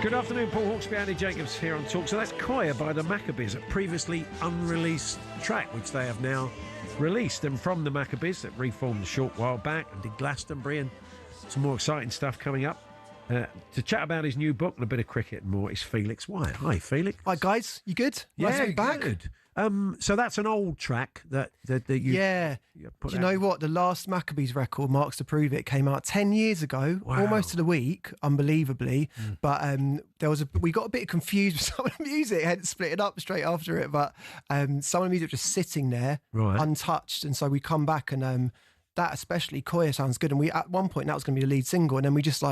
Good afternoon, Paul Hawksbee, Andy Jacobs here on Talk. So that's Koya by the Maccabees, a previously unreleased track, which they have now released. And from the Maccabees, that reformed a short while back and did Glastonbury, and some more exciting stuff coming up. To chat about his new book and a bit of cricket and more is Felix Wyatt. Hi, Felix. Hi, guys. You good? Nice to be back. Good. So that's an old track that you... Yeah. Do you know what? The last Maccabees record, Marks to Prove It, came out 10 years ago, almost to the week, unbelievably. But we got a bit confused with some of the music, had to split it up straight after it. But some of the music was just sitting there, untouched. And so we come back and that especially, Koya sounds good. And at one point that was going to be the lead single. And then we just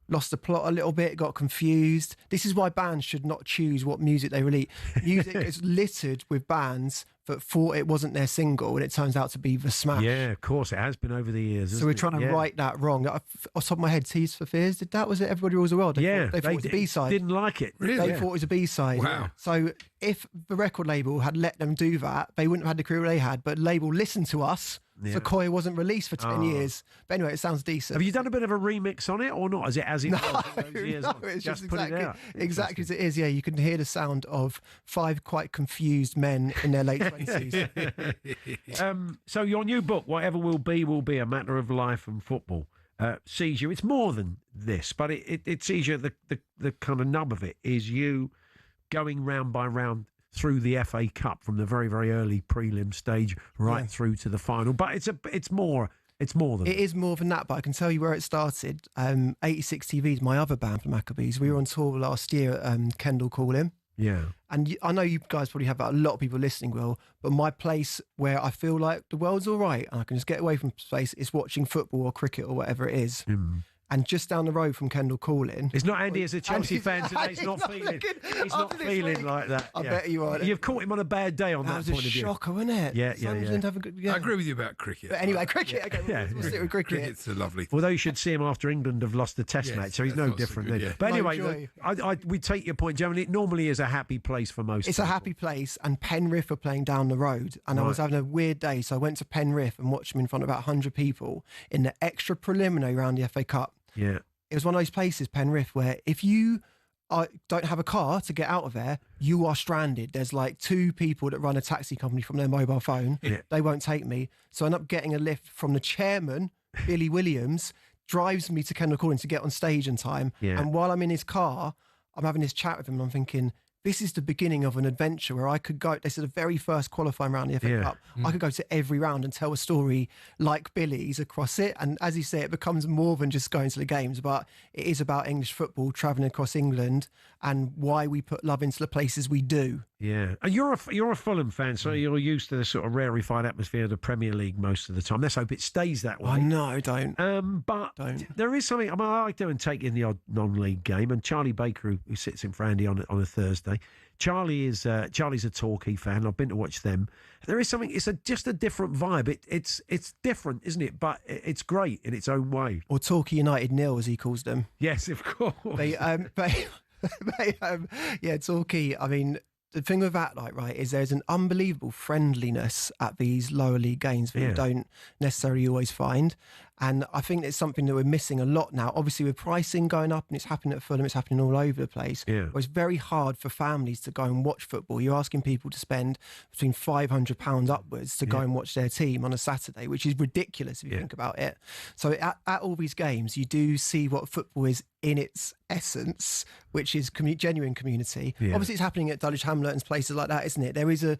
lost the plot a little bit, got confused. This is why bands should not choose what music they release. Music is littered with bands that thought it wasn't their single, and it turns out to be the smash. Yeah, of course, it has been over the years. So we're trying to right that wrong. Off the top of my head, Tears for Fears did that? Was it Everybody Rules the World? They thought it was a B-side. Didn't like it. Really? They thought it was a B-side. Wow. So if the record label had let them do that, they wouldn't have had the career they had, but the label listened to us. Yeah. So Koya wasn't released for 10 years. But anyway, it sounds decent. Have you done a bit of a remix on it or not? Is it as it was in those years? No, it's just put it out. exactly as it is. Yeah, you can hear the sound of 5 quite confused men in their late 20s. So your new book, Whatever Will Be a Matter of Life and Football, sees you. It's more than this, but it sees you. The kind of nub of it is you going round by round through the FA Cup from the very, very early prelim stage through to the final. But it's more than it is more than that, but I can tell you where it started. 86 TV's my other band from Maccabees. We were on tour last year at Kendall Calling. Yeah. And I know you guys probably have that, a lot of people listening will, but my place where I feel like the world's all right and I can just get away from space is watching football or cricket or whatever it is. And just down the road from Kendall Calling. It's not Andy as a Chelsea fan today. He's not feeling like that. I bet you are. You've caught him on a bad day on that point of view. That was a shocker, wasn't it? Yeah. I agree with you about cricket. But anyway, cricket. Okay, we'll stick with cricket. Cricket's a lovely thing. Although you should see him after England have lost the Test match, so he's no different. So good, But anyway, we take your point, Jeremy. It normally is a happy place for most people. A happy place, and Penrith are playing down the road. And I was having a weird day, so I went to Penrith and watched them in front of about 100 people in the extra preliminary round the FA Cup. Yeah. It was one of those places, Penrith, where if you don't have a car to get out of there, you are stranded. There's 2 people that run a taxi company from their mobile phone. Yeah. They won't take me. So I end up getting a lift from the chairman, Billy Williams, drives me to Kendall Calling to get on stage in time. Yeah. And while I'm in his car, I'm having this chat with him and I'm thinking, this is the beginning of an adventure where I could go. This is the very first qualifying round of the FA Cup. I could go to every round and tell a story like Billy's across it. And as you say, it becomes more than just going to the games, but it is about English football, travelling across England and why we put love into the places we do. Yeah. And you're a Fulham fan, so you're used to the sort of rarefied atmosphere of the Premier League most of the time. Let's hope it stays that way. I know, don't. But there is something, I like doing taking the odd non-league game, and Charlie Baker, who sits in for Andy on a Thursday, Charlie's a Torquay fan. I've been to watch them. There is something. It's just a different vibe. It's different, isn't it? But it's great in its own way. Or Torquay United nil, as he calls them. Yes, of course. Torquay. I mean, the thing with that, is there's an unbelievable friendliness at these lower league games that you don't necessarily always find. And I think it's something that we're missing a lot now. Obviously, with pricing going up, and it's happening at Fulham, it's happening all over the place. Yeah. It's very hard for families to go and watch football. You're asking people to spend between £500 upwards to go and watch their team on a Saturday, which is ridiculous if you think about it. So at all these games, you do see what football is in its essence, which is genuine community. Yeah. Obviously, it's happening at Dulwich Hamlet and places like that, isn't it? There is a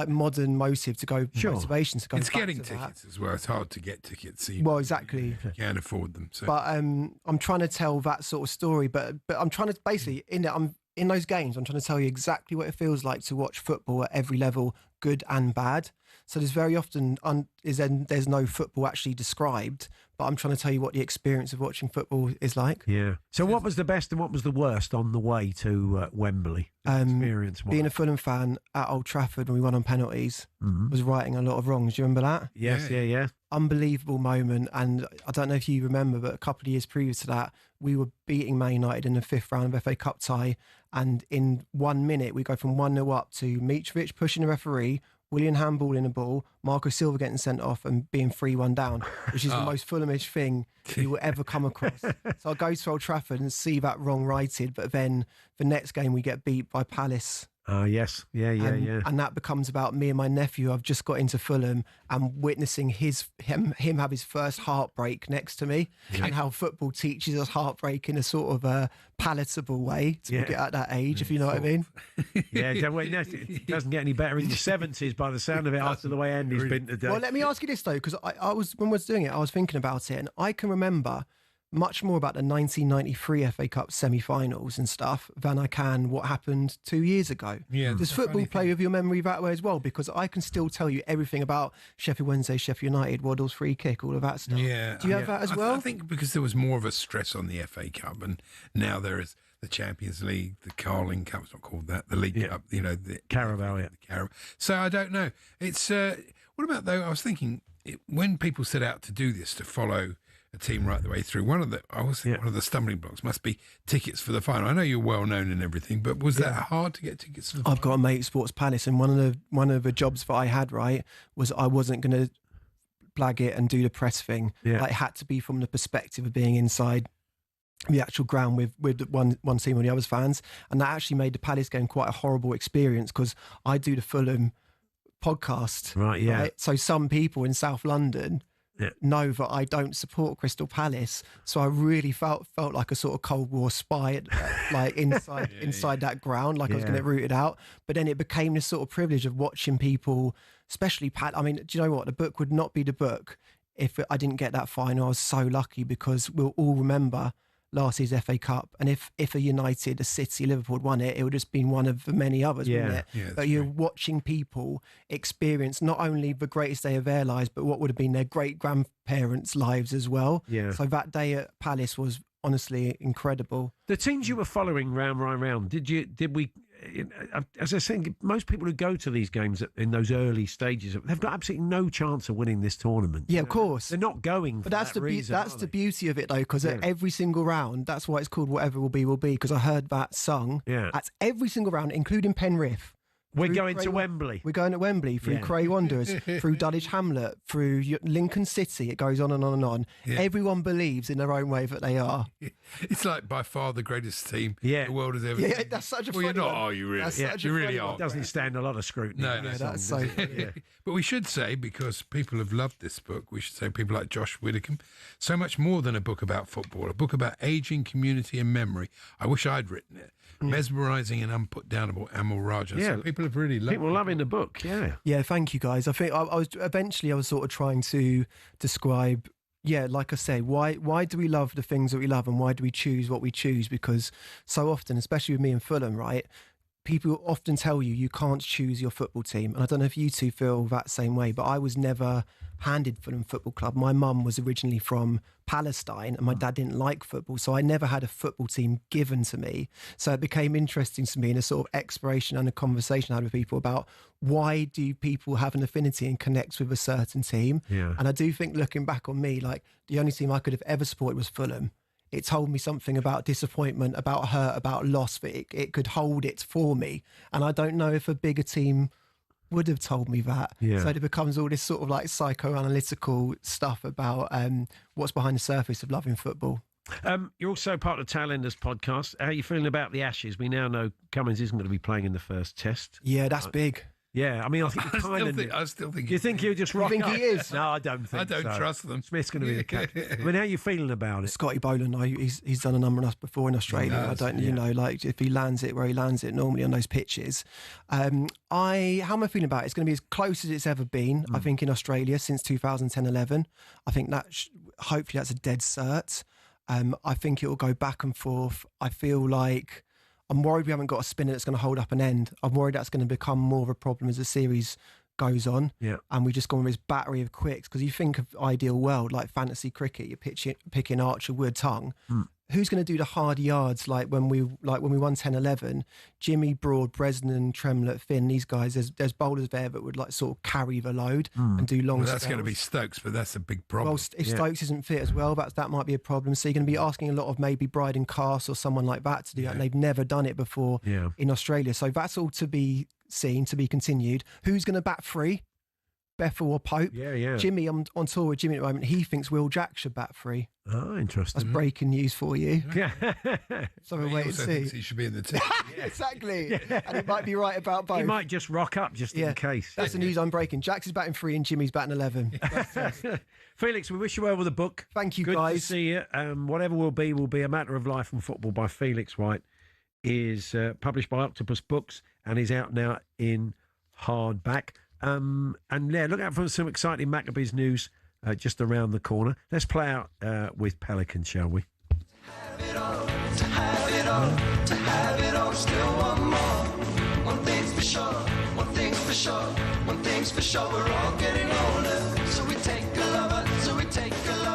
modern motive to go, motivation to go. It's back getting to tickets that. as well. It's hard to get tickets. Well, exactly. You can't afford them. So. But I'm trying to tell that sort of story. But I'm trying to basically in those games, I'm trying to tell you exactly what it feels like to watch football at every level, good and bad. So there's very often there's no football actually described, but I'm trying to tell you what the experience of watching football is like. Yeah. So what was the best and what was the worst on the way to Wembley? Experience-wise? Being a Fulham fan at Old Trafford when we won on penalties was righting a lot of wrongs. Do you remember that? Yes, yeah. Unbelievable moment. And I don't know if you remember, but a couple of years previous to that, we were beating Man United in the 5th round of FA Cup tie. And in 1 minute, we go from 1-0 up to Mitrovic pushing the referee, William handballing the ball, Marco Silva getting sent off and being 3-1 down, which is the most Fulhamish thing you will ever come across. So I go to Old Trafford and see that wrong righted, but then the next game we get beat by Palace. Yes. Yeah. And that becomes about me and my nephew. I've just got into Fulham and witnessing him have his first heartbreak next to me, and how football teaches us heartbreak in a sort of a palatable way to get at that age, if you know what I mean. It doesn't get any better in your 70s by the sound of it after the way Andy's been today. Well, let me ask you this, though, because I was, when I was doing it, I was thinking about it, and I can remember much more about the 1993 FA Cup semi-finals and stuff than I can what happened 2 years ago. Does football play with your memory that way as well? Because I can still tell you everything about Sheffield Wednesday, Sheffield United, Waddle's free kick, all of that stuff. Yeah. Do you have that as well? I think because there was more of a stress on the FA Cup, and now there is the Champions League, the Carling Cup, it's not called that, the League Cup, the Carabao, the Carabao. So I don't know. It's what about, though, I was thinking, when people set out to do this, to follow a team right the way through, one of the stumbling blocks must be tickets for the final. I know you're well known and everything, but was that hard to get tickets for the final? I've got a mate at Sports Palace, and one of the jobs that I had, right, was I wasn't going to blag it and do the press thing. It had to be from the perspective of being inside the actual ground with one team and the other's fans, and that actually made the Palace game quite a horrible experience, because I do the Fulham podcast, right? So some people in South London know that I don't support Crystal Palace, so I really felt like a sort of Cold War spy, like inside that ground, like I was going to get rooted out. But then it became this sort of privilege of watching people, especially I mean, do you know what? The book would not be the book if I didn't get that final. I was so lucky, because we'll all remember last year's FA Cup, and if a United, a City, Liverpool had won it, it would have just been one of the many others, wouldn't it? But you're watching people experience not only the greatest day of their lives, but what would have been their great-grandparents' lives as well. So that day at Palace was honestly incredible. The teams you were following round, did we, as I said, most people who go to these games in those early stages, they've got absolutely no chance of winning this tournament. Yeah, of course. They're not going for that reason. That's the beauty of it, though, because at every single round, that's why it's called Whatever Will Be, because I heard that sung at every single round, including Penrith. We're going to Wembley. We're going to Wembley, through Cray Wanderers, through Dulwich Hamlet, through Lincoln City. It goes on and on and on. Everyone believes in their own way that they are. It's like by far the greatest team the world has ever seen. Yeah, that's such a funny you're not, one. are you really? That's you really are. It doesn't stand a lot of scrutiny. No, that's so But we should say, because people have loved this book, we should say people like Josh Widdicombe, so much more than a book about football, a book about ageing, community and memory. I wish I'd written it. Mesmerising and unputdownable Amal Raja. So people have really loved it. People loving the book, Yeah, thank you, guys. I think I was sort of trying to describe, like I say, why do we love the things that we love, and why do we choose what we choose? Because so often, especially with me and Fulham, right, people often tell you can't choose your football team. And I don't know if you two feel that same way, but I was never handed Fulham Football Club. My mum was originally from Palestine, and my dad didn't like football, so I never had a football team given to me. So it became interesting to me in a sort of exploration and a conversation I had with people about why do people have an affinity and connect with a certain team. And I do think, looking back on me, like the only team I could have ever supported was Fulham. It told me something about disappointment, about hurt, about loss, that it could hold it for me. And I don't know if a bigger team would have told me that. So it becomes all this sort of like psychoanalytical stuff about what's behind the surface of loving football. You're also part of the Tailenders podcast. How are you feeling about the Ashes? We now know Cummins isn't going to be playing in the first test. Yeah, that's big. Yeah, I mean, I think I still think. Do you think he'll just rock think up? he is? No, I don't think. I don't trust them. Smith's going to be the captain. I mean, how are you feeling about it? Scotty Boland, he's done a number on us before in Australia. I don't, like if he lands it where he lands it normally on those pitches. How am I feeling about it? It's going to be as close as it's ever been. I think in Australia since 2010-11. I think that hopefully that's a dead cert. I think it will go back and forth. I feel like I'm worried we haven't got a spinner that's going to hold up an end. I'm worried that's going to become more of a problem as the series goes on. And we've just gone with this battery of quicks, because you think of ideal world, like fantasy cricket, you're picking Archer, Wood, Tongue. Who's going to do the hard yards like when we won 10-11? Jimmy, Broad, Bresnan, Tremlett, Finn, these guys, there's bowlers there that would like sort of carry the load and do long that's going to be Stokes, but that's a big problem. Well, if Stokes isn't fit as well, that might be a problem. So you're going to be asking a lot of maybe Bryden Cast or someone like that to do that, and they've never done it before in Australia. So that's all to be seen to be continued. Who's going to bat free? Bethel or Pope? Yeah. Jimmy, I'm on tour with Jimmy at the moment. He thinks Will Jack should bat free. Oh, interesting. That's breaking news for you. Yeah. So we'll wait and see. He should be in the team. Exactly. And he might be right about both. He might just rock up just in case. That's the news I'm breaking. Jax is batting 3 and Jimmy's batting 11. Felix, we wish you well with the book. Thank you, Good guys. Good to see you. Whatever will be A Matter of Life and Football by Felix White is published by Octopus Books and is out now in hardback. And yeah, look out for some exciting Maccabees news just around the corner. Let's play out with Pelican, shall we? To have it all, still one more. One thing's for sure, one thing's for sure, one thing's for sure, we're all getting older. So we take a lover, so we take a lover.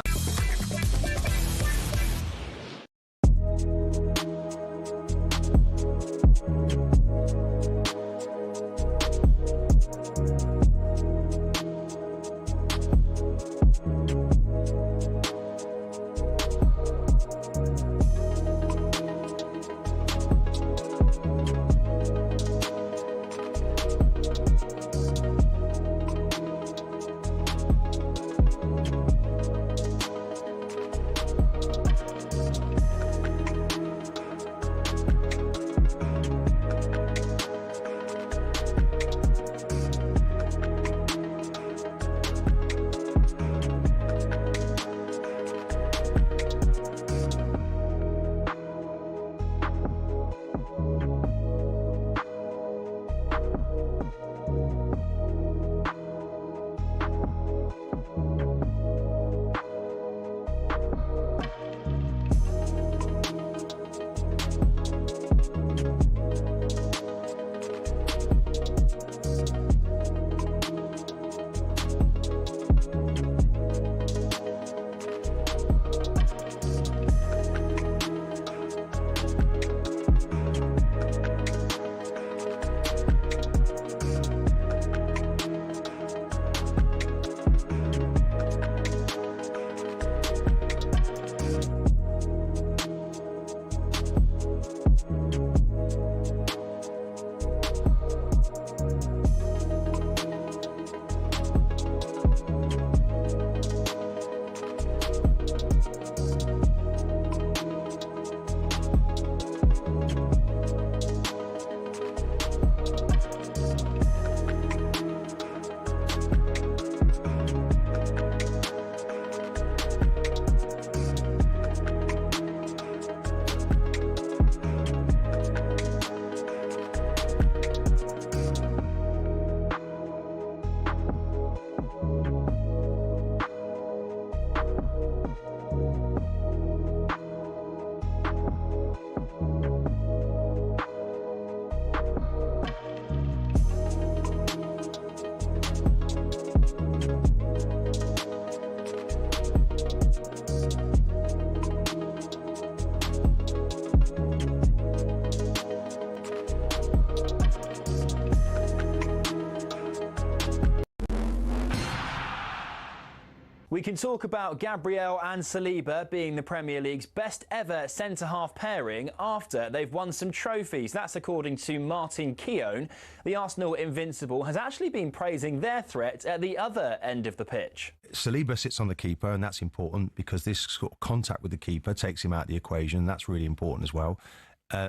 We can talk about Gabriel and Saliba being the Premier League's best ever centre-half pairing after they've won some trophies. That's according to Martin Keown. The Arsenal Invincible has actually been praising their threat at the other end of the pitch. Saliba sits on the keeper, and that's important because this sort of contact with the keeper takes him out of the equation. That's really important as well.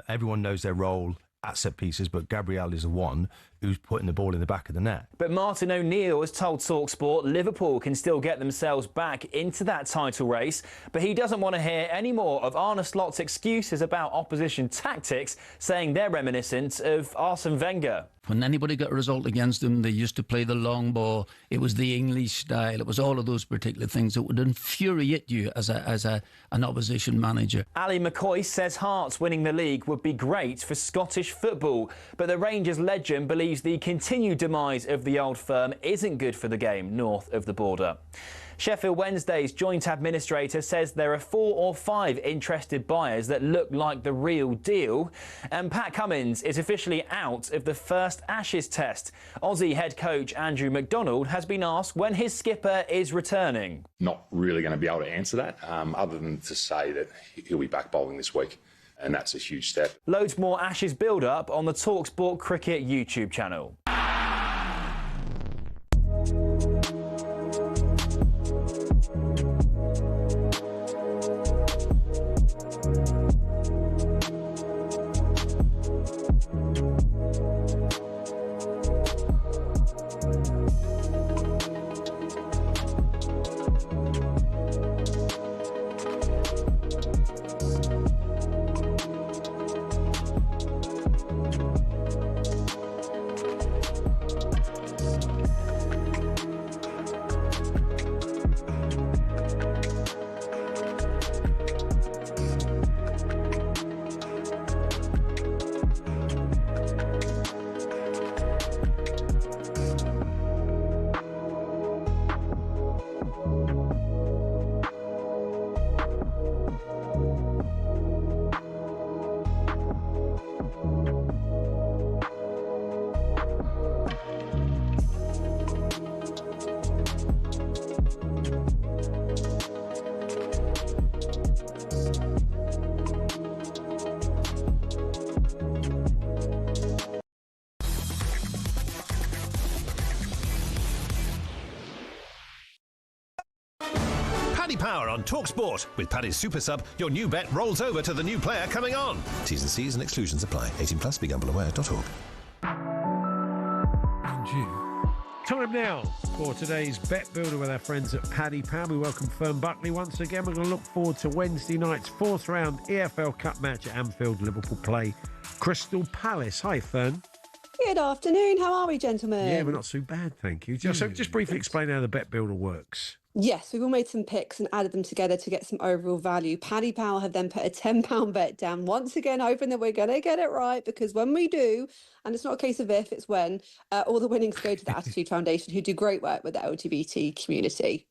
Everyone knows their role at set pieces, but Gabriel is the one who's putting the ball in the back of the net. But Martin O'Neill has told talkSPORT Liverpool can still get themselves back into that title race, but he doesn't want to hear any more of Arne Slot's excuses about opposition tactics, saying they're reminiscent of Arsene Wenger. When anybody got a result against them, they used to play the long ball. It was the English style. It was all of those particular things that would infuriate you as an opposition manager. Ali McCoy says Hearts winning the league would be great for Scottish football, but the Rangers legend believes the continued demise of the old firm isn't good for the game north of the border. Sheffield Wednesday's joint administrator says there are 4 or 5 interested buyers that look like the real deal. And Pat Cummins is officially out of the first Ashes test. Aussie head coach Andrew McDonald has been asked when his skipper is returning. Not really going to be able to answer that, other than to say that he'll be back bowling this week. and that's a huge step. Loads more Ashes build-up on the talkSPORT Cricket YouTube channel. Paddy Power on talkSPORT. With Paddy's Super Sub, your new bet rolls over to the new player coming on. T's and C's and exclusions apply. 18 plus, begambleaware.org. Time now for today's Bet Builder with our friends at Paddy Power. We welcome Fern Buckley once again. We're going to look forward to Wednesday night's fourth round EFL Cup match at Anfield. Liverpool play Crystal Palace. Hi, Fern. Good afternoon. How are we, gentlemen? Yeah, we're not too bad, thank you. So just briefly explain how the Bet Builder works. Yes, we've all made some picks and added them together to get some overall value. Paddy Power have then put a £10 bet down, once again hoping that we're going to get it right, because when we do, and it's not a case of if, it's when, all the winnings go to the Attitude Foundation, who do great work with the LGBT community.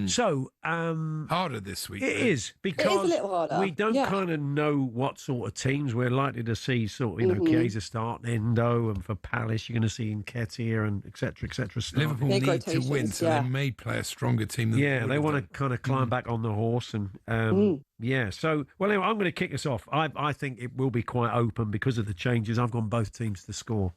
So, harder this week. It is, because It is a little harder. we don't Yeah. kind of know what sort of teams we're likely to see. Sort of, Chiesa starting Endo, and for Palace, you're going to see Nketiah and et cetera, starting. Liverpool need to win, so they may play a stronger team than they want to kind of climb back on the horse. And yeah, so, well, anyway, I'm going to kick us off. I think it will be quite open because of the changes. I've gone both teams to score.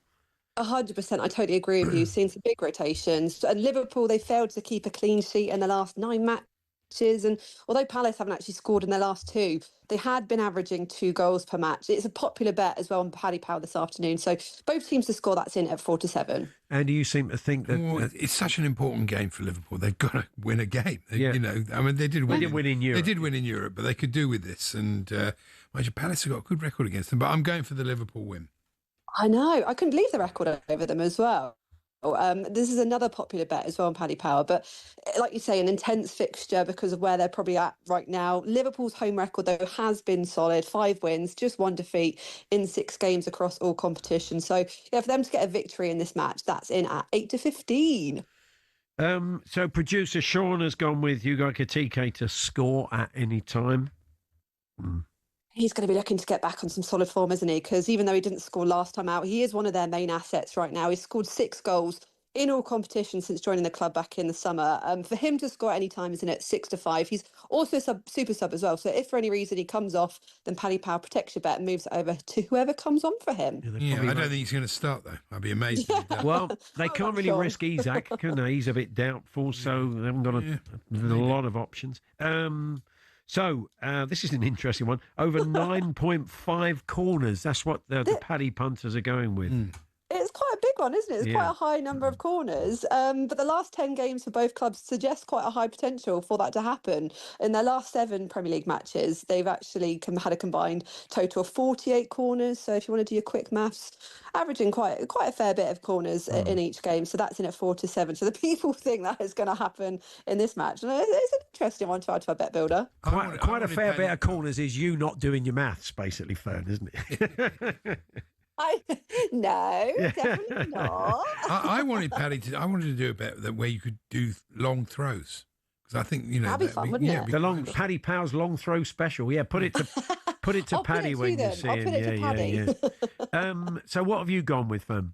100%. I totally agree with you. Seeing some big rotations. And Liverpool, they failed to keep a clean sheet in the last 9 matches. And although Palace haven't actually scored in their last 2, they had been averaging 2 goals per match. It's a popular bet as well on Paddy Power this afternoon. So both teams to score, that's in at 4-7. And you seem to think that it's such an important game for Liverpool. They've got to win a game. You know, I mean, they did win in Europe. They did win in Europe, but they could do with this. And Palace have got a good record against them. But I'm going for the Liverpool win. I know. I couldn't believe the record over them as well. This is another popular bet as well on Paddy Power. But like you say, an intense fixture because of where they're probably at right now. Liverpool's home record, though, has been solid. 5 wins, just 1 defeat in 6 games across all competitions. So, yeah, for them to get a victory in this match, that's in at 8-15. So producer Sean has gone with Hugo Ekitike to score at any time. He's going to be looking to get back on some solid form, isn't he? Because even though he didn't score last time out, he is one of their main assets right now. He's scored 6 goals in all competitions since joining the club back in the summer. For him to score at any time is in at 6-5. He's also super sub as well. So if for any reason he comes off, then Paddy Power protects your bet and moves it over to whoever comes on for him. Yeah, I don't think he's going to start, though. I'd be amazed if he does. Well, they can't really risk Isak, can they? He's a bit doubtful, so they haven't got a lot of options. So, this is an interesting one. Over 9.5 corners. That's what the Paddy punters are going with. It's quite a big one, isn't it? It's quite a high number of corners. But the last 10 games for both clubs suggest quite a high potential for that to happen. In their last 7 Premier League matches, they've actually had a combined total of 48 corners. So if you want to do your quick maths, averaging quite a fair bit of corners in each game. So that's in at 4-7. So the people think that is going to happen in this match. And it's an interesting one to add to our bet builder. Quite a fair bit of corners is you not doing your maths, basically, Fern, isn't it? No, definitely not. I wanted Paddy to. I wanted to do a bet where you could do long throws, because I think that'd be fun, wouldn't it? The Paddy Power's long throw special. Yeah, put it to Paddy when you see him. I'll put it to Paddy. So what have you gone with, Fern?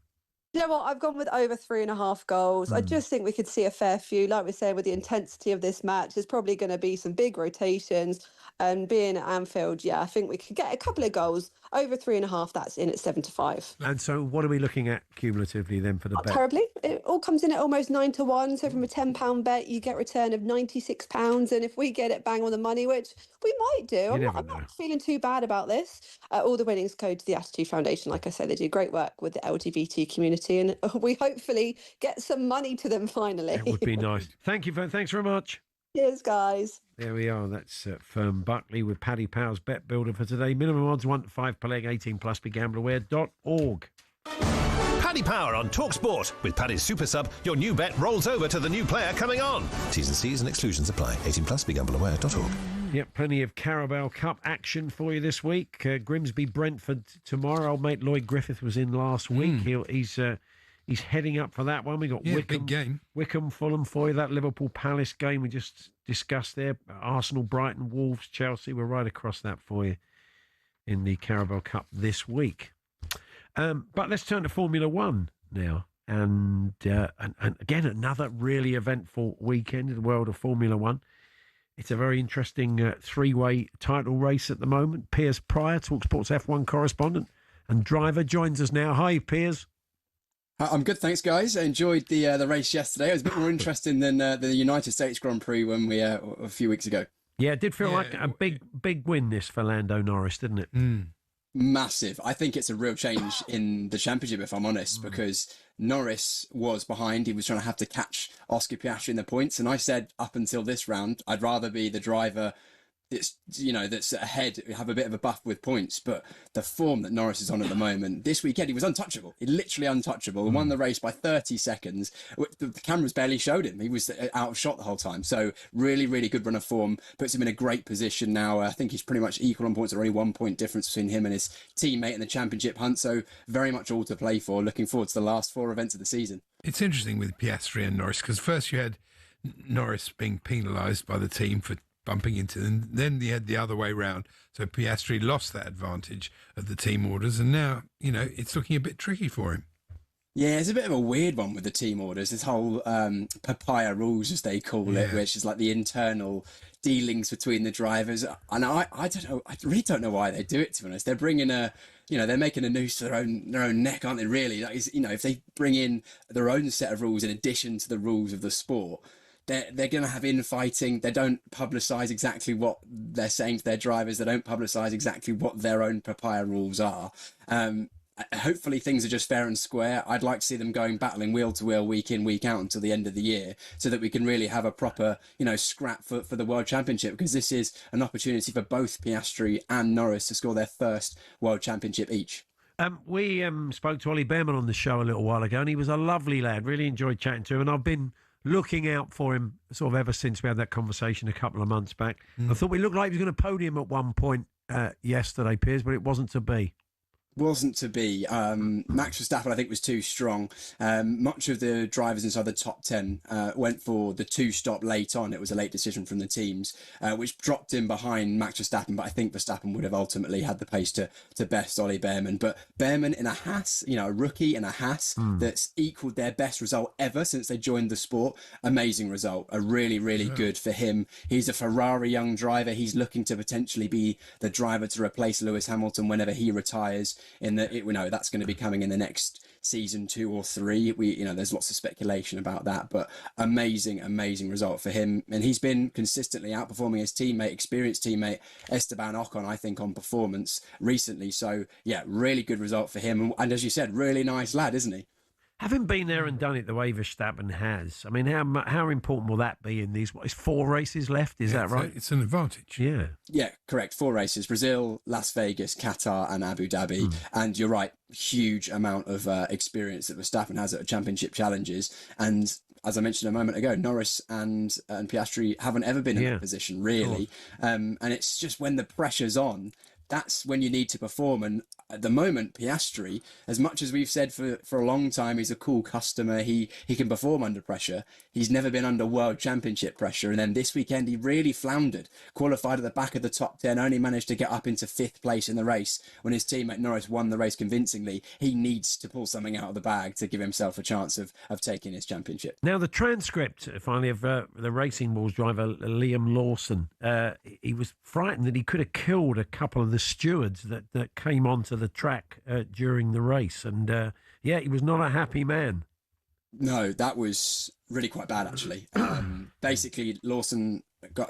You know what? I've gone with over 3.5 goals. I just think we could see a fair few. Like we said, with the intensity of this match, there's probably going to be some big rotations. And being at Anfield, yeah, I think we could get a couple of goals. Over 3.5, that's in at 7-5. And so what are we looking at cumulatively then for the bet? Terribly. It all comes in at almost 9-1. So from a £10 bet, you get a return of £96. And if we get it bang on the money, which we might do, I'm not feeling too bad about this. All the winnings go to the Attitude Foundation. Like I said, they do great work with the LGBT community, and we hopefully get some money to them finally. It would be nice. Thanks very much. Cheers, guys. There we are. That's Fern Buckley with Paddy Power's Bet Builder for today. Minimum odds 1 to 5 per leg. 18 plus. BeGambleAware.org. Paddy Power on talkSPORT. With Paddy's Super Sub, your new bet rolls over to the new player coming on. T's and C's and exclusions apply. 18 plus. BeGambleAware.org. Yep, plenty of Carabao Cup action for you this week. Grimsby Brentford tomorrow. Old mate Lloyd Griffith was in last week. He's heading up for that one. We got Wickham, big game. Wickham, Fulham for you. That Liverpool Palace game we just discussed there. Arsenal, Brighton, Wolves, Chelsea. We're right across that for you in the Carabao Cup this week. But let's turn to Formula One now. And again, another really eventful weekend in the world of Formula One. It's a very interesting three-way title race at the moment. Piers Pryor, talkSPORT's F1 correspondent and driver, joins us now. Hi, Piers. I'm good, thanks, guys. I enjoyed the race yesterday. It was a bit more interesting than the United States Grand Prix when we a few weeks ago. Yeah, it did feel like a big win this for Lando Norris, didn't it? Massive. I think it's a real change in the championship, if I'm honest, because Norris was behind. He was trying to have to catch Oscar Piastri in the points, and I said up until this round, I'd rather be the driver that's ahead, have a bit of a buff with points. But the form that Norris is on at the moment, this weekend, he was untouchable. He literally untouchable and won the race by 30 seconds. The cameras barely showed him. He was out of shot the whole time. So really, really good run of form. Puts him in a great position now. I think he's pretty much equal on points. There's only 1 point difference between him and his teammate in the championship hunt. So very much all to play for. Looking forward to the last 4 events of the season. It's interesting with Piastri and Norris, because first you had Norris being penalised by the team for bumping into them. Then you had the other way round. So Piastri lost that advantage of the team orders, and now, it's looking a bit tricky for him. Yeah, it's a bit of a weird one with the team orders. This whole papaya rules, as they call it, which is like the internal dealings between the drivers. And I don't know. I really don't know why they do it, to be honest. They're bringing they're making a noose to their own neck, aren't they, really? Like, if they bring in their own set of rules in addition to the rules of the sport, they're going to have infighting. They don't publicise exactly what they're saying to their drivers. They don't publicise exactly what their own papaya rules are. Hopefully things are just fair and square. I'd like to see them battling wheel to wheel, week in, week out until the end of the year, so that we can really have a proper, scrap for the World Championship, because this is an opportunity for both Piastri and Norris to score their first World Championship each. We spoke to Ollie Behrman on the show a little while ago, and he was a lovely lad. Really enjoyed chatting to him, and I've been looking out for him sort of ever since we had that conversation a couple of months back. I thought we looked like he was going to podium at one point yesterday, Piers, but it wasn't to be. Wasn't to be. Max Verstappen, I think, was too strong. Much of the drivers inside the top 10 went for the 2-stop late on. It was a late decision from the teams, which dropped him behind Max Verstappen. But I think Verstappen would have ultimately had the pace to best Ollie Behrman. But Behrman in a Haas, a rookie in a Haas that's equalled their best result ever since they joined the sport. Amazing result. A really, really good for him. He's a Ferrari young driver. He's looking to potentially be the driver to replace Lewis Hamilton whenever he retires. We know that's going to be coming in the next season 2 or 3. There's lots of speculation about that, but amazing result for him. And he's been consistently outperforming his experienced teammate Esteban Ocon, I think, on performance recently. So yeah, really good result for him. And as you said, really nice lad, isn't he? Having been there and done it the way Verstappen has, I mean, how important will that be in these? What is 4 races left? Is that right? It's an advantage. Yeah. Yeah, correct. 4 races: Brazil, Las Vegas, Qatar, and Abu Dhabi. And you're right, huge amount of experience that Verstappen has at championship challenges. And as I mentioned a moment ago, Norris and Piastri haven't ever been in that position, really. And it's just when the pressure's on, that's when you need to perform. And at the moment, Piastri, as much as we've said for a long time, he's a cool customer, he can perform under pressure. He's never been under World Championship pressure. And then this weekend, he really floundered. Qualified at the back of the top 10, only managed to get up into 5th place in the race when his teammate Norris won the race convincingly. He needs to pull something out of the bag to give himself a chance of taking his championship. Now, the transcript, finally, of the Racing Bulls driver, Liam Lawson, he was frightened that he could have killed a couple of the stewards that came onto the track during the race. And, he was not a happy man. No, that was really quite bad, actually. Basically, Lawson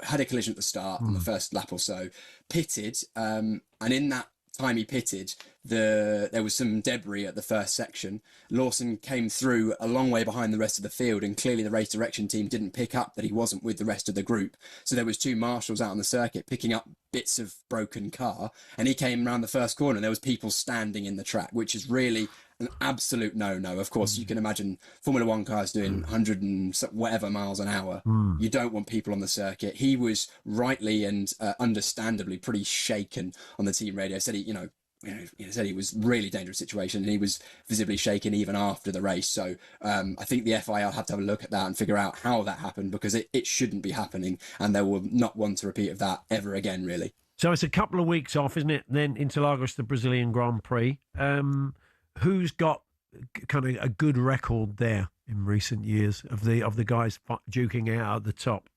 had a collision at the start on the first lap or so, pitted, and in that time he pitted, there was some debris at the first section. Lawson came through a long way behind the rest of the field, and clearly the race direction team didn't pick up that he wasn't with the rest of the group. So there was 2 marshals out on the circuit picking up bits of broken car, and he came around the first corner and there was people standing in the track, which is really an absolute no-no. Of course, you can imagine Formula One cars doing 100 and whatever miles an hour. You don't want people on the circuit. He was rightly and understandably pretty shaken on the team radio. Said he said he was really dangerous situation, and he was visibly shaken even after the race. So I think the FIA will have to have a look at that and figure out how that happened, because it shouldn't be happening, and they will not want a repeat of that ever again, really. So it's a couple of weeks off, isn't it? Then Interlagos, the Brazilian Grand Prix. Who's got kind of a good record there in recent years of the guys duking out at the top?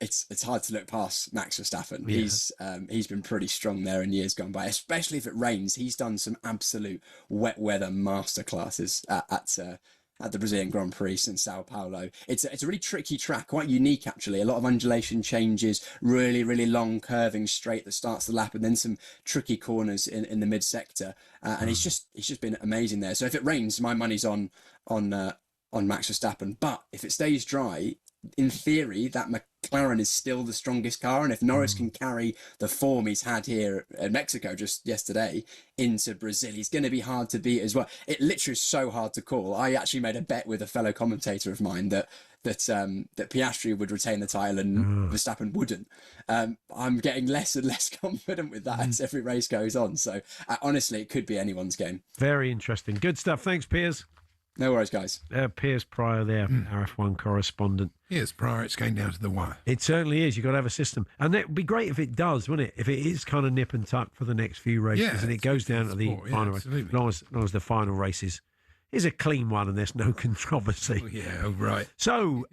It's hard to look past Max Verstappen. Yeah. He's been pretty strong there in years gone by, especially if it rains. He's done some absolute wet weather masterclasses at the Brazilian Grand Prix in Sao Paulo. It's a really tricky track, quite unique actually. A lot of undulation changes, really, really long curving straight that starts the lap, and then some tricky corners in the mid sector. And he's just been amazing there. So if it rains, my money's on Max Verstappen. But if it stays dry, in theory, that McLaren is still the strongest car, and if Norris can carry the form he's had here at Mexico just yesterday into Brazil, he's going to be hard to beat as well. It literally is so hard to call. I actually made a bet with a fellow commentator of mine that Piastri would retain the title and Verstappen wouldn't. I'm getting less and less confident with that as every race goes on. So honestly, it could be anyone's game. Very interesting. Good stuff. Thanks, Piers. No worries, guys. Piers Pryor there, our F1 correspondent. Piers Pryor, it's going down to the wire. It certainly is. You've got to have a system. And it would be great if it does, wouldn't it? If it is kind of nip and tuck for the next few races, and it goes down to the final race. As long as the final races is a clean one and there's no controversy. Right. So,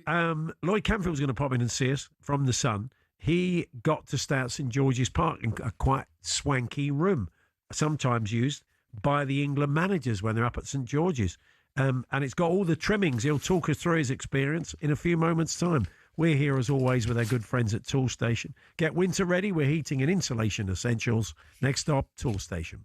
Lloyd Canfield's going to pop in and see us from the Sun. He got to stay at St George's Park in a quite swanky room, sometimes used by the England managers when they're up at St George's. And it's got all the trimmings. He'll talk us through his experience in a few moments' time. We're here, as always, with our good friends at Tool Station. Get winter ready. We're heating and insulation essentials. Next stop, Tool Station.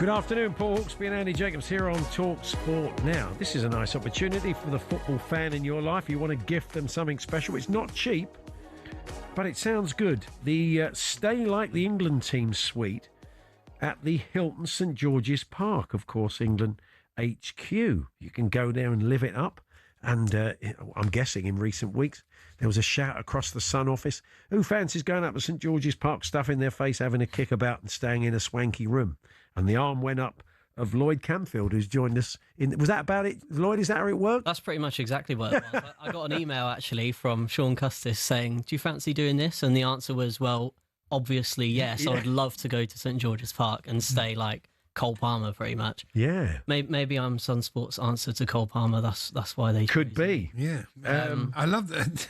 Good afternoon, Paul Hawksbee and Andy Jacobs here on talkSPORT. Now, this is a nice opportunity for the football fan in your life. You want to gift them something special. It's not cheap, but it sounds good. The Stay Like the England Team suite at the Hilton St George's Park, of course, England HQ. You can go there and live it up. And I'm guessing in recent weeks there was a shout across the Sun office. Who fancies going up to St George's Park, stuffing their face, having a kickabout and staying in a swanky room? And the arm went up of Lloyd Camfield, who's joined us. Was that about it, Lloyd? Is that how it worked? That's pretty much exactly what it was. I got an email, actually, from Sean Custis saying, do you fancy doing this? And the answer was, well, obviously, yes. Yeah. I would love to go to St George's Park and stay like Cole Palmer, pretty much. Yeah. Maybe I'm Sunsport's answer to Cole Palmer. That's why they could be. Yeah. I love that.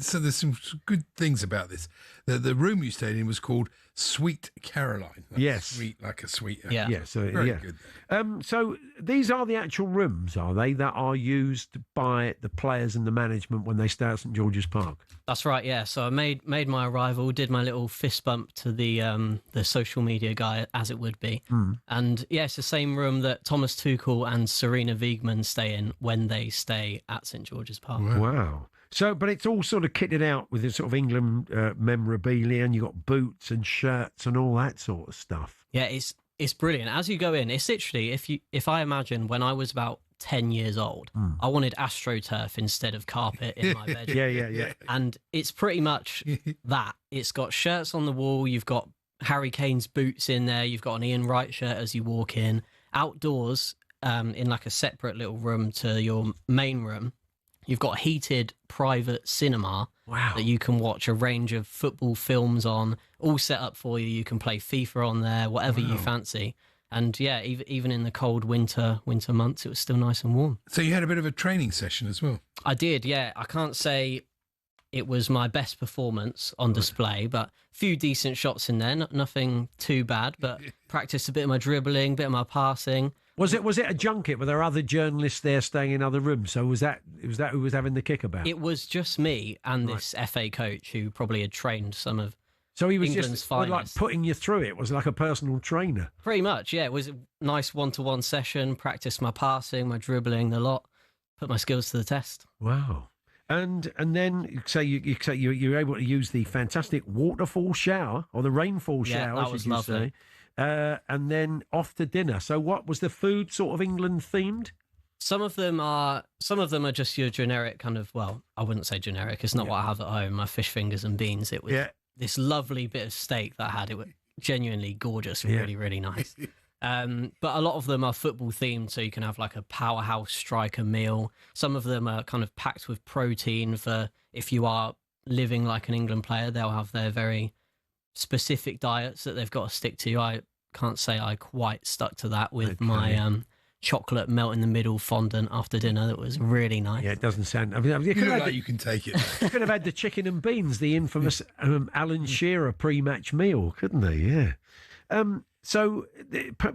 So there's some good things about this. The room you stayed in was called Sweet Caroline. That's yes. Sweet like a sweet. Yeah. Yeah. So very yeah. good. So these are the actual rooms, are they, that are used by the players and the management when they stay at St George's Park? That's right. Yeah. So I made my arrival, did my little fist bump to the social media guy, as it would be. And yeah, it's the same room that Thomas Tuchel and Serena Wiegman stay in when they stay at St George's Park. Wow. So, but it's all sort of kitted out with this sort of England memorabilia, and you've got boots and shirts and all that sort of stuff. Yeah, it's brilliant. As you go in, it's literally, if I imagine when I was about 10 years old, I wanted AstroTurf instead of carpet in my bedroom. Yeah. And it's pretty much that. It's got shirts on the wall, you've got Harry Kane's boots in there, you've got an Ian Wright shirt as you walk in. Outdoors, in like a separate little room to your main room, you've got a heated private cinema that you can watch a range of football films on, all set up for you. You can play FIFA on there, whatever you fancy. And yeah, even in the cold winter months, it was still nice and warm. So you had a bit of a training session as well? I did, yeah. I can't say it was my best performance on display, but a few decent shots in there, nothing too bad, but practiced a bit of my dribbling, a bit of my passing. Was it a junket? Were there other journalists there staying in other rooms? So was that who was having the kickabout? It was just me and this FA coach who probably had trained some of So he was England's just finest. like putting you through it. It was like a personal trainer. Pretty much, yeah. It was a nice one-to-one session, practiced my passing, my dribbling, the lot, put my skills to the test. Wow. And then you're able to use the fantastic waterfall shower or the rainfall shower, that was lovely. And then off to dinner. So what was the food sort of England themed? Some of them are just your generic kind of, well, I wouldn't say generic. It's not what I have at home. My fish fingers and beans. It was this lovely bit of steak that I had. It was genuinely gorgeous, really, really nice. But a lot of them are football themed, so you can have like a powerhouse striker meal. Some of them are kind of packed with protein for if you are living like an England player, they'll have their very specific diets that they've got to stick to. I can't say I quite stuck to that with my chocolate melt in the middle fondant after dinner. That was really nice. Yeah, it doesn't sound. I mean, you can take it. You could have had the chicken and beans, the infamous Alan Shearer pre-match meal, couldn't they? Yeah. So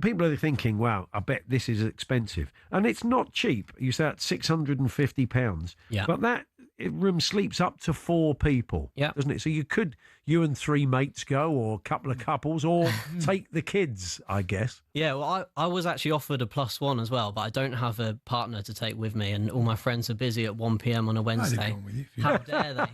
people are thinking, wow, I bet this is expensive. And it's not cheap. You say it's £650. Yeah. But that room sleeps up to 4 people, doesn't it? So you and 3 mates go, or a couple of couples, or take the kids, I guess. Yeah, well, I was actually offered a +1 as well, but I don't have a partner to take with me, and all my friends are busy at 1 p.m. on a Wednesday. How dare they?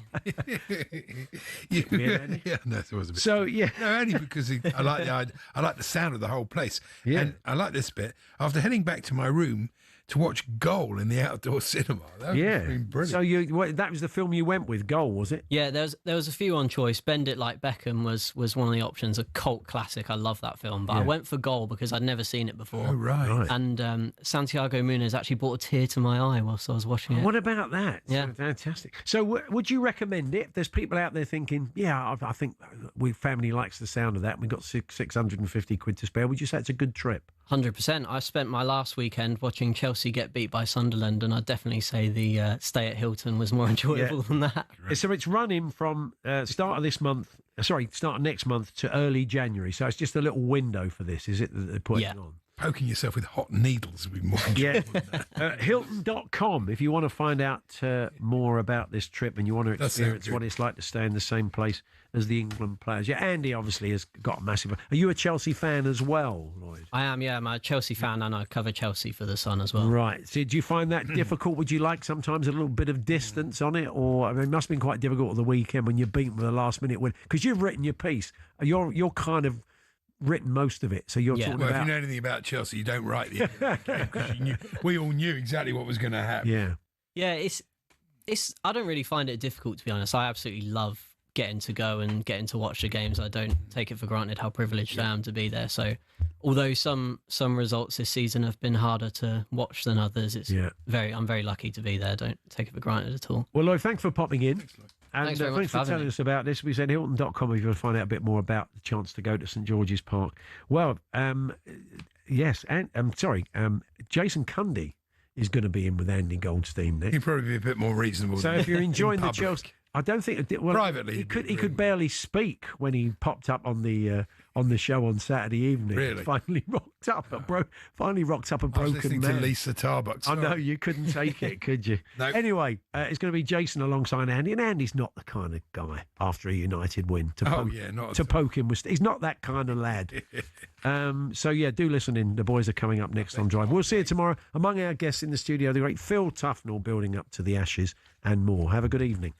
Yeah, no, it was a bit. So yeah, no, only because I like the sound of the whole place. Yeah, and I like this bit. After heading back to my room to watch Goal in the outdoor cinema. That was brilliant. So that was the film you went with, Goal, was it? Yeah, there was a few on choice. Bend It Like Beckham was one of the options, a cult classic. I love that film, but I went for Goal because I'd never seen it before. Oh, right. And Santiago Muniz actually brought a tear to my eye whilst I was watching it. What about that? Yeah. So fantastic. So would you recommend it? There's people out there thinking, I think family likes the sound of that. We've got 650 quid to spare. Would you say it's a good trip? 100%. I spent my last weekend watching Chelsea get beat by Sunderland, and I'd definitely say the stay at Hilton was more enjoyable than that. So it's running from start of next month to early January. So it's just a little window for this, is it, that they're putting on? Poking yourself with hot needles would be more enjoyable. Hilton.com, if you want to find out more about this trip and you want to experience what it's like to stay in the same place as the England players. Yeah, Andy obviously has got a massive... Are you a Chelsea fan as well, Lloyd? I am, yeah. I'm a Chelsea fan and I cover Chelsea for The Sun as well. Right. So do you find that difficult? Would you like sometimes a little bit of distance on it? Or, I mean, it must have been quite difficult at the weekend when you're beaten with a last-minute win. Because you've written your piece. You're kind of written most of it. So you're talking about... if you know anything about Chelsea, you don't write the end because we all knew exactly what was going to happen. Yeah. Yeah, it's. I don't really find it difficult, to be honest. I absolutely love getting to go and getting to watch the games. I don't take it for granted how privileged I am to be there. So although some results this season have been harder to watch than others, I'm very lucky to be there. Don't take it for granted at all. Well, Lloyd, thanks for popping in. And Thanks very much for telling us about this. We said Hilton.com if you want to find out a bit more about the chance to go to St George's Park. Well, yes, and Jason Cundy is going to be in with Andy Goldstein next. He'd probably be a bit more reasonable. So if you're enjoying the Chelsea... I don't think privately he could barely speak when he popped up on the show on Saturday evening. Really? Finally rocked up a broken I was listening man. to Lisa Tarbuck. I know you couldn't take it, could you? No. Anyway, it's going to be Jason alongside Andy, and Andy's not the kind of guy after a United win to poke him with. He's not that kind of lad. So yeah, do listen in. The boys are coming up next on Drive. We'll see you tomorrow. Among our guests in the studio, the great Phil Tufnell building up to the Ashes and more. Have a good evening.